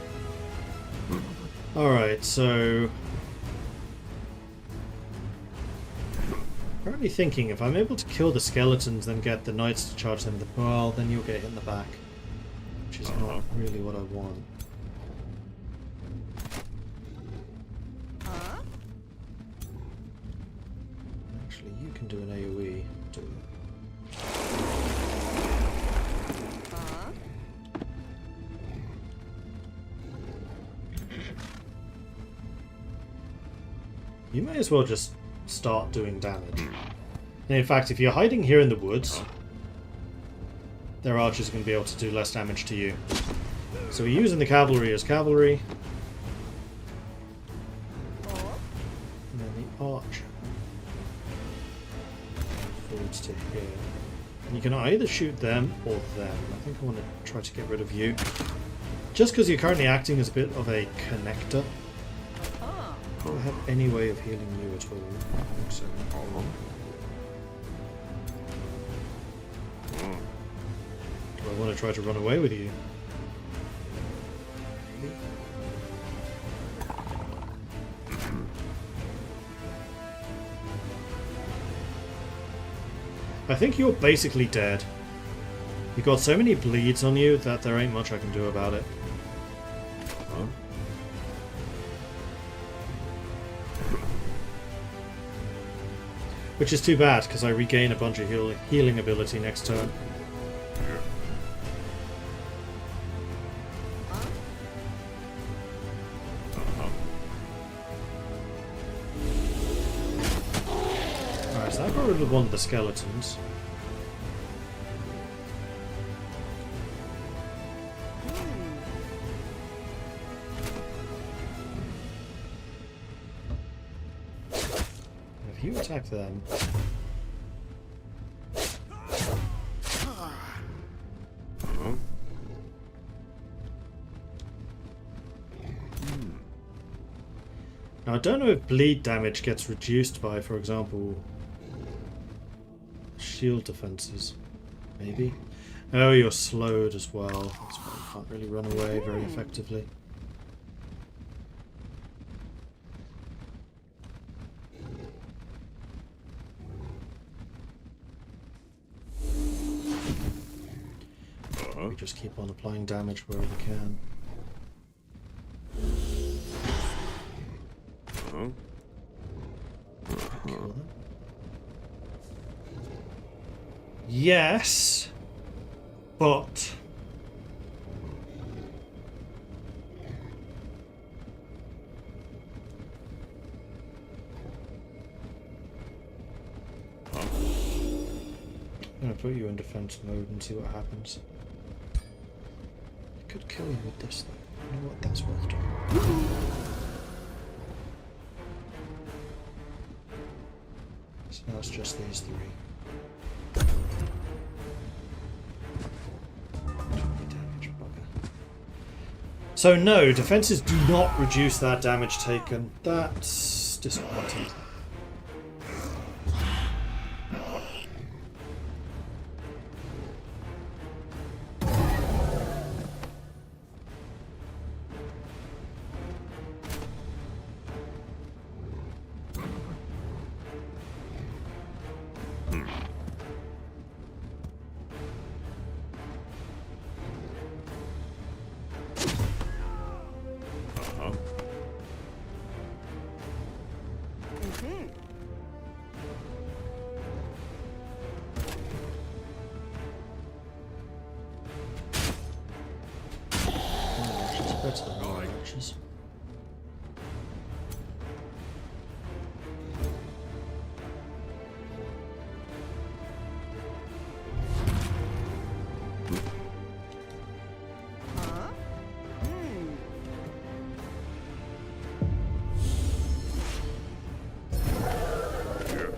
Alright, so currently thinking if I'm able to kill the skeletons then get the knights to charge them in the well, then you'll get hit in the back. Which is not really what I want. Actually, you can do an AoE. Do it. You may as well just start doing damage. And in fact, if you're hiding here in the woods, their archers are going to be able to do less damage to you. So we're using the cavalry as cavalry. And then the archer forwards to here. And you can either shoot them or them. I think I want to try to get rid of you. Just because you're currently acting as a bit of a connector. Do I have any way of healing you at all? I think so. Do I want to try to run away with you? Maybe. I think you're basically dead. You've got so many bleeds on you that there ain't much I can do about it. Which is too bad, because I regain a bunch of healing ability next turn. Alright, so that got rid of one of the skeletons. If you attack them... Now I don't know if bleed damage gets reduced by, for example, shield defenses. Maybe? Oh, you're slowed as well. That's why you can't really run away very effectively. We just keep on applying damage wherever we can. Kill them. Yes, but I'm gonna put you in defense mode and see what happens. I could kill you with this though. You know what? That's worth doing. So now it's just these three. So no, defenses do not reduce that damage taken. That's disappointing. Better than all archers.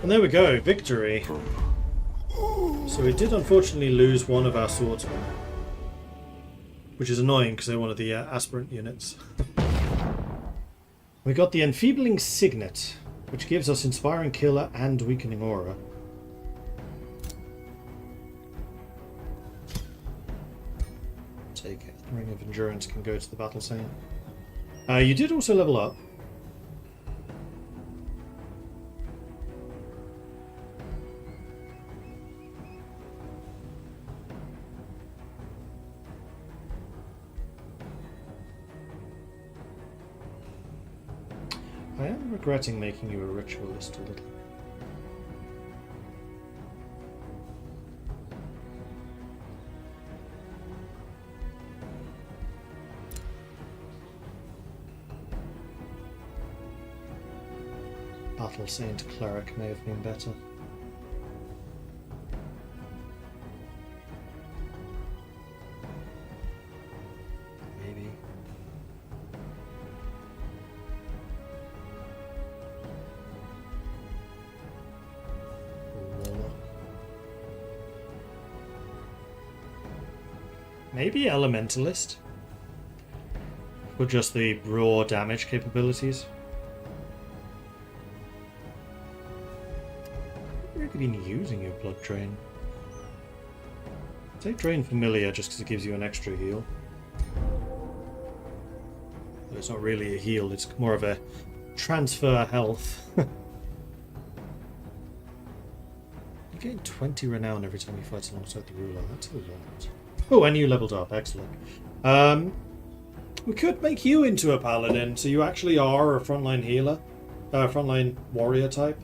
And there we go, victory. So we did unfortunately lose one of our swordsmen, which is annoying because they're one of the aspirant units. We got the Enfeebling Signet, which gives us Inspiring Killer and Weakening Aura. Take it. Ring of Endurance can go to the battle scene. You did also level up. I am regretting making you a ritualist a little. Battle Saint Cleric may have been better. Maybe. Maybe Elementalist? For just the raw damage capabilities? I've really been using your Blood Drain. Take Drain Familiar just because it gives you an extra heal. But it's not really a heal, it's more of a transfer health. You gain 20 renown every time you fight alongside the ruler. That's a lot. Oh, and you leveled up. Excellent. We could make you into a paladin, so you actually are a frontline healer, frontline warrior type.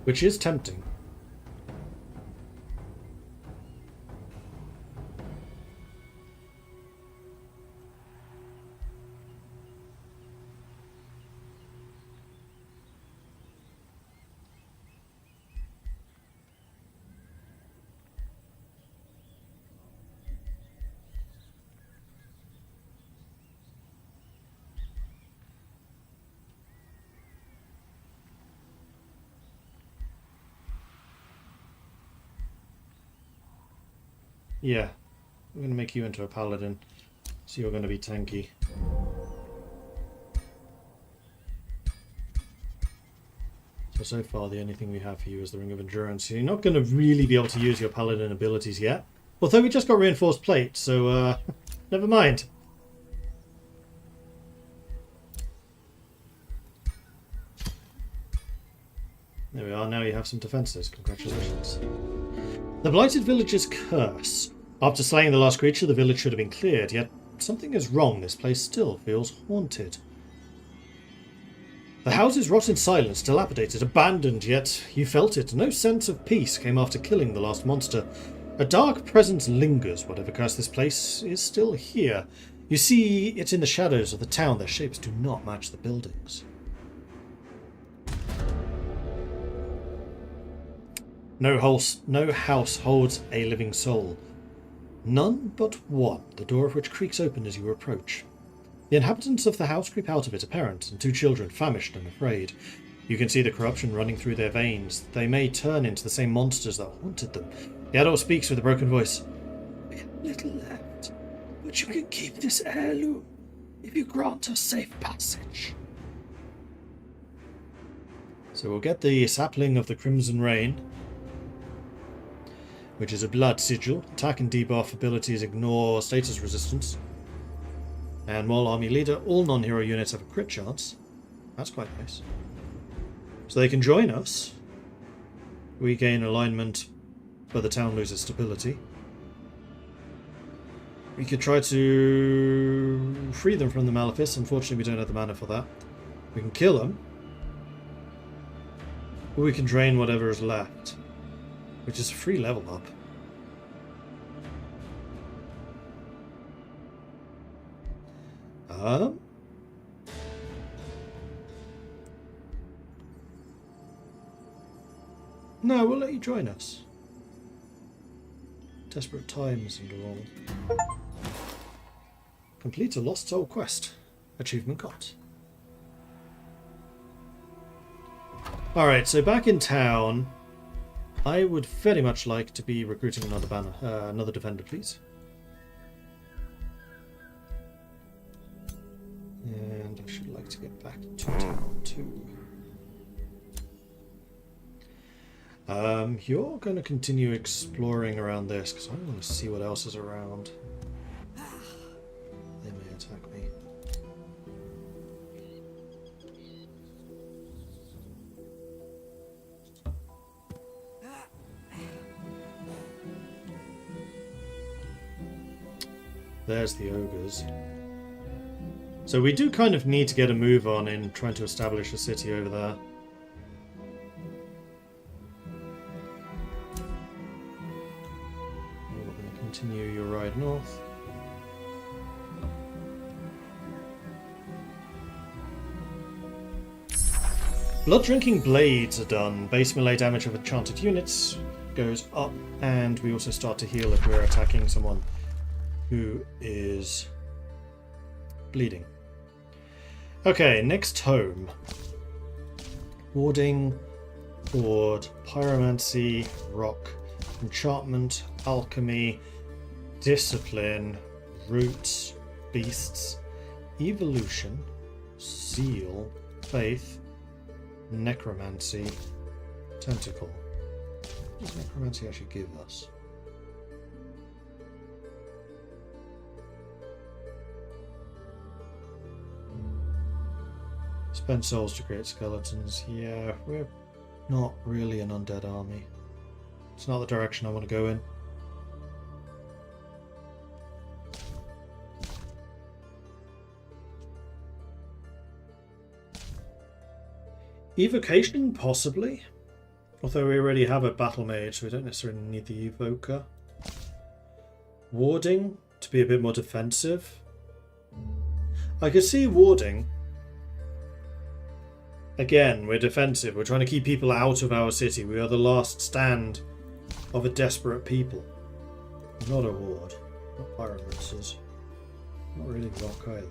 Which is tempting. Yeah, we're going to make you into a paladin, so you're going to be tanky. So far the only thing we have for you is the Ring of Endurance. So you're not going to really be able to use your paladin abilities yet. Although we just got Reinforced Plate, so never mind. There we are, now you have some defenses. Congratulations. The blighted village's curse. After slaying the last creature, the village should have been cleared, yet something is wrong. This place still feels haunted. The houses rot in silence, dilapidated, abandoned, yet you felt it. No sense of peace came after killing the last monster. A dark presence lingers. Whatever cursed this place is still here. You see it in the shadows of the town. Their shapes do not match the buildings. No house holds a living soul. None but one, the door of which creaks open as you approach. The inhabitants of the house creep out of it, a parent and two children, famished and afraid. You can see the corruption running through their veins. They may turn into the same monsters that haunted them. The adult speaks with a broken voice. "We have little left, but you can keep this heirloom if you grant us safe passage." So we'll get the sapling of the Crimson Rain, which is a blood sigil. Attack and debuff abilities ignore status resistance. And while army leader, all non-hero units have a crit chance. That's quite nice. So they can join us. We gain alignment, but the town loses stability. We could try to free them from the Malefice. Unfortunately, we don't have the mana for that. We can kill them. Or we can drain whatever is left, which is a free level up. No, we'll let you join us. Desperate times and all. Complete a Lost Soul quest. Achievement got. Alright, so back in town, I would very much like to be recruiting another defender, please. And I should like to get back to town too. You're going to continue exploring around this because I want to see what else is around. They may attack me. There's the ogres. So we do kind of need to get a move on in trying to establish a city over there. We're going to continue your ride north. Blood-drinking blades are done. Base melee damage of enchanted units goes up, and we also start to heal if we're attacking someone who is bleeding. Okay, next home. Warding, Ward, Pyromancy, Rock, Enchantment, Alchemy, Discipline, Roots, Beasts, Evolution, Seal, Faith, Necromancy, Tentacle. What does Necromancy actually give us? Spend souls to create skeletons. Yeah, we're not really an undead army. It's not the direction I want to go in. Evocation, possibly. Although we already have a battle mage, so we don't necessarily need the evoker. Warding, to be a bit more defensive. I could see warding. Again, we're defensive. We're trying to keep people out of our city. We are the last stand of a desperate people. Not a ward. Not pyromancers. Not really rock either.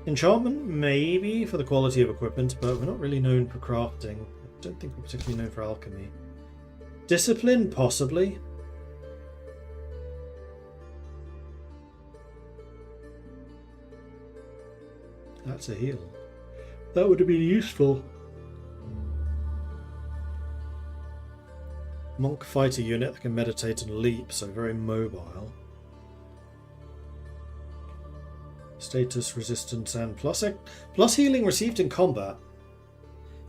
Enchantment, maybe, for the quality of equipment, but we're not really known for crafting. I don't think we're particularly known for alchemy. Discipline, possibly. That's a heal. That would have been useful. Monk fighter unit that can meditate and leap, so very mobile. Status, resistance, and plus healing received in combat.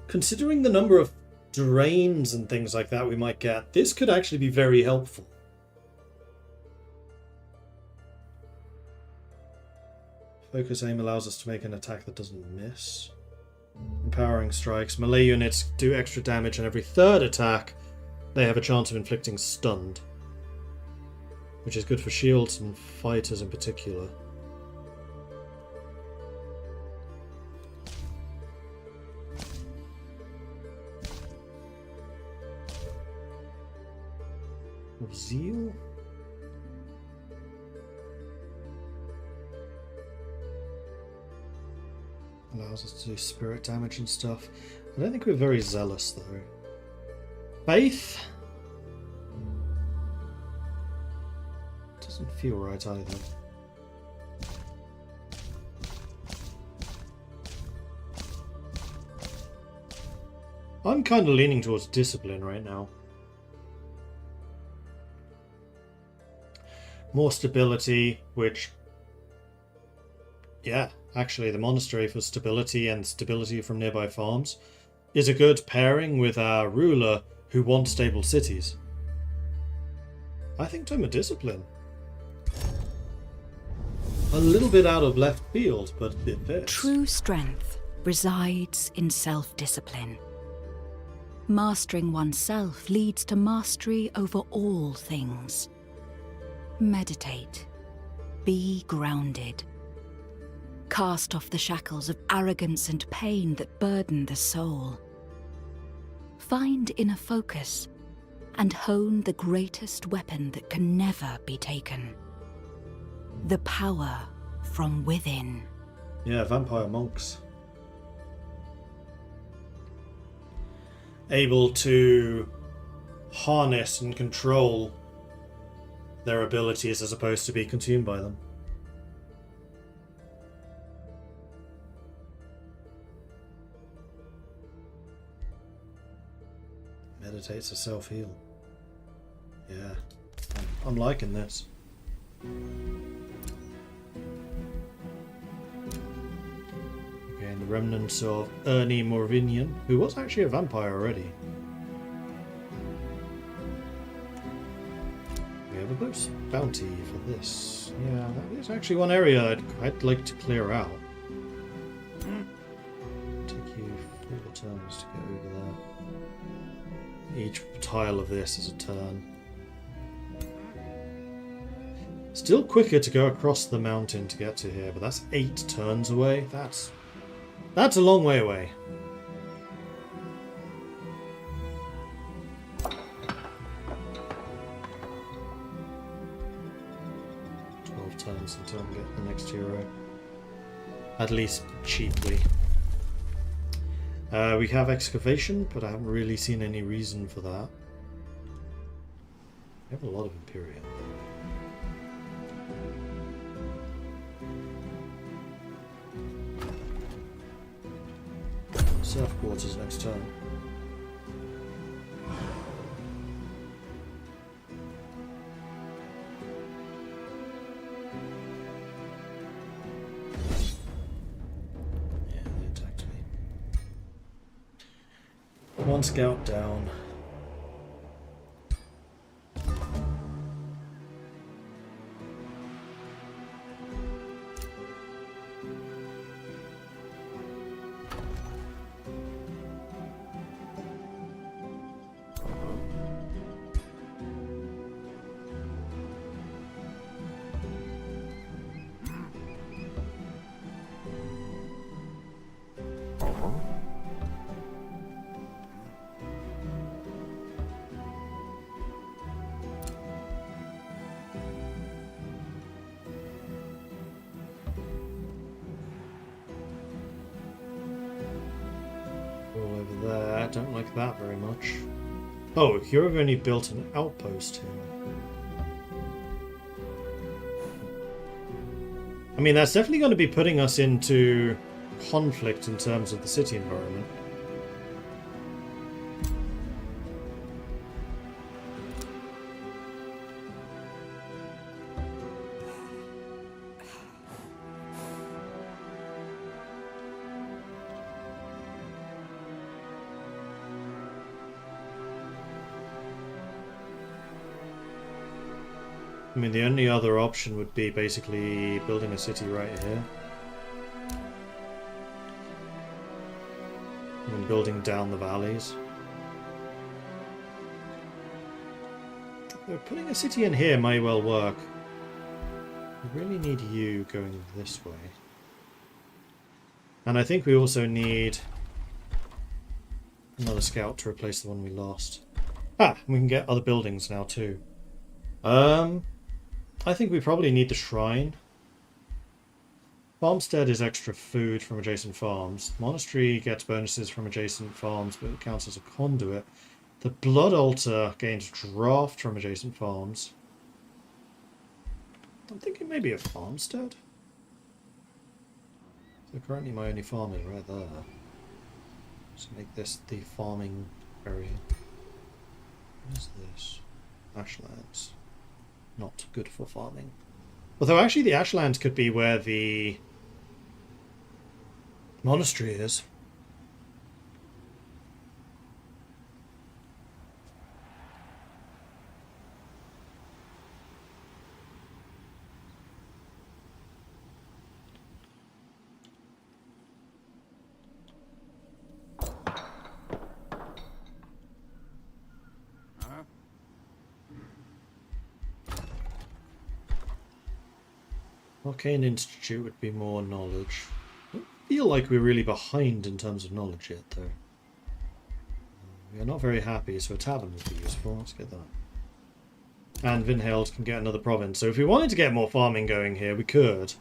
Considering the number of drains and things like that we might get, this could actually be very helpful. Focus aim allows us to make an attack that doesn't miss. Empowering strikes. Melee units do extra damage, and every third attack they have a chance of inflicting stunned, which is good for shields and fighters in particular. Zeal? Allows us to do spirit damage and stuff. I don't think we're very zealous though. Faith? Doesn't feel right either. I'm kind of leaning towards discipline right now. More stability, which... yeah, actually the monastery for stability and stability from nearby farms is a good pairing with our ruler who wants stable cities. I think Tome of Discipline. A little bit out of left field, but it fits. True strength resides in self-discipline. Mastering oneself leads to mastery over all things. Meditate. Be grounded. Cast off the shackles of arrogance and pain that burden the soul. Find inner focus and hone the greatest weapon that can never be taken. The power from within. Yeah, vampire monks. Able to harness and control their abilities as opposed to be consumed by them. Meditates to self-heal. Yeah, I'm liking this. Okay, and the remnants of Ernie Morvinian, who was actually a vampire already. We have a boost bounty for this. Yeah, that is actually one area I'd like to clear out. Take you 4 turns to get over there. Each tile of this is a turn. Still quicker to go across the mountain to get to here, but that's 8 turns away. That's a long way away. Turns until I get the next hero. At least cheaply. We have excavation, but I haven't really seen any reason for that. We have a lot of Imperium. Surf quarters next turn. One scout down. Don't like that very much. Oh, here I've only built an outpost here. I mean, that's definitely going to be putting us into conflict in terms of the city environment. I mean, the only other option would be basically building a city right here. And then building down the valleys. Though putting a city in here may well work. We really need you going this way. And I think we also need another scout to replace the one we lost. Ah, we can get other buildings now too. I think we probably need the shrine. Farmstead is extra food from adjacent farms. Monastery gets bonuses from adjacent farms, but it counts as a conduit. The Blood Altar gains draft from adjacent farms. I'm thinking maybe a farmstead. So currently my only farming right there. Let's make this the farming area. What is this? Ashlands. Not good for farming. Although actually the Ashlands could be where the monastery is. Huh? Arcane Institute would be more knowledge. I don't feel like we're really behind in terms of knowledge yet, though. We are not very happy, so a tavern would be useful. Let's get that. And Vinheld can get another province. So if we wanted to get more farming going here, we could.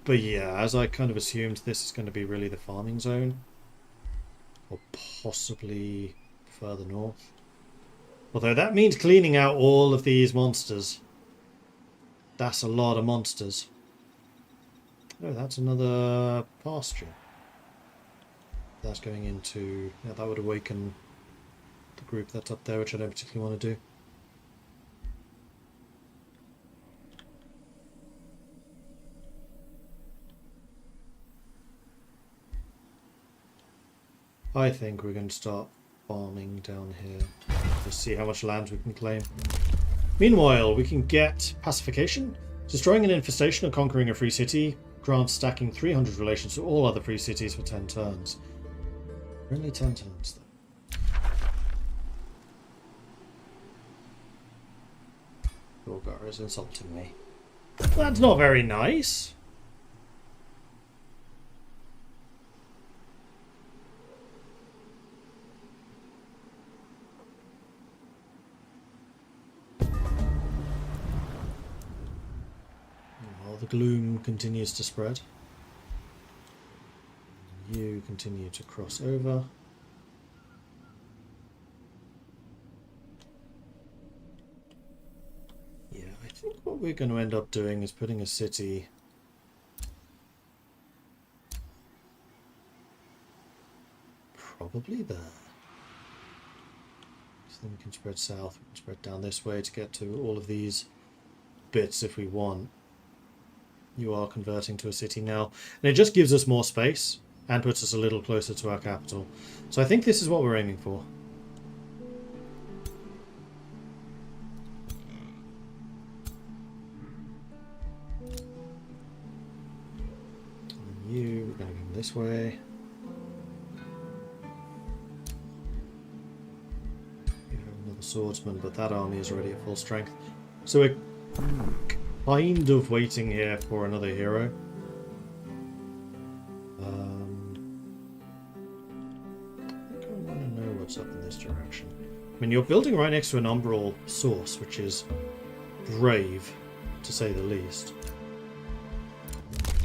But yeah, as I kind of assumed, this is going to be really the farming zone. Or possibly further north. Although that means cleaning out all of these monsters. That's a lot of monsters. Oh, that's another pasture. That's going into... Yeah, that would awaken the group that's up there, which I don't particularly want to do. I think we're going to start farming down here to see how much land we can claim. Meanwhile, we can get pacification. Destroying an infestation or conquering a free city grants stacking 300 relations to all other free cities for 10 turns. Only 10 turns, though. Gorgar is insulting me. That's not very nice. While the gloom continues to spread, you continue to cross over. Yeah, I think what we're going to end up doing is putting a city probably there. So then we can spread south, we can spread down this way to get to all of these bits if we want. You are converting to a city now, and it just gives us more space and puts us a little closer to our capital. So I think this is what we're aiming for. And you, we're going to go this way. You have another swordsman, but that army is already at full strength. So we're kind of waiting here for another hero. I think I want to know what's up in this direction. I mean, you're building right next to an umbral source, which is brave, to say the least.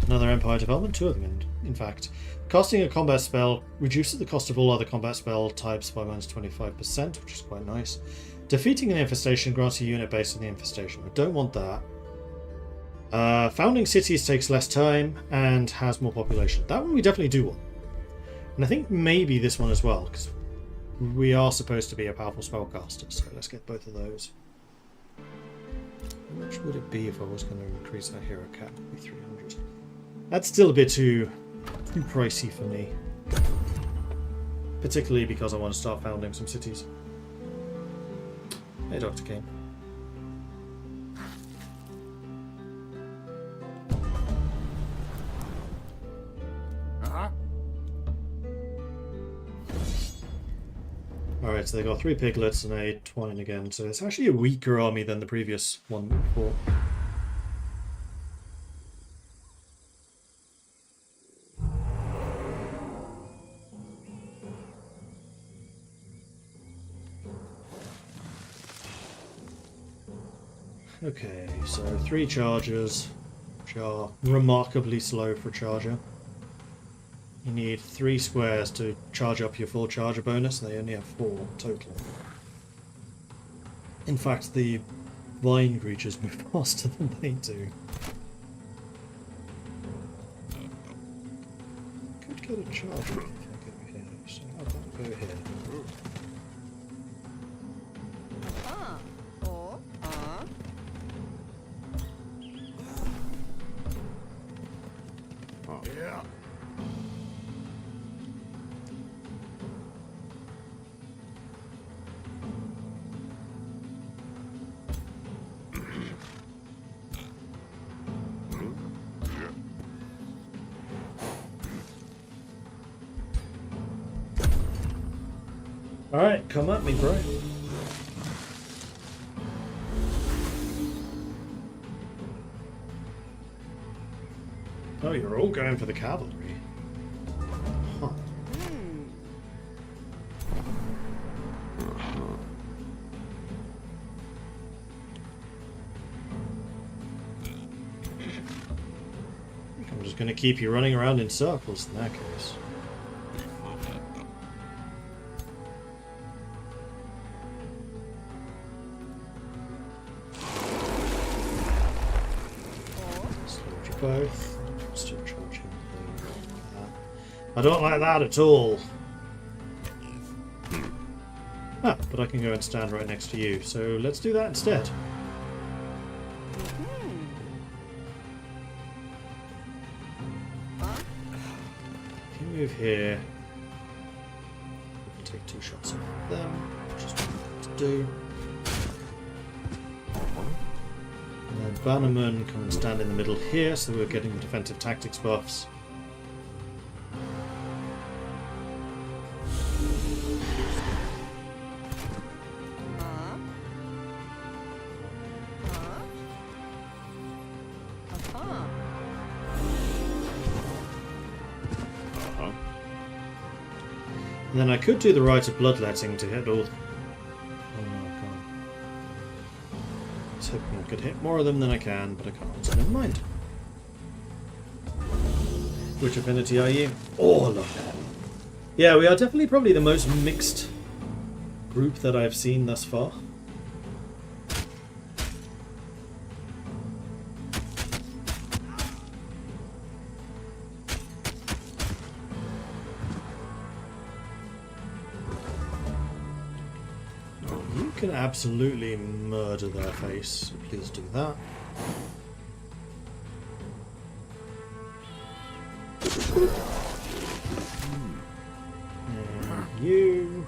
Another Empire development, 2 of them in fact. Casting a combat spell reduces the cost of all other combat spell types by -25%, which is quite nice. Defeating an infestation grants a unit based on the infestation. I don't want that. Founding cities takes less time and has more population. That one we definitely do want. And I think maybe this one as well, because we are supposed to be a powerful spellcaster, so let's get both of those. How much would it be if I was going to increase our hero cap? Maybe 300. That's still a bit too pricey for me. Particularly because I want to start founding some cities. Hey, Dr. Kane. Uh-huh. Alright, so they got 3 piglets and a twine again, so it's actually a weaker army than the previous one before. Okay, so 3 chargers, which are remarkably slow for a charger. You need 3 squares to charge up your full charger bonus, and they only have 4 total. In fact, the vine creatures move faster than they do. Could get a charger if I go here, so how about I go here? Yeah. Alright, come at me, bro. Oh, you're all going for the cavalry. Huh. I'm just going to keep you running around in circles in that case. Slowed you both. Still charging. I don't like that at all. Ah, but I can go and stand right next to you, so let's do that instead. If you move here, we can take 2 shots off them, just what I'm going to do. And then Bannerman come and stand in the middle here, so we're getting the defensive tactics buffs. And then I could do the Rite of Bloodletting to hit all... Oh no, I can't. I was hoping I could hit more of them than I can, but I can't, so never mind. Which affinity are you? Oh, look. Yeah, we are definitely probably the most mixed group that I've seen thus far. You can absolutely murder their face, so please do that. And you...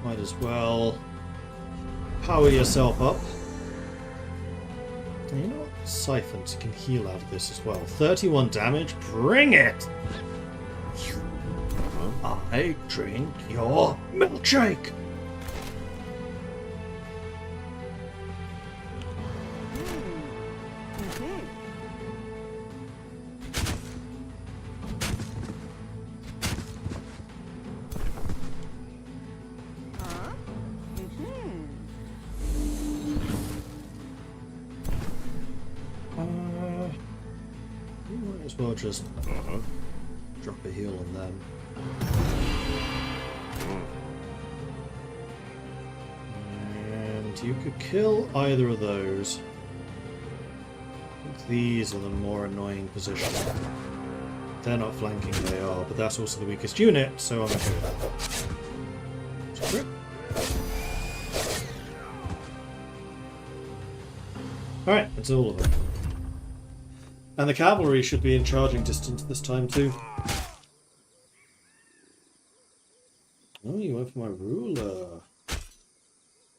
Might as well power yourself up. And you know what? Siphons can heal out of this as well. 31 damage? Bring it! I drink your milkshake! You might as well just drop a heal on them. And you could kill either of those. I think these are the more annoying position. They're not flanking, they are, but that's also the weakest unit, so I'm okay with that. Sorry. Alright, that's all of them. And the cavalry should be in charging distance this time too. for my ruler.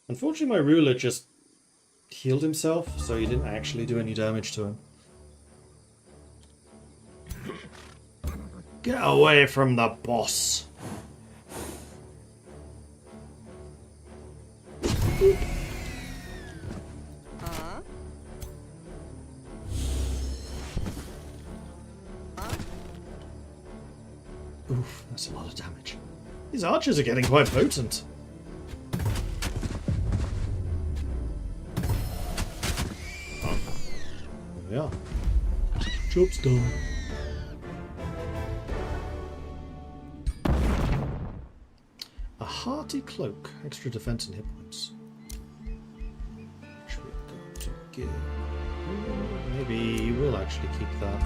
Unfortunately, my ruler just healed himself, so he didn't actually do any damage to him. Get away from the boss. Oof, that's a lot of damage. These archers are getting quite potent. There we are. Job's done. A hearty cloak. Extra defense and hit points. Which we're going to give. Maybe we'll actually keep that.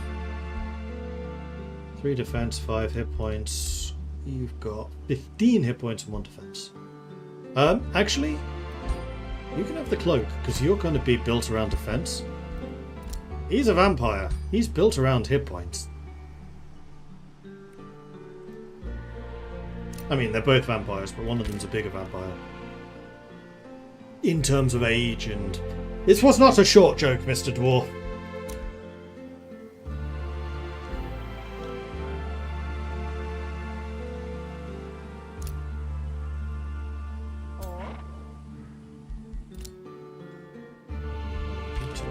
3 defense, 5 hit points. You've got 15 hit points and 1 defense. Actually, you can have the cloak, because you're going to be built around defense. He's a vampire. He's built around hit points. I mean, they're both vampires, but one of them's a bigger vampire. In terms of age and... This was not a short joke, Mr. Dwarf.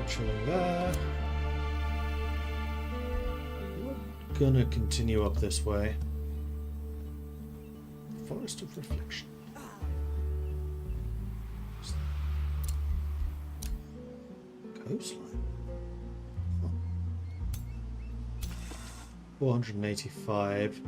Chilling there. We're gonna continue up this way. Forest of Reflection. Coastline. Huh. 485.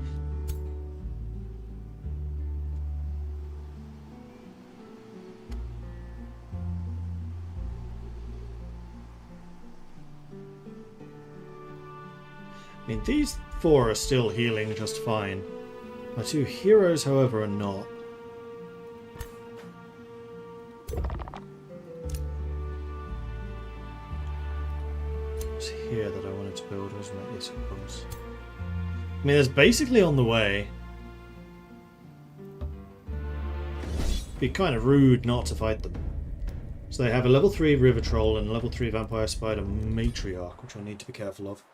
I mean, these 4 are still healing just fine. My 2 heroes, however, are not. It's here that I wanted to build, wasn't it? Yes, it was. I mean, it's basically on the way. It'd be kind of rude not to fight them. So they have a level 3 River Troll and a level 3 Vampire Spider Matriarch, which I need to be careful of.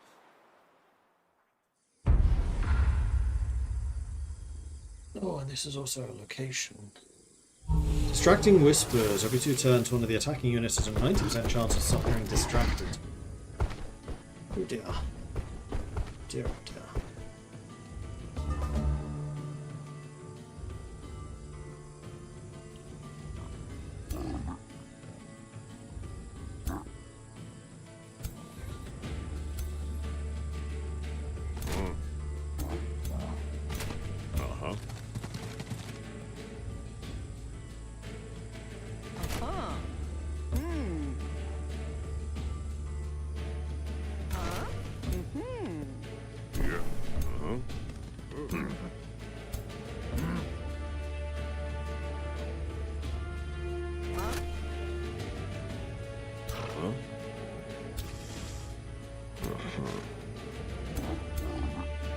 Oh, and this is also a location. Distracting Whispers. Every 2 turns, one of the attacking units has a 90% chance of suffering distracted. Oh dear. Dear, oh dear.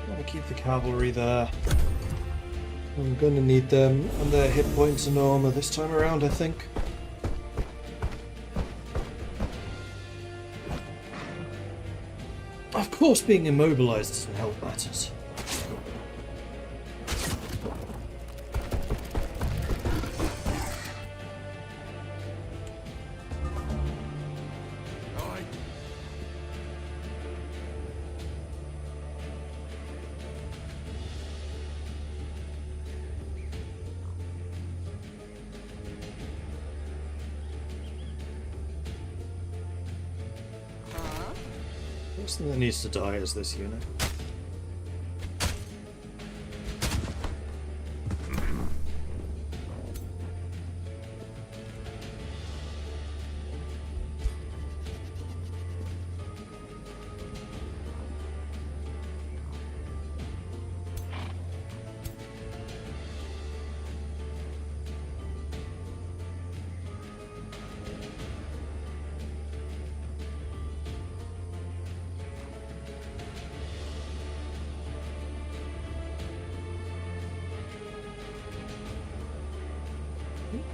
Gotta keep the cavalry there. I'm gonna need them and their hit points and armor this time around, I think. Of course, being immobilized doesn't help matters. The person that needs to die is this unit.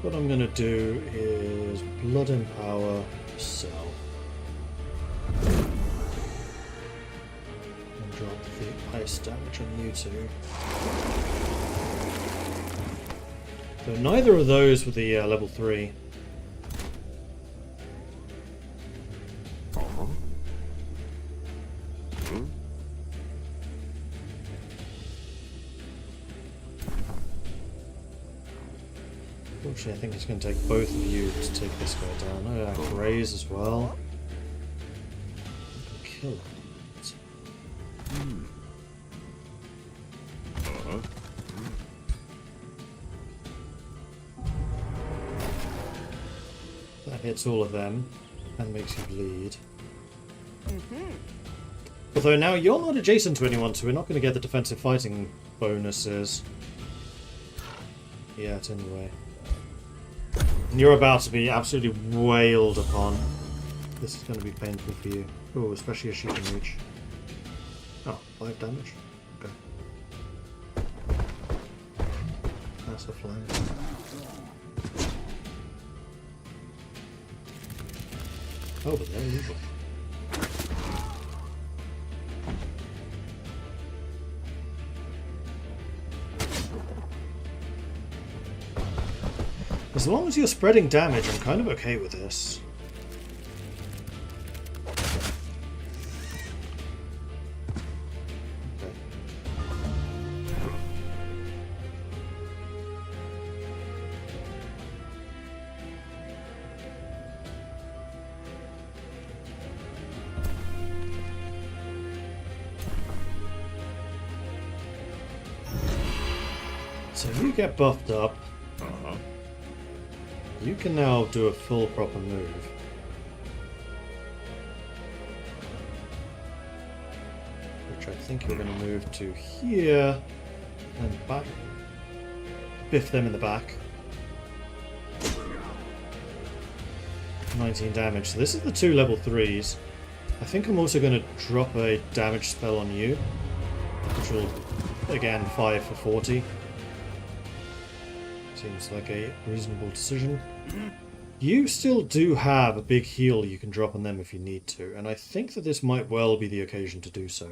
what I'm going to do is Blood Empower Cell. And drop the ice damage on you two. So neither of those with the level 3. Unfortunately, I think it's going to take both of you to take this guy down. Oh, yeah, Graze as well. I can kill it. That hits all of them and makes you bleed. Although now you're not adjacent to anyone, so we're not going to get the defensive fighting bonuses yet anyway. And you're about to be absolutely wailed upon. This is going to be painful for you. Oh, especially as she can reach. Oh, 5 damage? Okay. That's a flank. Oh, but there you go. As long as you're spreading damage, I'm kind of okay with this. Okay. So you get buffed up. You can now do a full proper move. Which I think you're going to move to here and back. Biff them in the back. 19 damage. So this is the 2 level 3s. I think I'm also going to drop a damage spell on you. Which will, again, 5 for 40. Seems like a reasonable decision. You still do have a big heal you can drop on them if you need to, and I think that this might well be the occasion to do so.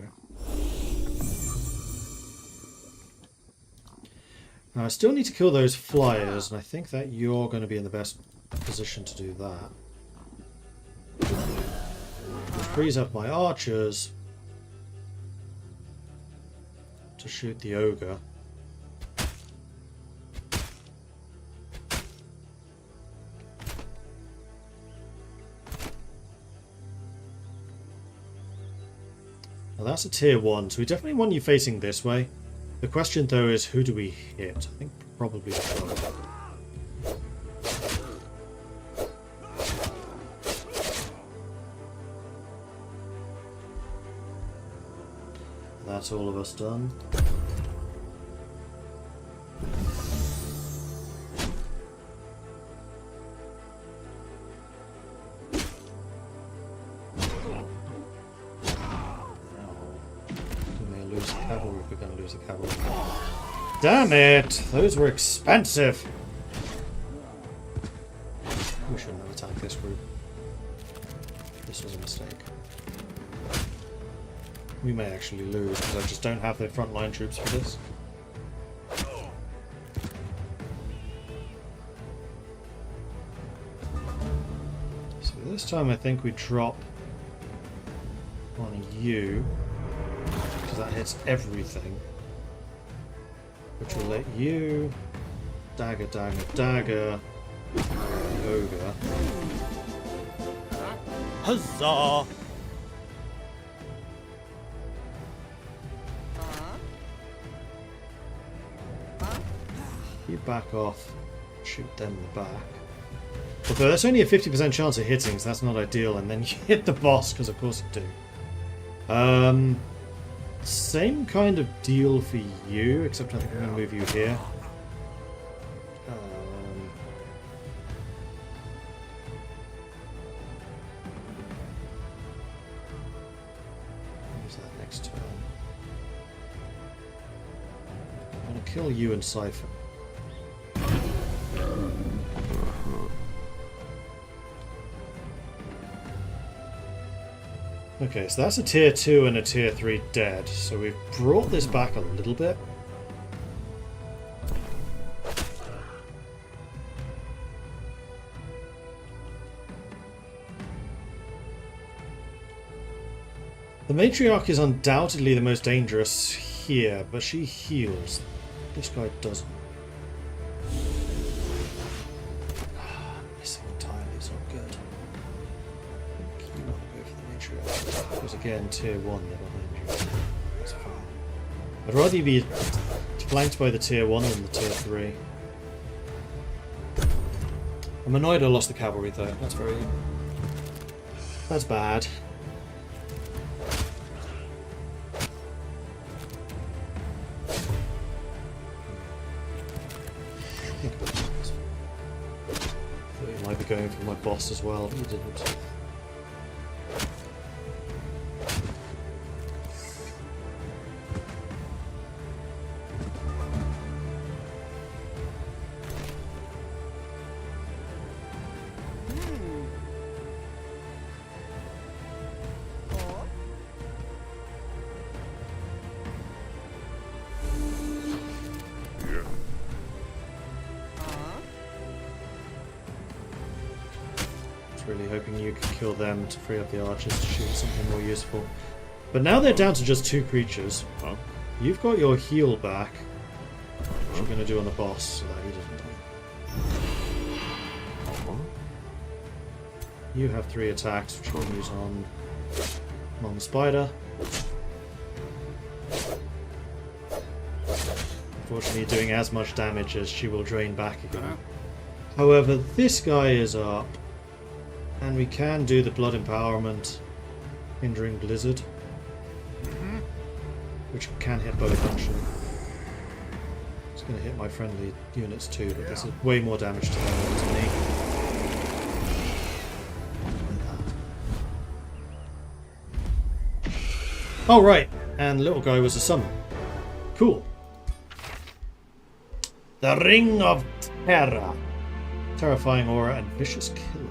Now, I still need to kill those flyers, and I think that you're going to be in the best position to do that. Which frees up my archers to shoot the ogre. Now that's a tier 1, so we definitely want you facing this way. The question though is, who do we hit? I think probably the front. That's all of us done. Damn it! Those were expensive! We shouldn't have attacked this group. This was a mistake. We may actually lose because I just don't have the frontline troops for this. So this time I think we drop on you because that hits everything. Which will let you dagger, dagger, dagger the ogre. Huzzah! You back off, shoot them in the back. Although that's only a 50% chance of hitting, so that's not ideal, and then you hit the boss, because of course you do. Same kind of deal for you, except I think I'm going to move you here. Who's that next turn? I'm going to kill you and Siphon. Okay, so that's a tier 2 and a tier 3 dead. So we've brought this back a little bit. The matriarch is undoubtedly the most dangerous here, but she heals. This guy doesn't. Missing entirely is not good. I think you want to go for the matriarch. Because again, tier 1, they're behind you. That's fine. I'd rather you be flanked by the tier 1 than the tier 3. I'm annoyed I lost the cavalry though. That's bad. Might be going for my boss as well. You didn't. Really hoping you can kill them to free up the archers to shoot something more useful. But now they're down to just 2 creatures. Huh? You've got your heal back, which you're going to do on the boss so that he doesn't die. You have 3 attacks, which you can use on the spider. Unfortunately, doing as much damage as she will drain back again. However, this guy is up. And we can do the blood empowerment, hindering blizzard, which can hit both actually. It's going to hit my friendly units too, but this is way more damage to them than to me. Oh right, and little guy was a summon. Cool. The Ring of Terror. Terrifying aura and vicious killer.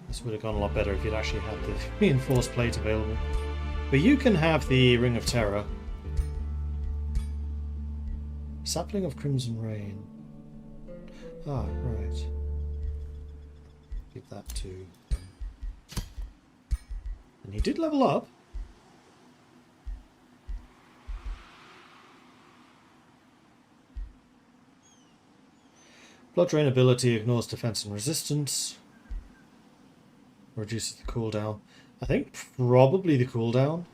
This would have gone a lot better if you'd actually had the reinforced plate available. But you can have the Ring of Terror. Sapling of Crimson Rain. Ah, right. Give that to... And he did level up. Blood Drain ability ignores defense and resistance. Reduces the cooldown. I think probably the cooldown.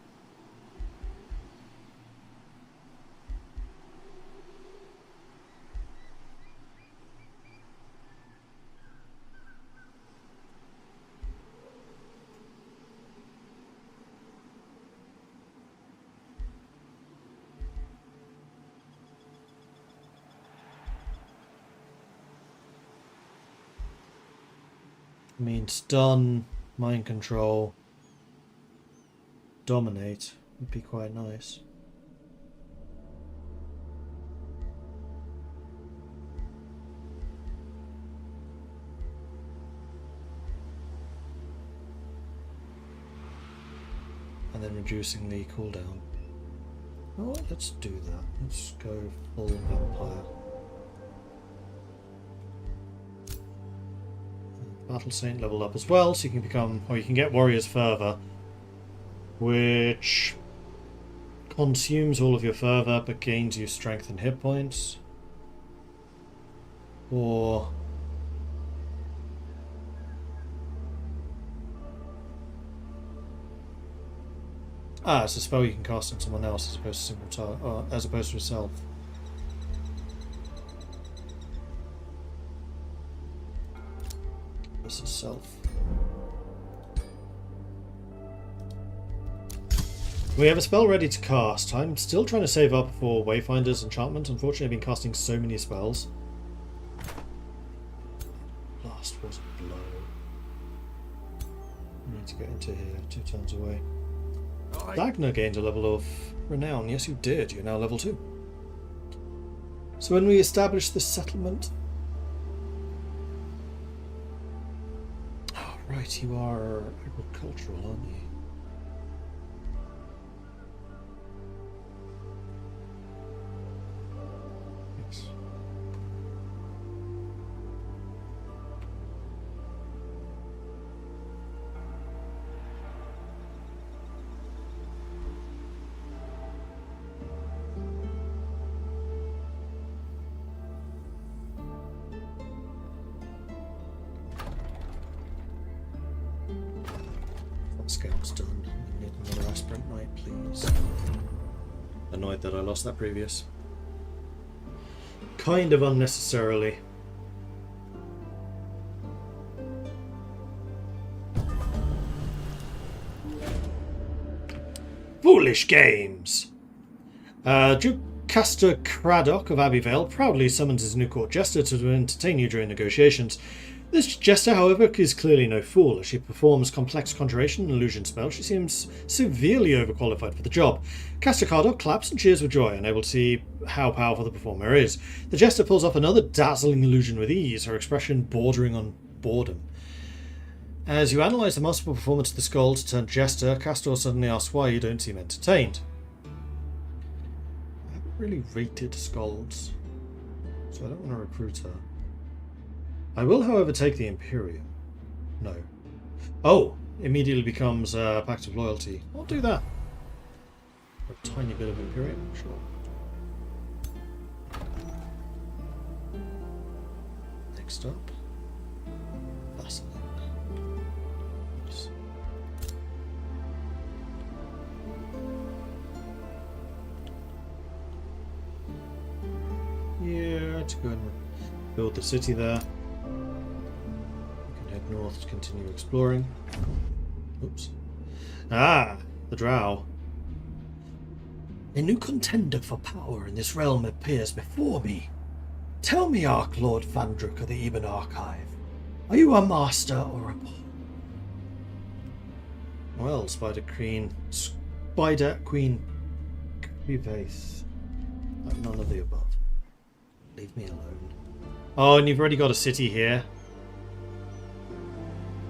I mean, stun, mind control, dominate would be quite nice. And then reducing the cooldown. Oh, let's do that. Let's go full vampire. Battle Saint level up as well, so you can become, or you can get Warrior's Fervor, which consumes all of your fervor but gains you strength and hit points. Or it's a spell you can cast on someone else as opposed to as opposed to yourself. This is self. We have a spell ready to cast. I'm still trying to save up for Wayfinder's enchantment. Unfortunately, I've been casting so many spells. Last was a blow. I need to get into here, 2 turns away. Dagna gained a level of renown. Yes, you did. You're now level 2. So when we establish the settlement, Right, you are agricultural, aren't you? Yes. That scout's done. We need another aspirant knight, please. Annoyed that I lost that previous. Kind of unnecessarily. Foolish games! Duke Castor Craddock of Abbeyvale proudly summons his new court jester to entertain you during negotiations. This jester, however, is clearly no fool. As she performs complex conjuration and illusion spells, she seems severely overqualified for the job. Castor Craddock claps and cheers with joy, unable to see how powerful the performer is. The jester pulls off another dazzling illusion with ease, her expression bordering on boredom. As you analyse the masterful performance of the Skald turned jester, Castor suddenly asks why you don't seem entertained. I haven't really rated Skalds, so I don't want to recruit her. I will, however, take the Imperium. No. Oh! Immediately becomes a Pact of Loyalty. I'll do that. A tiny bit of Imperium, sure. Next up. Vassal. Oops. Yeah, let's go and build the city there. We can head north to continue exploring. Oops. Ah, the Drow. A new contender for power in this realm appears before me. Tell me, Arch Lord Vandruk of the Eben Archive, are you a master or a pawn? Well, Spider Queen Crevace. None of the above. Leave me alone. Oh, and you've already got a city here.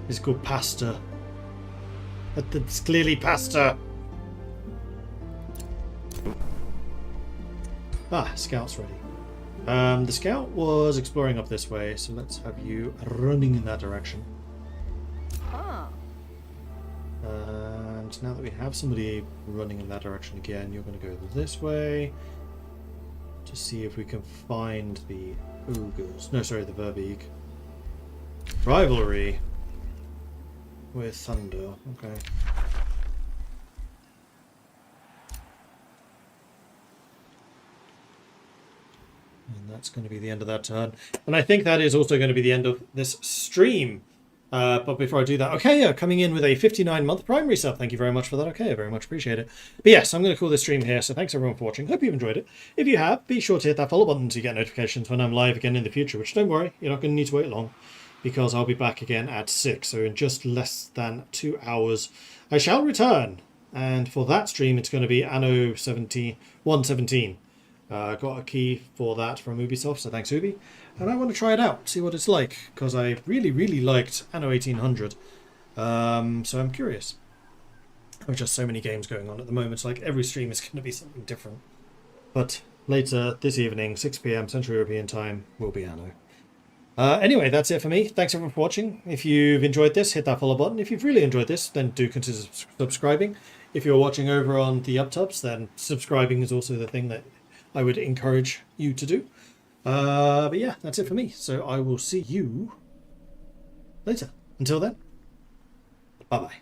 It's called Pasta. It's clearly Pasta. Ah, scout's ready. The scout was exploring up this way, so let's have you running in that direction. Huh. And now that we have somebody running in that direction again, you're going to go this way to see if we can find the ogres. No, sorry, the Verbeeg. Rivalry with Thunder. Okay. And that's going to be the end of that turn. And I think that is also going to be the end of this stream. But before I do that, okay, coming in with a 59-month primary sub. Thank you very much for that. Okay, I very much appreciate it. But yes, I'm going to call this stream here. So thanks everyone for watching. Hope you've enjoyed it. If you have, be sure to hit that follow button to get notifications when I'm live again in the future. Which, don't worry, you're not going to need to wait long, because I'll be back again at 6. So in just less than 2 hours, I shall return. And for that stream, it's going to be Anno 117. Got a key for that from Ubisoft, so thanks Ubi. And I want to try it out, see what it's like, because I really, really liked Anno 1800. So I'm curious. There's just so many games going on at the moment, so like every stream is going to be something different. But later this evening, 6 PM Central European Time, will be Anno. Anyway, that's it for me. Thanks everyone for watching. If you've enjoyed this, hit that follow button. If you've really enjoyed this, then do consider subscribing. If you're watching over on the UpTubs, then subscribing is also the thing that I would encourage you to do. But yeah, that's it for me. So I will see you later. Until then, bye-bye.